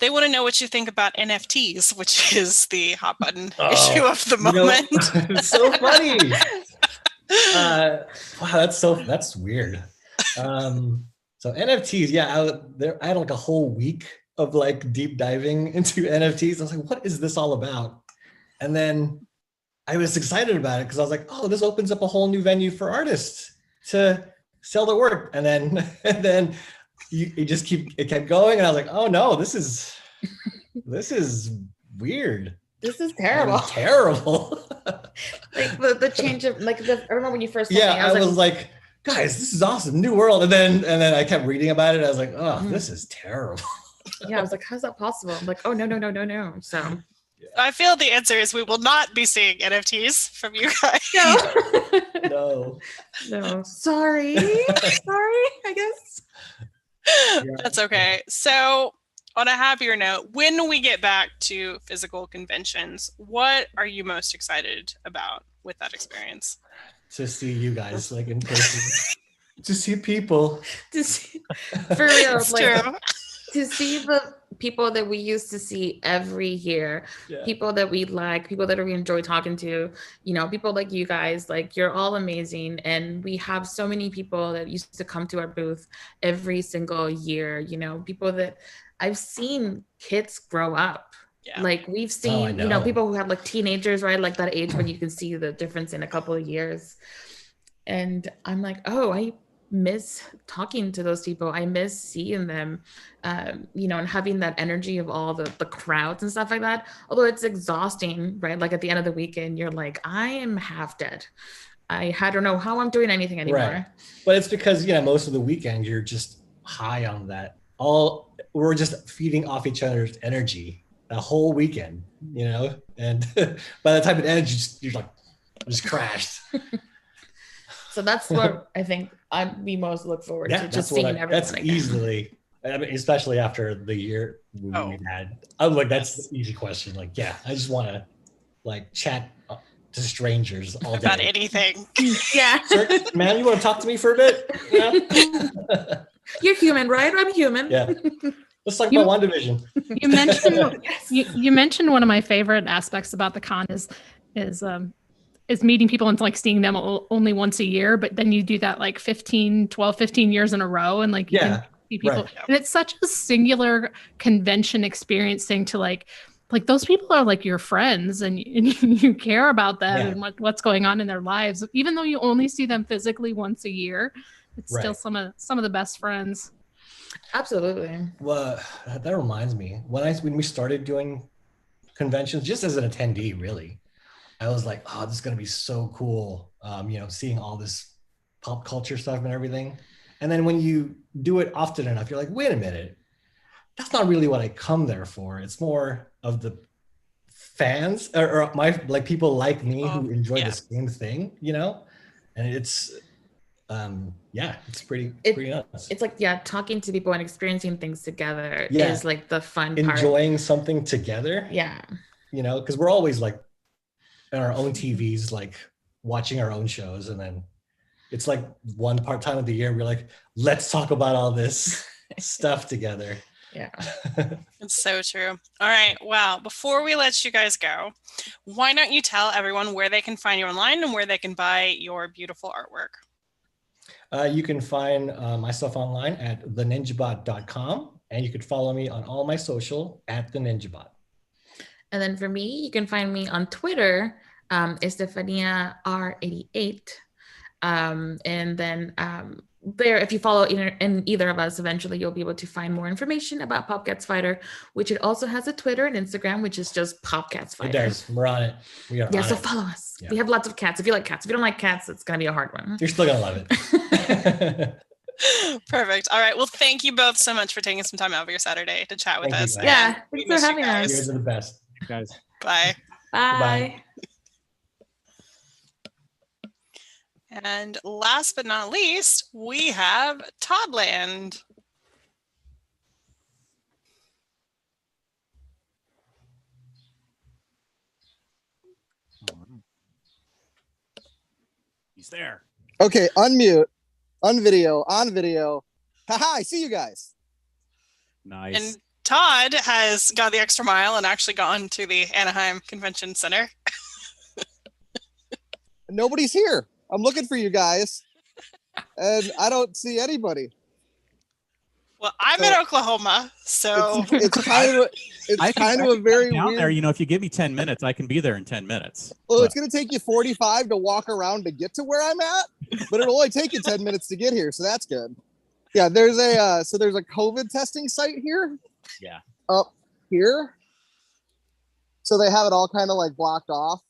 they want to know what you think about NFTs, which is the hot button issue of the moment. It's so funny. Wow, that's weird. So NFTs, I had like a whole week of like deep diving into NFTs. I was like, what is this all about? And then I was excited about it because I was like, oh, this opens up a whole new venue for artists to sell their work. And then it kept going, and I was like, oh no, this is weird. This is terrible. Terrible. Like the change of I remember when you first told me, I was like, guys, this is awesome, new world. And then I kept reading about it. I was like, oh, this is terrible. Yeah, I was like, how's that possible? I'm like, oh no. So I feel the answer is we will not be seeing NFTs from you guys. No. Sorry, I guess. That's okay. So on a happier note, when we get back to physical conventions, what are you most excited about with that experience? To see you guys like in person. To see people. For real, It's true. To see the people that we used to see every year, people that we like, people that we enjoy talking to, people like you guys, like you're all amazing. And we have so many people that used to come to our booth every single year, people that I've seen kids grow up. Yeah. Like we've seen, people who have like teenagers, right? Like that age when you can see the difference in a couple of years. And I'm like, oh, I miss talking to those people. I miss seeing them, and having that energy of all the crowds and stuff like that. Although it's exhausting, right? Like at the end of the weekend, you're like, I am half dead. I don't know how I'm doing anything anymore. Right. But it's because, most of the weekend, you're just high on that. We're just feeding off each other's energy the whole weekend, and by the time it ends, you're like, just crashed. So that's what I think we most look forward to, just seeing everyone. That's again. Easily, especially after the year we had. I'm like, that's the easy question. Like, I just want to like chat to strangers all day. About anything. Yeah. Sir, man, you want to talk to me for a bit? Yeah. You're human, right? I'm human. Yeah. Let's talk about WandaVision. You mentioned one of my favorite aspects about the con is meeting people and like seeing them only once a year, but then you do that like 15 years in a row, and like you can see people. Right. And it's such a singular convention experience thing to like those people are like your friends, and you care about them and what's going on in their lives, even though you only see them physically once a year. It's still some of the best friends. Absolutely. Well, that reminds me, when we started doing conventions, just as an attendee, really, I was like, oh, this is going to be so cool. Seeing all this pop culture stuff and everything. And then when you do it often enough, you're like, wait a minute, that's not really what I come there for. It's more of the fans or my like people like me who enjoy the same thing, and it's yeah, it's pretty nuts. It's like, yeah, talking to people and experiencing things together Yeah. is like the fun part. Enjoying something together. Yeah. You know, because we're always like on our own TVs, like watching our own shows, and then it's like one time of the year we're like, let's talk about all this stuff together. Yeah. It's so true. All right. Well, before we let you guys go, why don't you tell everyone where they can find you online and where they can buy your beautiful artwork? You can find my stuff online at theninjabot.com, and you can follow me on all my social at theninjabot. And then for me, you can find me on Twitter, Estefania R88. And then there, if you follow either of us, eventually you'll be able to find more information about Popcats Fighter, which it also has a Twitter and Instagram, which is just Popcats Fighter. It does. We're on it. We are. Yeah, on so it. follow us. Yeah. We have lots of cats. If you like cats, if you don't like cats, it's gonna be a hard one. You're still gonna love it. Perfect. All right. Well, thank you both so much for taking some time out of your Saturday to chat with Thank you, us. guys. Yeah, We thanks for miss you having guys. us. You guys are the best. Guys. Bye. Bye. And last but not least, we have Toddland. He's there. Okay, unmute, unvideo, on video. Haha, I see you guys. Nice. And Todd has gone the extra mile and actually gone to the Anaheim Convention Center. Nobody's here. I'm looking for you guys, and I don't see anybody. Well, I'm in Oklahoma, so It's kind of a very down weird. there. You know, if you give me 10 minutes, I can be there in 10 minutes. Well, it's going to take you 45 to walk around to get to where I'm at, but it'll only take you 10 minutes to get here, so that's good. Yeah, there's a COVID testing site here. Yeah. Up here. So they have it all kind of like blocked off,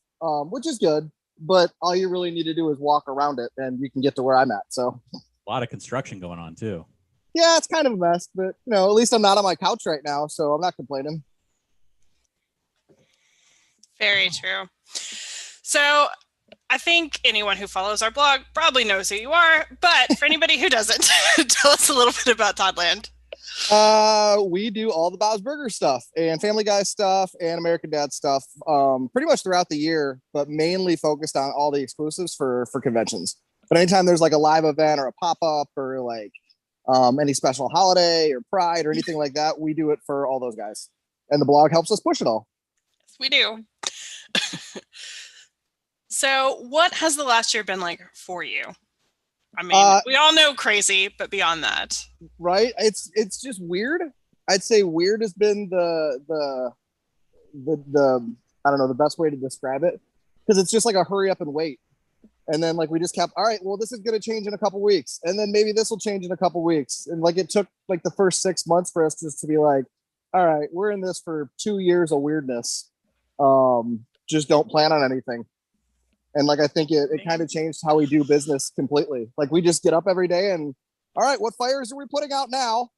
which is good, but all you really need to do is walk around it and you can get to where I'm at. So A lot of construction going on too. yeah, it's kind of a mess, but you know, at least I'm not on my couch right now, so I'm not complaining. very true. So I think anyone who follows our blog probably knows who you are, but for anybody who doesn't, tell us a little bit about Toddland. We do all the Bob's Burger stuff and Family Guy stuff and American Dad stuff, pretty much throughout the year, but mainly focused on all the exclusives for conventions. But anytime there's like a live event or a pop-up or like any special holiday or Pride or anything like that, we do it for all those guys. And the blog helps us push it all. Yes, we do. So what has the last year been like for you? I mean, we all know crazy, but beyond that. Right? It's just weird. I'd say weird has been the I don't know, the best way to describe it, because it's just like a hurry up and wait. And then like we just kept, all right, well, this is going to change in a couple weeks, and then maybe this will change in a couple weeks. And like it took like the first 6 months for us just to be like, all right, we're in this for 2 years of weirdness. Just don't plan on anything. And like I think it kind of changed how we do business completely. Like we just get up every day and, all right, what fires are we putting out now?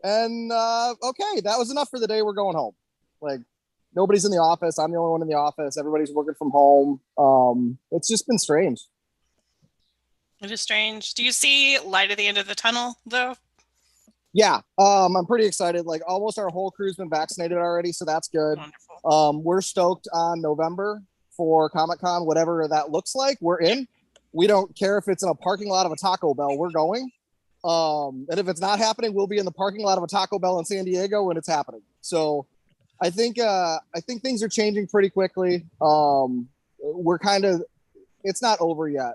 And okay, that was enough for the day. We're going home. Like nobody's in the office. I'm the only one in the office. Everybody's working from home. It's just been strange. It is strange. Do you see light at the end of the tunnel though? Yeah, I'm pretty excited. Like almost our whole crew's been vaccinated already, so that's good. Wonderful. We're stoked on November for Comic-Con, whatever that looks like. We're in. We don't care if it's in a parking lot of a Taco Bell. We're going. And if it's not happening, we'll be in the parking lot of a Taco Bell in San Diego when it's happening. So I think things are changing pretty quickly. We're kind of, it's not over yet,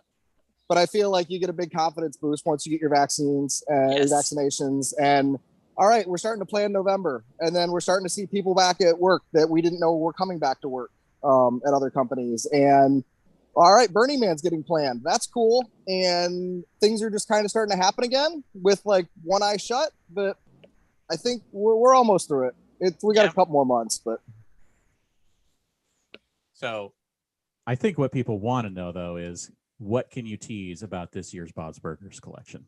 but I feel like you get a big confidence boost once you get your vaccines and your vaccinations. And all right, we're starting to plan November, and then we're starting to see people back at work that we didn't know were coming back to work at other companies. And all right, Burning Man's getting planned. That's cool. And things are just kind of starting to happen again with like one eye shut, but I think we're almost through it. We got a couple more months, but. So I think what people want to know though is, what can you tease about this year's Bob's Burgers collection?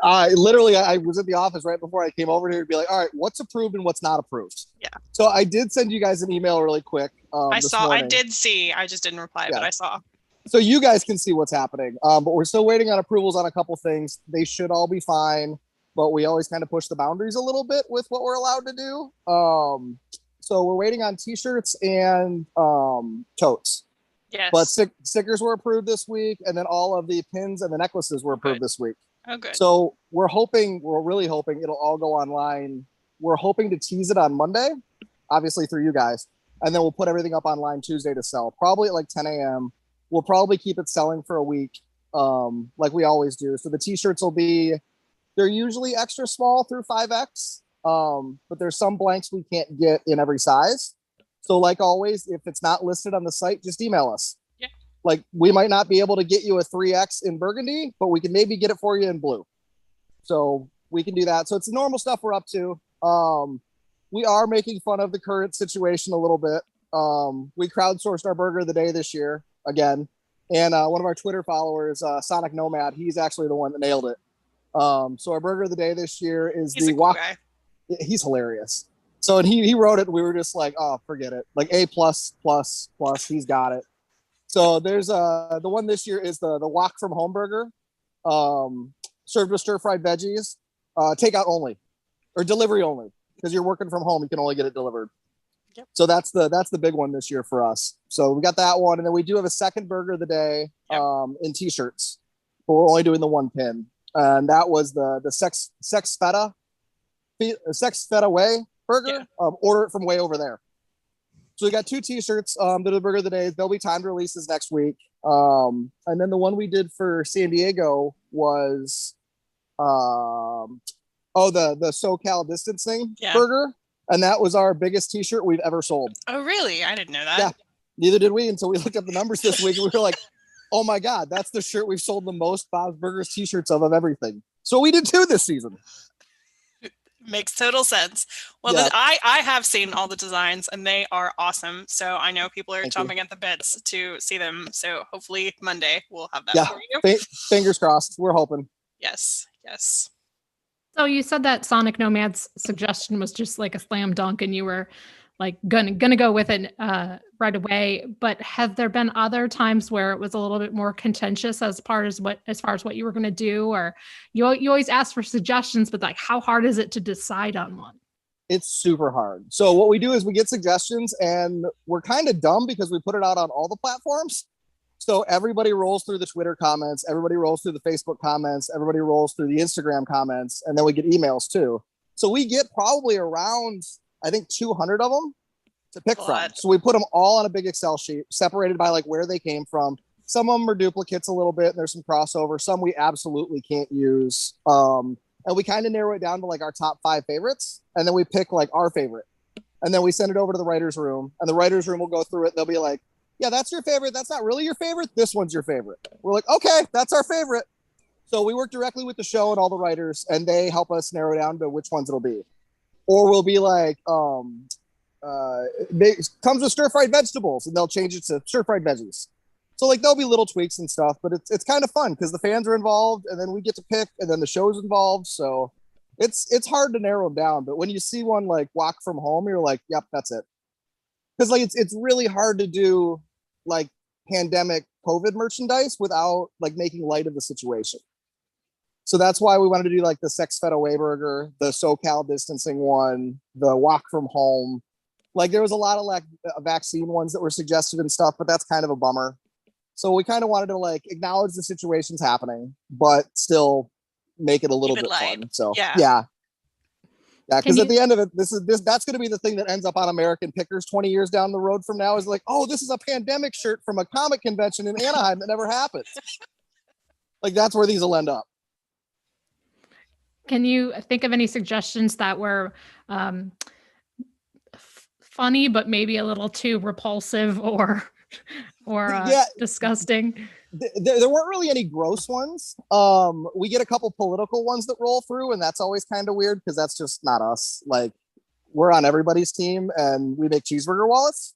I was at the office right before I came over here to be like, all right, what's approved and what's not approved? Yeah. So I did send you guys an email really quick. I this saw, morning. I did see, I just didn't reply, but I saw. so you guys can see what's happening. But we're still waiting on approvals on a couple things. They should all be fine, but we always kind of push the boundaries a little bit with what we're allowed to do. So we're waiting on t-shirts and totes. Yes. But stickers were approved this week, and then all of the pins and the necklaces were approved this week. Oh, good. So we're really hoping it'll all go online. We're hoping to tease it on Monday, obviously through you guys, and then we'll put everything up online Tuesday to sell, probably at like 10 a.m. We'll probably keep it selling for a week, like we always do. So the t-shirts they're usually extra small through 5X, but there's some blanks we can't get in every size. So like always, if it's not listed on the site, just email us. Yeah. Like we might not be able to get you a 3X in burgundy, but we can maybe get it for you in blue. So we can do that. So it's the normal stuff we're up to. We are making fun of the current situation a little bit. We crowdsourced our burger of the day this year again. And one of our Twitter followers, Sonic Nomad, he's actually the one that nailed it. So our burger of the day this year is He's a cool guy. He's hilarious. So and he wrote it. And we were just like, oh, forget it. Like A++++. He's got it. So there's the one this year is the Walk from Home burger, served with stir fried veggies, takeout only, or delivery only, because you're working from home. You can only get it delivered. Yep. So that's the big one this year for us. So we got that one, and then we do have a second burger of the day in t-shirts, but we're only doing the one pin, and that was the sex feta way burger. Order it from way over there. So we got 2 t-shirts. That are the burger of the day. There'll be timed releases next week. And then the one we did for San Diego was the SoCal distancing burger. And that was our biggest t-shirt we've ever sold. Oh, really? I didn't know that. Yeah, neither did we until we looked up the numbers this week. And we were like, oh my God, that's the shirt we've sold the most Bob's Burgers t-shirts of everything. So we did 2 this season. Makes total sense. Well, Yeah. I have seen all the designs and they are awesome. So I know people are chomping at the bits to see them. So hopefully Monday we'll have that for you. Fingers crossed. We're hoping. Yes. Yes. So you said that Sonic Nomad's suggestion was just like a slam dunk and you were like gonna go with it right away. But have there been other times where it was a little bit more contentious as far as what you were gonna do? Or you always ask for suggestions, but like how hard is it to decide on one? It's super hard. So what we do is we get suggestions and we're kind of dumb because we put it out on all the platforms. So everybody rolls through the Twitter comments, everybody rolls through the Facebook comments, everybody rolls through the Instagram comments, and then we get emails too. So we get probably around, I think, 200 of them to pick from. So we put them all on a big Excel sheet, separated by like where they came from. Some of them are duplicates a little bit, and there's some crossover. Some we absolutely can't use. And we kind of narrow it down to like our top 5 favorites, and then we pick like our favorite. And then we send it over to the writer's room, and the writer's room will go through it. They'll be like, yeah, that's your favorite. That's not really your favorite. This one's your favorite. We're like, okay, that's our favorite. So we work directly with the show and all the writers, and they help us narrow down to which ones it'll be. Or we'll be like, it comes with stir-fried vegetables, and they'll change it to stir-fried veggies. So like there'll be little tweaks and stuff, but it's kind of fun because the fans are involved, and then we get to pick, and then the show's involved. So it's hard to narrow them down. But when you see one like Walk from Home, you're like, yep, that's it. Because like it's really hard to do like pandemic COVID merchandise without like making light of the situation. So that's why we wanted to do like the Sex Fed Away burger, the SoCal distancing one, the Walk from Home. Like there was a lot of like vaccine ones that were suggested and stuff, but that's kind of a bummer. So we kind of wanted to like acknowledge the situation's happening, but still make it a little bit fun. So yeah. Because at the end of it, that's going to be the thing that ends up on American Pickers 20 years down the road from now is like, oh, this is a pandemic shirt from a comic convention in Anaheim that never happened. Like that's where these will end up. Can you think of any suggestions that were funny, but maybe a little too repulsive or disgusting? There weren't really any gross ones. We get a couple political ones that roll through, and that's always kind of weird because that's just not us. Like we're on everybody's team and we make cheeseburger wallets.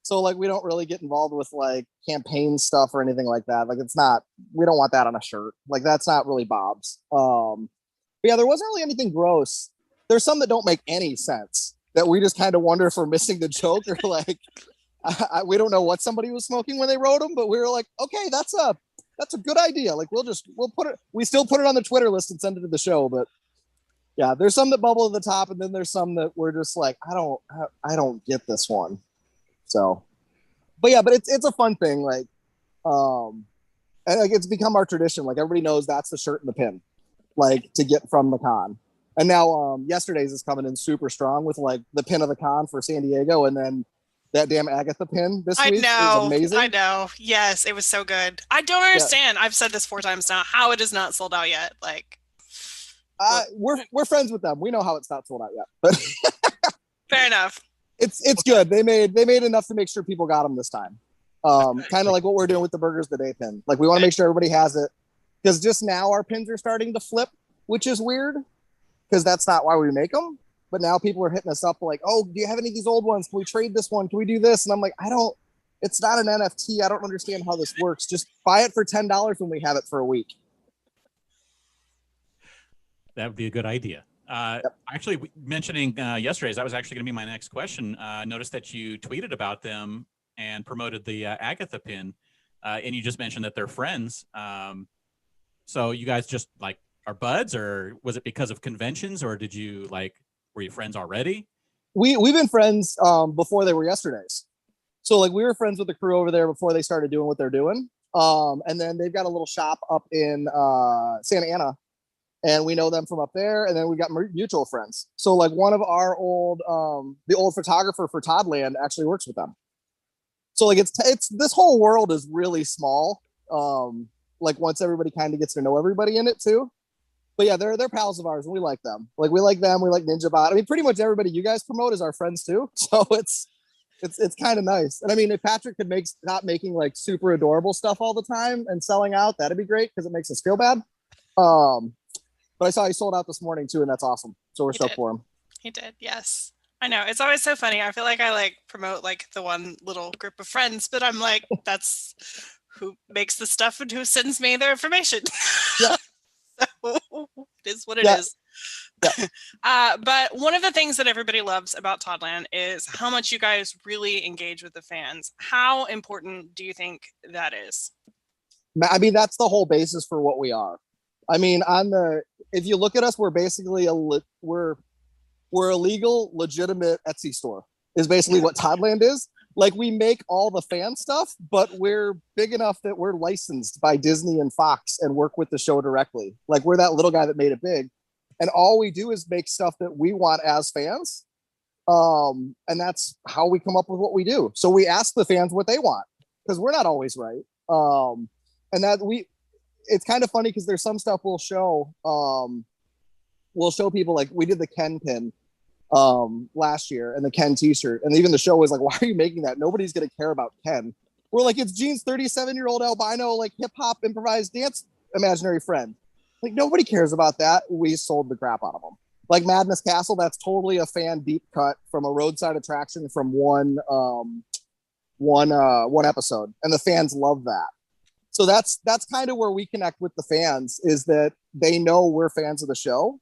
So like we don't really get involved with like campaign stuff or anything like that. Like we don't want that on a shirt. Like that's not really Bob's. But yeah, there wasn't really anything gross. There's some that don't make any sense that we just kind of wonder if we're missing the joke or like we don't know what somebody was smoking when they wrote them, but we were like, okay, that's a good idea. Like we'll put it. We still put it on the Twitter list and send it to the show, but. Yeah, there's some that bubble at the top, and then there's some that we're just like, I don't get this one. So, but it's a fun thing, like, and like it's become our tradition. Like everybody knows that's the shirt and the pin, like to get from the con. And now, yesterday's is coming in super strong with like the pin of the con for San Diego, and then that damn Agatha pin this week is amazing. I know. Yes, it was so good. I don't understand. Yeah. I've said this 4 times now. How it is not sold out yet? Like. We're friends with them. We know how it's not sold out yet, but fair enough. It's good. They made enough to make sure people got them this time. Kind of like what we're doing with the Burgers the Day pin. Like we want to make sure everybody has it because just now our pins are starting to flip, which is weird because that's not why we make them. But now people are hitting us up like, oh, do you have any of these old ones? Can we trade this one? Can we do this? And I'm like, it's not an NFT. I don't understand how this works. Just buy it for $10 when we have it for a week. That would be a good idea. Actually, mentioning yesterday's, that was actually going to be my next question. Noticed that you tweeted about them and promoted the Agatha pin, and you just mentioned that they're friends. So you guys just like are buds, or was it because of conventions, or did you were you friends already? We've been friends before they were yesterday's. So like we were friends with the crew over there before they started doing what they're doing. And then they've got a little shop up in Santa Ana. And we know them from up there, and then we got mutual friends. So like one of our the old photographer for Toddland actually works with them. So like it's this whole world is really small. Like once everybody kind of gets to know everybody in it too. But yeah, they're pals of ours, and we like them. Like we like them. We like Ninja Bot. I mean, pretty much everybody you guys promote is our friends too. So it's kind of nice. And I mean, if Patrick could stop making like super adorable stuff all the time and selling out, that'd be great because it makes us feel bad. But I saw he sold out this morning too, and that's awesome. So we're stoked for him. He did, yes. I know. It's always so funny. I feel like I promote the one little group of friends, but I'm like, that's who makes the stuff and who sends me their information. Yeah. So it is what it is. Yeah. But one of the things that everybody loves about Toddland is how much you guys really engage with the fans. How important do you think that is? I mean, that's the whole basis for what we are. I mean, if you look at us, we're basically we're a legal, legitimate Etsy store is basically what Toddland is. Like we make all the fan stuff, but we're big enough that we're licensed by Disney and Fox and work with the show directly. Like we're that little guy that made it big. And all we do is make stuff that we want as fans. And that's how we come up with what we do. So we ask the fans what they want because we're not always right. It's kind of funny because there's some stuff we'll show people, like we did the Ken pin last year and the Ken t-shirt, and even the show was like, why are you making that? Nobody's gonna care about Ken. We're like, it's Gene's 37-year-old albino like hip-hop improvised dance imaginary friend. Like nobody cares about that. We sold the crap out of them. Like Madness Castle, that's totally a fan deep cut from a roadside attraction from one episode, and the fans love that. So that's kind of where we connect with the fans, is that they know we're fans of the show,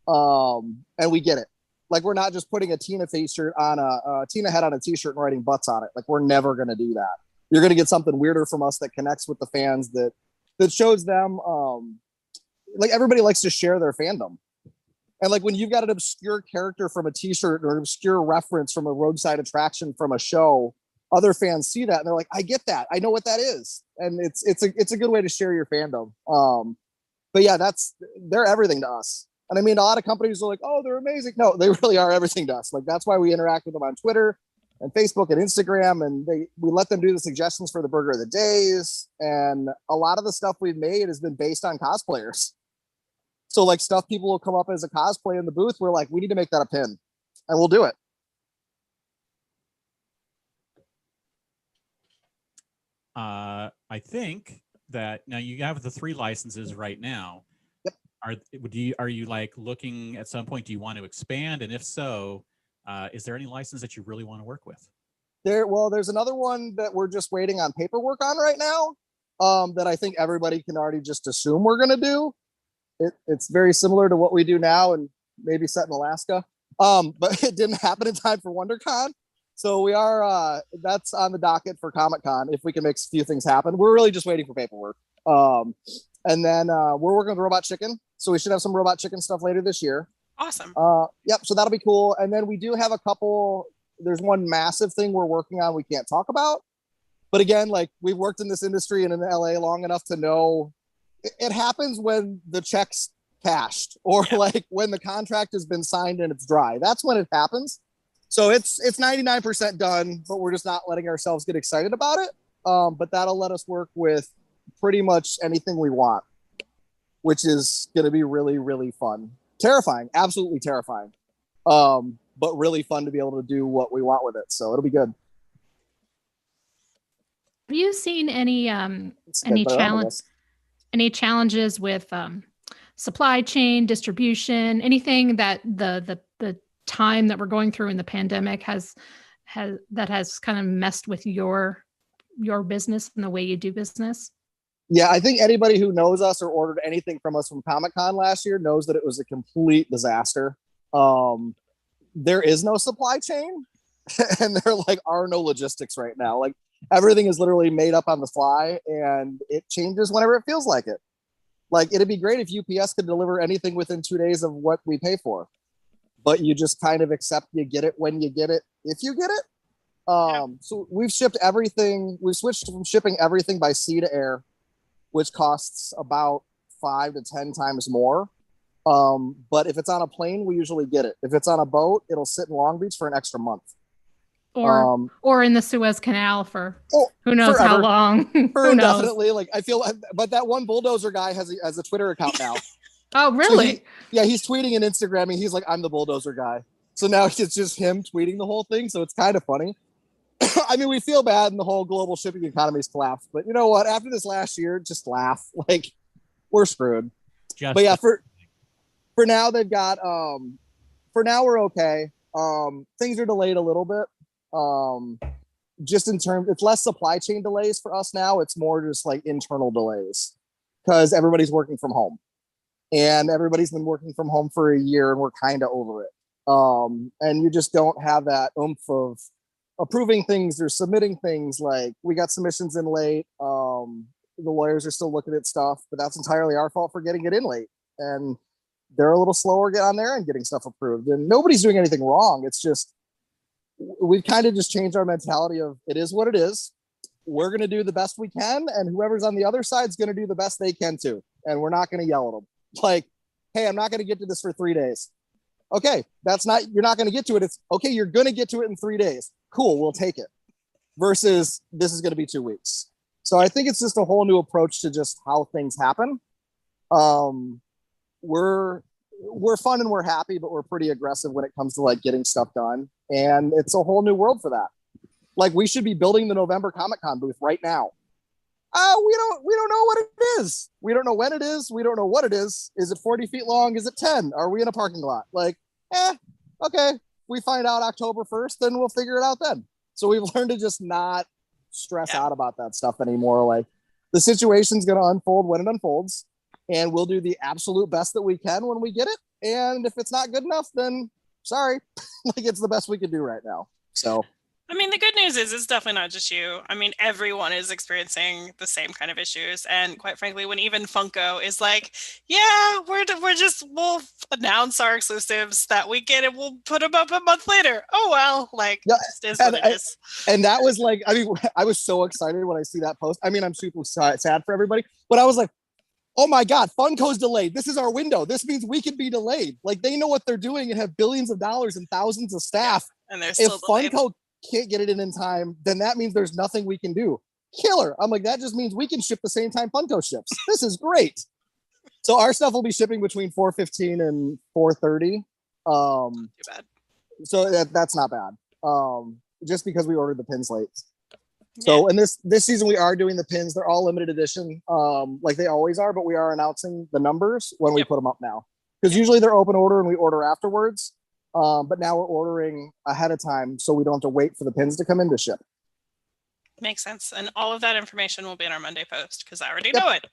and we get it. Like we're not just putting a Tina t-shirt on a Tina head on a t-shirt and writing butts on it. Like we're never going to do that. You're going to get something weirder from us that connects with the fans, that shows them. Like everybody likes to share their fandom, and like when you've got an obscure character from a t-shirt or an obscure reference from a roadside attraction from a show, other fans see that and they're like, I get that. I know what that is. And it's a good way to share your fandom. But yeah, they're everything to us. And I mean, a lot of companies are like, oh, they're amazing. No, they really are everything to us. Like that's why we interact with them on Twitter and Facebook and Instagram. And we let them do the suggestions for the Burger of the Days. And a lot of the stuff we've made has been based on cosplayers. So like stuff people will come up as a cosplay in the booth. We're like, we need to make that a pin, and we'll do it. I think that now you have the 3 licenses right now. Yep. Are you like looking at some point? Do you want to expand? And if so, is there any license that you really want to work with? There's another one that we're just waiting on paperwork on right now. That I think everybody can already just assume we're going to do. It's very similar to what we do now, and maybe set in Alaska. But it didn't happen in time for WonderCon. So we are, that's on the docket for Comic-Con if we can make a few things happen. We're really just waiting for paperwork. And then we're working with Robot Chicken. So we should have some Robot Chicken stuff later this year. Awesome. Yep. So that'll be cool. And then we do have a couple, there's one massive thing we're working on we can't talk about. But again, like we've worked in this industry and in LA long enough to know it happens when the check's cashed or like when the contract has been signed and it's dry. That's when it happens. So it's 99% done, but we're just not letting ourselves get excited about it. But that'll let us work with pretty much anything we want, which is going to be really, really fun. Terrifying, absolutely terrifying. But really fun to be able to do what we want with it. So it'll be good. Have you seen any challenges with supply chain, distribution, anything that the time that we're going through in the pandemic has kind of messed with your business and the way you do business? Yeah, I think anybody who knows us or ordered anything from us from Comic-Con last year knows that it was a complete disaster. There is no supply chain and there like are no logistics right now. Like everything is literally made up on the fly and it changes whenever it feels like it. Like it'd be great if UPS could deliver anything within 2 days of what we pay for, but you just kind of accept you get it when you get it, if you get it. So we've shipped everything. We've switched from shipping everything by sea to air, which costs about 5 to 10 times more. But if it's on a plane, we usually get it. If it's on a boat, it'll sit in Long Beach for an extra month. Or in the Suez Canal for who knows forever. How long. For indefinitely. Like I feel, but that one bulldozer guy has a Twitter account now. Oh, really? So he's tweeting and Instagramming. He's like, I'm the bulldozer guy. So now it's just him tweeting the whole thing. So it's kind of funny. I mean, we feel bad and the whole global shipping economy's collapsed, but you know what? After this last year, just laugh. Like we're screwed. But yeah, for now they've got, for now we're okay. Things are delayed a little bit. Just in terms, it's less supply chain delays for us now. It's more just like internal delays because everybody's working from home and everybody's been working from home for a year and we're kind of over it. And you just don't have that oomph of approving things or submitting things. Like we got submissions in late. The lawyers are still looking at stuff, but that's entirely our fault for getting it in late. And they're a little slower on their end getting stuff approved. And nobody's doing anything wrong. It's just, we've kind of just changed our mentality of it is what it is. We're going to do the best we can. And whoever's on the other side is going to do the best they can too. And we're not going to yell at them. Like, hey, I'm not going to get to this for 3 days. Okay, you're not going to get to it. It's okay, you're going to get to it in 3 days. Cool, we'll take it. Versus this is going to be 2 weeks. So I think it's just a whole new approach to just how things happen. We're fun and we're happy, but we're pretty aggressive when it comes to like getting stuff done. And it's a whole new world for that. Like we should be building the November Comic-Con booth right now. We don't know what it is. We don't know when it is. We don't know what it is. Is it 40 feet long? Is it 10? Are we in a parking lot? Like, okay. We find out October 1st, then we'll figure it out then. So we've learned to just not stress out about that stuff anymore. Like the situation's going to unfold when it unfolds and we'll do the absolute best that we can when we get it. And if it's not good enough, then sorry, like it's the best we can do right now. So I mean, the good news is it's definitely not just you. I mean, everyone is experiencing the same kind of issues. And quite frankly, when even Funko is like, yeah, we'll announce our exclusives that weekend and we'll put them up a month later. Oh, well, like, it just is what it is. And that was like, I mean, I was so excited when I see that post. I mean, I'm super sad for everybody, but I was like, oh my God, Funko's delayed. This is our window. This means we can be delayed. Like they know what they're doing and have billions of dollars and thousands of staff. And they're still if Funko can't get it in time, then that means there's nothing we can do. Killer. I'm like, that just means we can ship the same time Funko ships. This is great. So our stuff will be shipping between 4:15 and 4:30. Too bad. So that's not bad. Just because we ordered the pins late. So in this season we are doing the pins. They're all limited edition, like they always are, but we are announcing the numbers when we put them up now. Because usually they're open order and we order afterwards. But now we're ordering ahead of time so we don't have to wait for the pins to come in to ship. Makes sense. And all of that information will be in our Monday post because I already know it.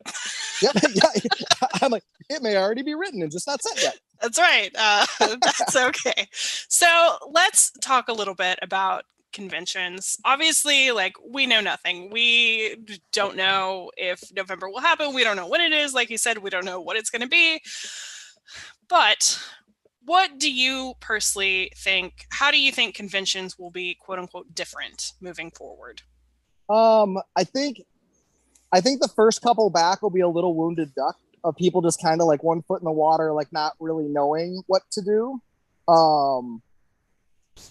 I'm like, it may already be written and just not sent yet. That's right. That's okay. So let's talk a little bit about conventions. Obviously, like, we know nothing. We don't know if November will happen. We don't know when it is. Like you said, we don't know what it's going to be. But what do you personally think? How do you think conventions will be, quote unquote, different moving forward? I think the first couple back will be a little wounded duck of people just kind of like one foot in the water, like not really knowing what to do.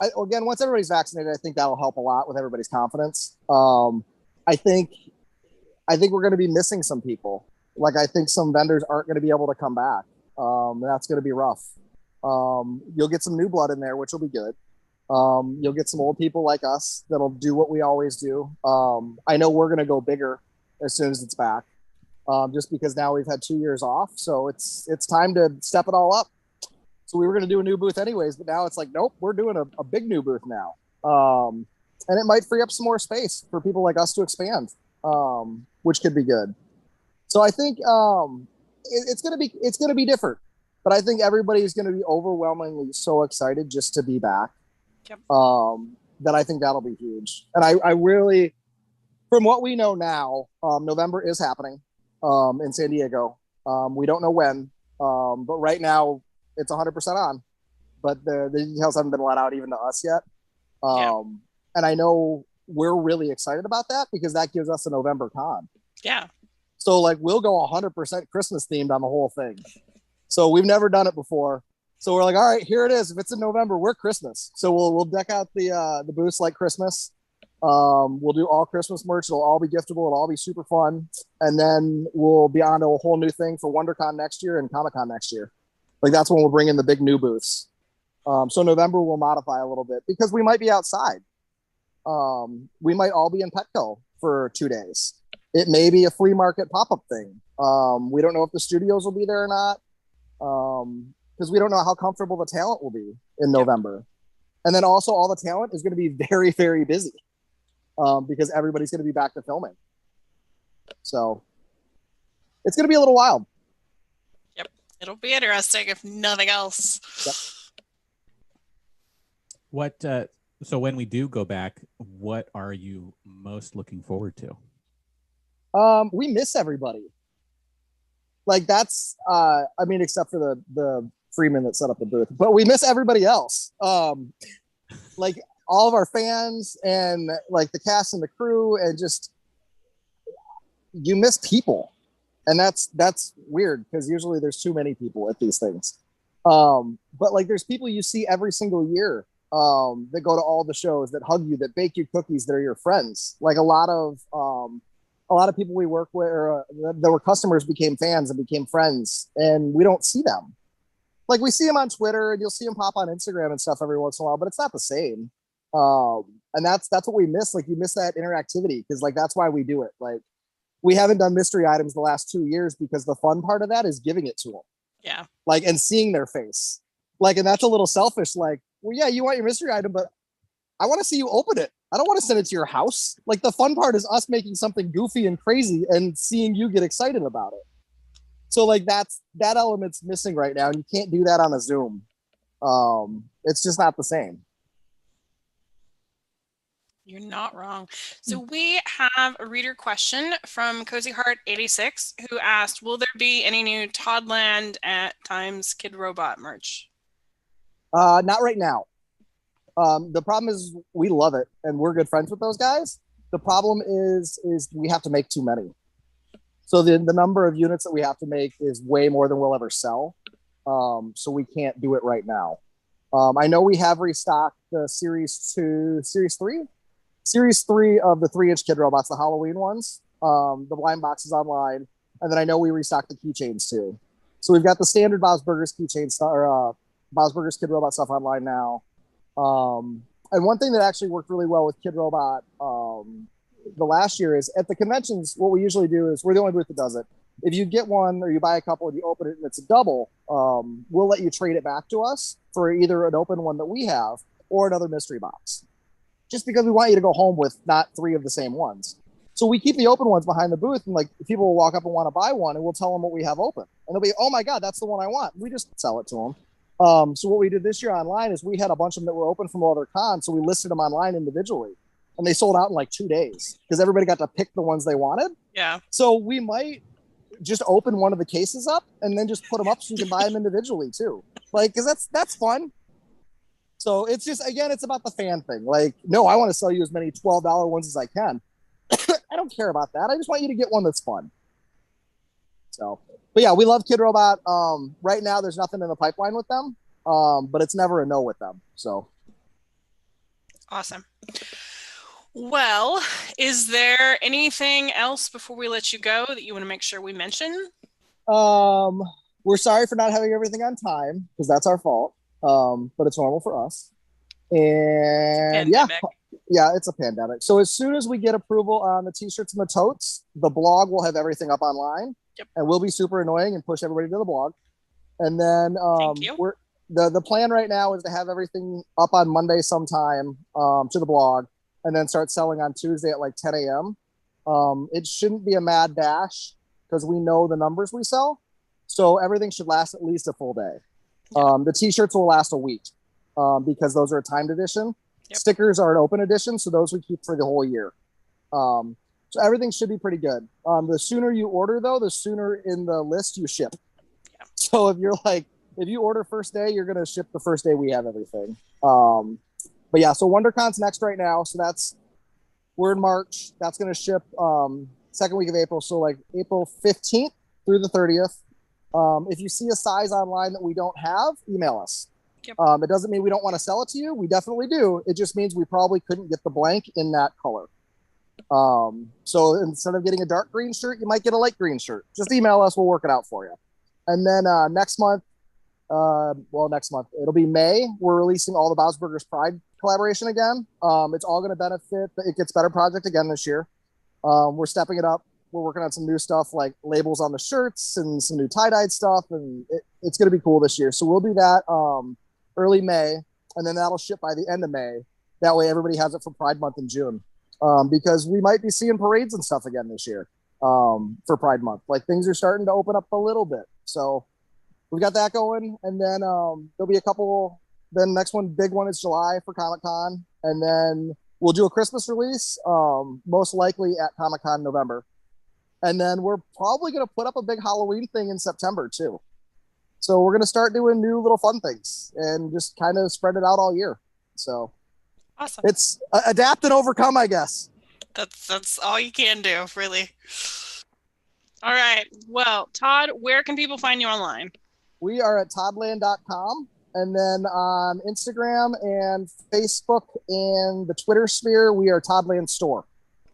Again, once everybody's vaccinated, I think that'll help a lot with everybody's confidence. I think we're going to be missing some people. Like, I think some vendors aren't going to be able to come back. That's going to be rough. You'll get some new blood in there, which will be good. You'll get some old people like us that'll do what we always do. I know we're going to go bigger as soon as it's back, just because now we've had 2 years off. So it's time to step it all up. So we were going to do a new booth anyways, but now it's like, nope, we're doing a big new booth now. And it might free up some more space for people like us to expand, which could be good. So I think it's going to be different, but I think everybody's going to be overwhelmingly so excited just to be back. Yep. That I think that'll be huge. And I really, from what we know now, November is happening in San Diego. We don't know when, but right now it's 100% on, but the details haven't been let out even to us yet. And I know we're really excited about that because that gives us a November con. Yeah. So like we'll go 100% Christmas themed on the whole thing. So we've never done it before. So we're like, all right, here it is. If it's in November, we're Christmas. So we'll deck out the booths like Christmas. We'll do all Christmas merch. It'll all be giftable. It'll all be super fun. And then we'll be on to a whole new thing for Wondercon next year and Comic-Con next year. Like that's when we'll bring in the big new booths. So November we'll modify a little bit because we might be outside. We might all be in Petco for 2 days. It may be a flea market pop-up thing. We don't know if the studios will be there or not. Because we don't know how comfortable the talent will be in November. And then also all the talent is going to be very, very busy because everybody's going to be back to filming. So it's going to be a little wild. Yep. It'll be interesting if nothing else. Yep. What, so when we do go back, what are you most looking forward to? We miss everybody. Like that's, I mean, except for the Freeman that set up the booth, but we miss everybody else. Like all of our fans and like the cast and the crew, and just you miss people, and that's weird because usually there's too many people at these things. But like there's people you see every single year that go to all the shows, that hug you, that bake you cookies, that are your friends. Like a lot of people we work with that were customers became fans and became friends, and we don't see them. Like we see them on Twitter and you'll see them pop on Instagram and stuff every once in a while, but it's not the same. And that's what we miss. Like you miss that interactivity because like that's why we do it. Like we haven't done mystery items the last 2 years because the fun part of that is giving it to them. Yeah. Like and seeing their face. Like, and that's a little selfish. Like, well, yeah, you want your mystery item, but I want to see you open it. I don't want to send it to your house. Like the fun part is us making something goofy and crazy and seeing you get excited about it. So like that element's missing right now, and you can't do that on a Zoom. It's just not the same. You're not wrong. So we have a reader question from Cozy Heart 86 who asked, will there be any new Toddland at Times Kid Robot merch? Not right now. The problem is we love it and we're good friends with those guys. The problem is we have to make too many. So the number of units that we have to make is way more than we'll ever sell. So we can't do it right now. I know we have restocked the series 3 of the 3-inch Kid Robots, the Halloween ones. The blind box is online. And then I know we restocked the keychains too. So we've got the standard Bob's Burgers keychain stuff, or Bob's Burgers Kid Robot stuff online now. And one thing that actually worked really well with Kid Robot the last year is at the conventions, what we usually do is we're the only booth that does it. If you get one or you buy a couple and you open it and it's a double, we'll let you trade it back to us for either an open one that we have or another mystery box. Just because we want you to go home with not 3 of the same ones. So we keep the open ones behind the booth, and like people will walk up and want to buy one, and we'll tell them what we have open. And they'll be, oh my God, that's the one I want. We just sell it to them. So what we did this year online is we had a bunch of them that were open from all other cons, so we listed them online individually, and they sold out in like 2 days because everybody got to pick the ones they wanted. Yeah. So we might just open one of the cases up and then just put them up so you can buy them individually too, like because that's fun. So it's just, again, it's about the fan thing. Like, no, I want to sell you as many $12 ones as I can. I don't care about that. I just want you to get one that's fun. So, but yeah, we love Kid Robot. Right now, there's nothing in the pipeline with them, but it's never a no with them. So, awesome. Well, is there anything else before we let you go that you want to make sure we mention? We're sorry for not having everything on time because that's our fault. But it's normal for us. And yeah, it's a pandemic. So as soon as we get approval on the t-shirts and the totes, the blog will have everything up online. Yep. And we'll be super annoying and push everybody to the blog. And then we're the plan right now is to have everything up on Monday sometime to the blog, and then start selling on Tuesday at like 10 a.m. It shouldn't be a mad dash because we know the numbers we sell. So everything should last at least a full day. The t-shirts will last a week because those are a timed edition. Yep. Stickers are an open edition, so those we keep for the whole year. So everything should be pretty good. The sooner you order, though, the sooner in the list you ship. Yeah. So if you order first day, you're going to ship the first day we have everything. But yeah, so Wondercon's next right now. So we're in March. That's going to ship second week of April. So like April 15th through the 30th. If you see a size online that we don't have, email us. Yep. It doesn't mean we don't want to sell it to you. We definitely do. It just means we probably couldn't get the blank in that color. So instead of getting a dark green shirt, you might get a light green shirt. Just email us. We'll work it out for you. And then next month, it'll be May. We're releasing all the Bob's Burgers Pride collaboration again. It's all going to benefit the It Gets Better project again this year. We're stepping it up. We're working on some new stuff like labels on the shirts and some new tie-dyed stuff, and it's going to be cool this year. So we'll do that early May, and then that'll ship by the end of May. That way everybody has it for Pride Month in June, because we might be seeing parades and stuff again this year for Pride Month. Like things are starting to open up a little bit. So we got that going, and then there'll be a couple. Then next one, big one is July for Comic-Con, and then we'll do a Christmas release, most likely at Comic-Con November. And then we're probably going to put up a big Halloween thing in September too. So we're going to start doing new little fun things and just kind of spread it out all year. So awesome. It's adapt and overcome, I guess. That's all you can do, really. All right. Well, Todd, where can people find you online? We are at toddland.com. And then on Instagram and Facebook and the Twitter sphere, we are Toddland Store.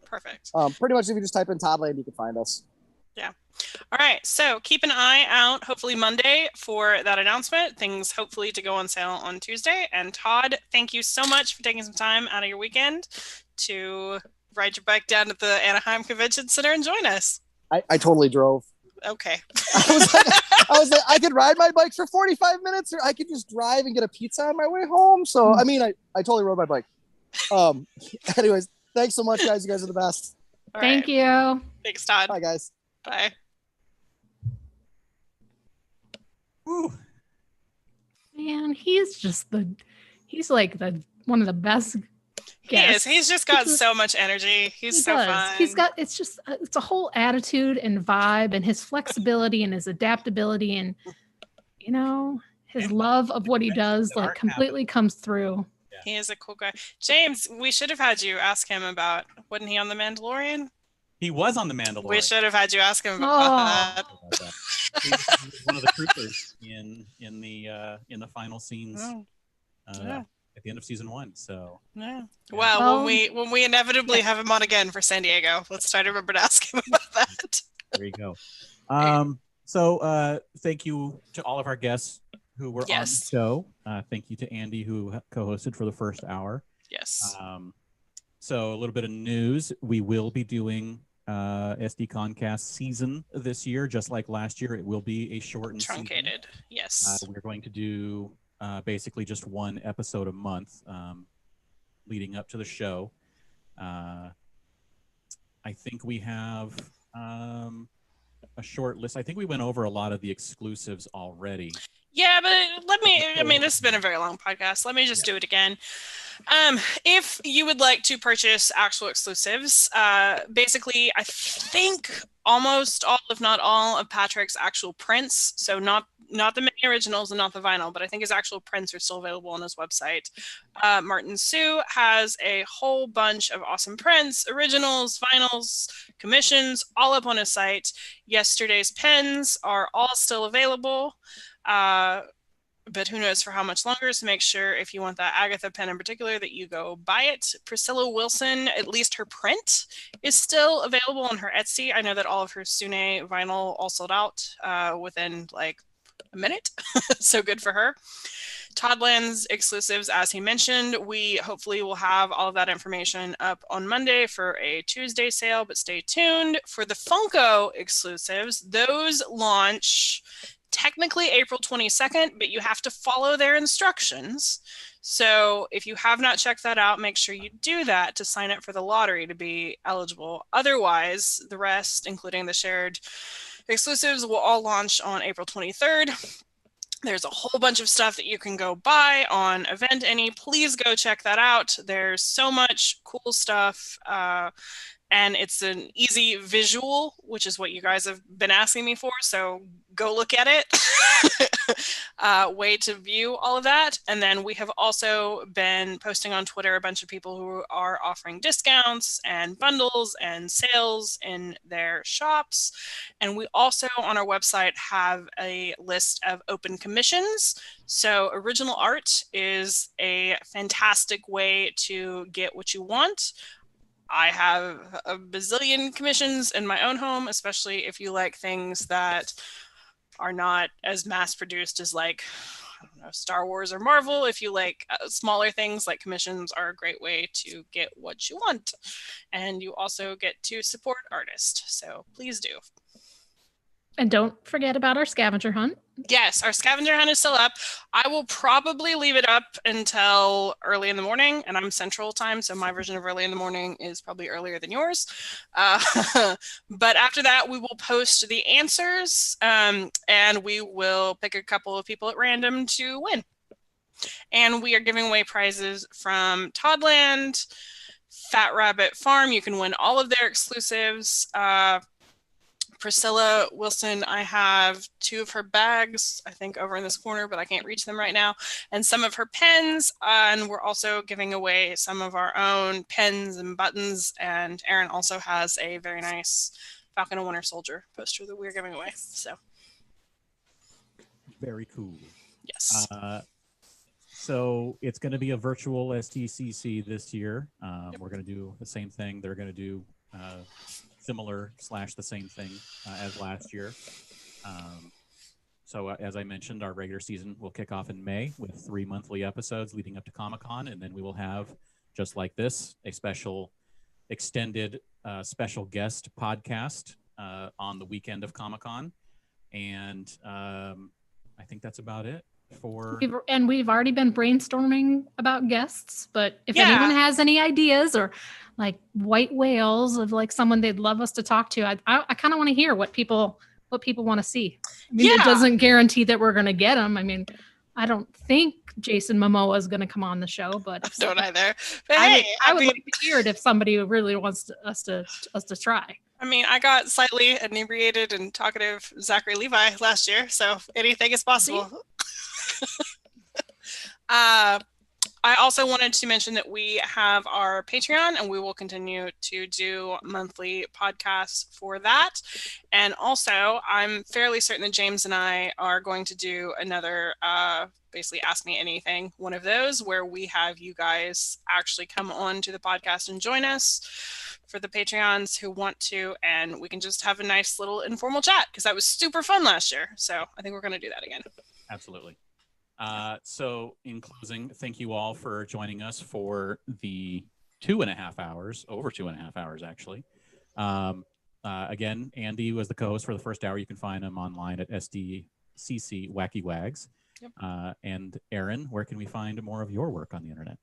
Perfect. Pretty much if you just type in Toddland, you can find us. Yeah. All right. So keep an eye out, hopefully Monday, for that announcement. Things hopefully to go on sale on Tuesday. And Todd, thank you so much for taking some time out of your weekend to ride your bike down to the Anaheim Convention Center and join us. I totally drove. Okay. I was like, I could ride my bike for 45 minutes, or I could just drive and get a pizza on my way home. So, I mean, I totally rode my bike. Anyways, thanks so much, guys. You guys are the best. All Thank right. you. Thanks, Todd. Bye, guys. Bye. Ooh. Man, he's like one of the best guests. He is. He's just got so much energy. He's so fun. It's a whole attitude and vibe, and his flexibility and his adaptability, and his love of what he does like completely comes through. Yeah. He is a cool guy. James, we should have had you ask him about, wasn't he on The Mandalorian? He was on The Mandalorian. We should have had you ask him about that. He was one of the troopers in the final scenes at the end of season 1. So yeah. Well, when we inevitably have him on again for San Diego, let's try to remember to ask him about that. There you go. So thank you to all of our guests who were on the show. Thank you to Andy, who co-hosted for the first hour. Yes. So a little bit of news. We will be doing SDConCast season this year, just like last year. It will be a shortened truncated season. Yes. We're going to do basically just one episode a month leading up to the show. I think we have a short list. I think we went over a lot of the exclusives already. Yeah, but this has been a very long podcast. Let me just do it again. If you would like to purchase actual exclusives, basically, I think almost all, if not all, of Patrick's actual prints, so not the mini originals and not the vinyl, but I think his actual prints are still available on his website. Martin Sue has a whole bunch of awesome prints, originals, vinyls, commissions, all up on his site. Yesterday's pens are all still available. But who knows for how much longer, so make sure if you want that Agatha pen in particular that you go buy it. Priscilla Wilson, at least her print is still available on her Etsy. I know that all of her Sune vinyl all sold out within like a minute, so good for her. Toddland's exclusives, as he mentioned, we hopefully will have all of that information up on Monday for a Tuesday sale, but stay tuned. For the Funko exclusives, those launch technically April 22nd, but you have to follow their instructions. So if you have not checked that out, make sure you do that to sign up for the lottery to be eligible. Otherwise, the rest, including the shared exclusives, will all launch on April 23rd. There's a whole bunch of stuff that you can go buy on Event Any. Please go check that out. There's so much cool stuff. And it's an easy visual, which is what you guys have been asking me for. So go look at it. Way to view all of that. And then we have also been posting on Twitter a bunch of people who are offering discounts and bundles and sales in their shops. And we also on our website have a list of open commissions. So original art is a fantastic way to get what you want. I have a bazillion commissions in my own home, especially if you like things that are not as mass produced as like, I don't know, Star Wars or Marvel. If you like smaller things, like commissions are a great way to get what you want. And you also get to support artists. So please do. And don't forget about our scavenger hunt. Yes, our scavenger hunt is still up. I will probably leave it up until early in the morning, and I'm Central Time, so my version of early in the morning is probably earlier than yours. But after that, we will post the answers, and we will pick a couple of people at random to win. And we are giving away prizes from Toddland, Fat Rabbit Farm. You can win all of their exclusives. Priscilla Wilson, I have 2 of her bags, I think over in this corner, but I can't reach them right now, and some of her pens, and we're also giving away some of our own pens and buttons, and Erin also has a very nice Falcon and Winter Soldier poster that we're giving away. So very cool. Yes. So it's going to be a virtual SDCC this year. We're going to do the same thing. They're going to do similar / the same thing as last year. So as I mentioned, our regular season will kick off in May with 3 monthly episodes leading up to Comic-Con, and then we will have, just like this, a special extended special guest podcast on the weekend of Comic-Con. And I think that's about it. We've already been brainstorming about guests, but if anyone has any ideas or like white whales of like someone they'd love us to talk to, I kind of want to hear what people want to see. I mean, it doesn't guarantee that we're going to get them. I mean, I don't think Jason Momoa is going to come on the show, but don't either. But I would like to hear it if somebody really wants us to try. I mean, I got slightly inebriated and talkative Zachary Levi last year, so anything is possible. I also wanted to mention that we have our Patreon, and we will continue to do monthly podcasts for that. And also, I'm fairly certain that James and I are going to do another basically Ask Me Anything, one of those where we have you guys actually come on to the podcast and join us for the Patreons who want to, and we can just have a nice little informal chat, because that was super fun last year. So I think we're going to do that again. Absolutely. So in closing, thank you all for joining us for the 2.5 hours, over 2.5 hours actually. Again, Andy was the co-host for the first hour. You can find him online at SDCC Wacky Wags. Yep. And Erin, where can we find more of your work on the internet?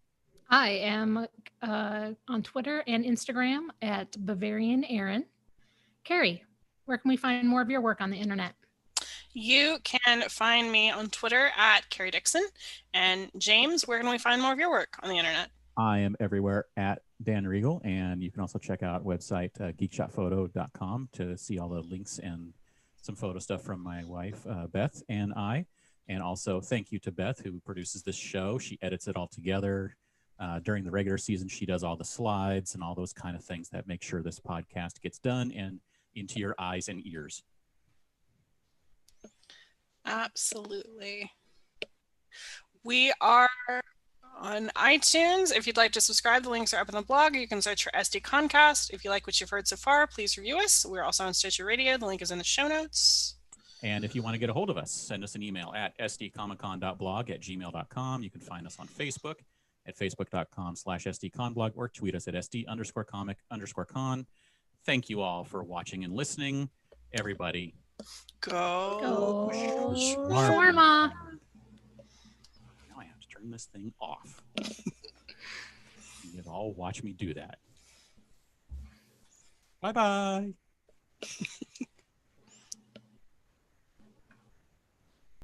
I am on Twitter and Instagram at Bavarian Erin. Carrie, where can we find more of your work on the internet? You can find me on Twitter at Carrie Dixon. And James, where can we find more of your work on the internet? I am everywhere at Dan Regal, and you can also check out website geekshotphoto.com to see all the links and some photo stuff from my wife, Beth, and I. And also thank you to Beth, who produces this show. She edits it all together. During the regular season, she does all the slides and all those kind of things that make sure this podcast gets done and into your eyes and ears. Absolutely. We are on iTunes. If you'd like to subscribe, the links are up in the blog. You can search for SDConCast. If you like what you've heard so far, please review us. We're also on Stitcher Radio. The link is in the show notes. And if you want to get a hold of us, send us an email at sdcomiccon.blog@gmail.com. You can find us on Facebook at facebook.com/sdconblog or tweet us at sd_comic_con. Thank you all for watching and listening. Everybody, go Shawarma. Now I have to turn this thing off. You all watch me do that. Bye-bye.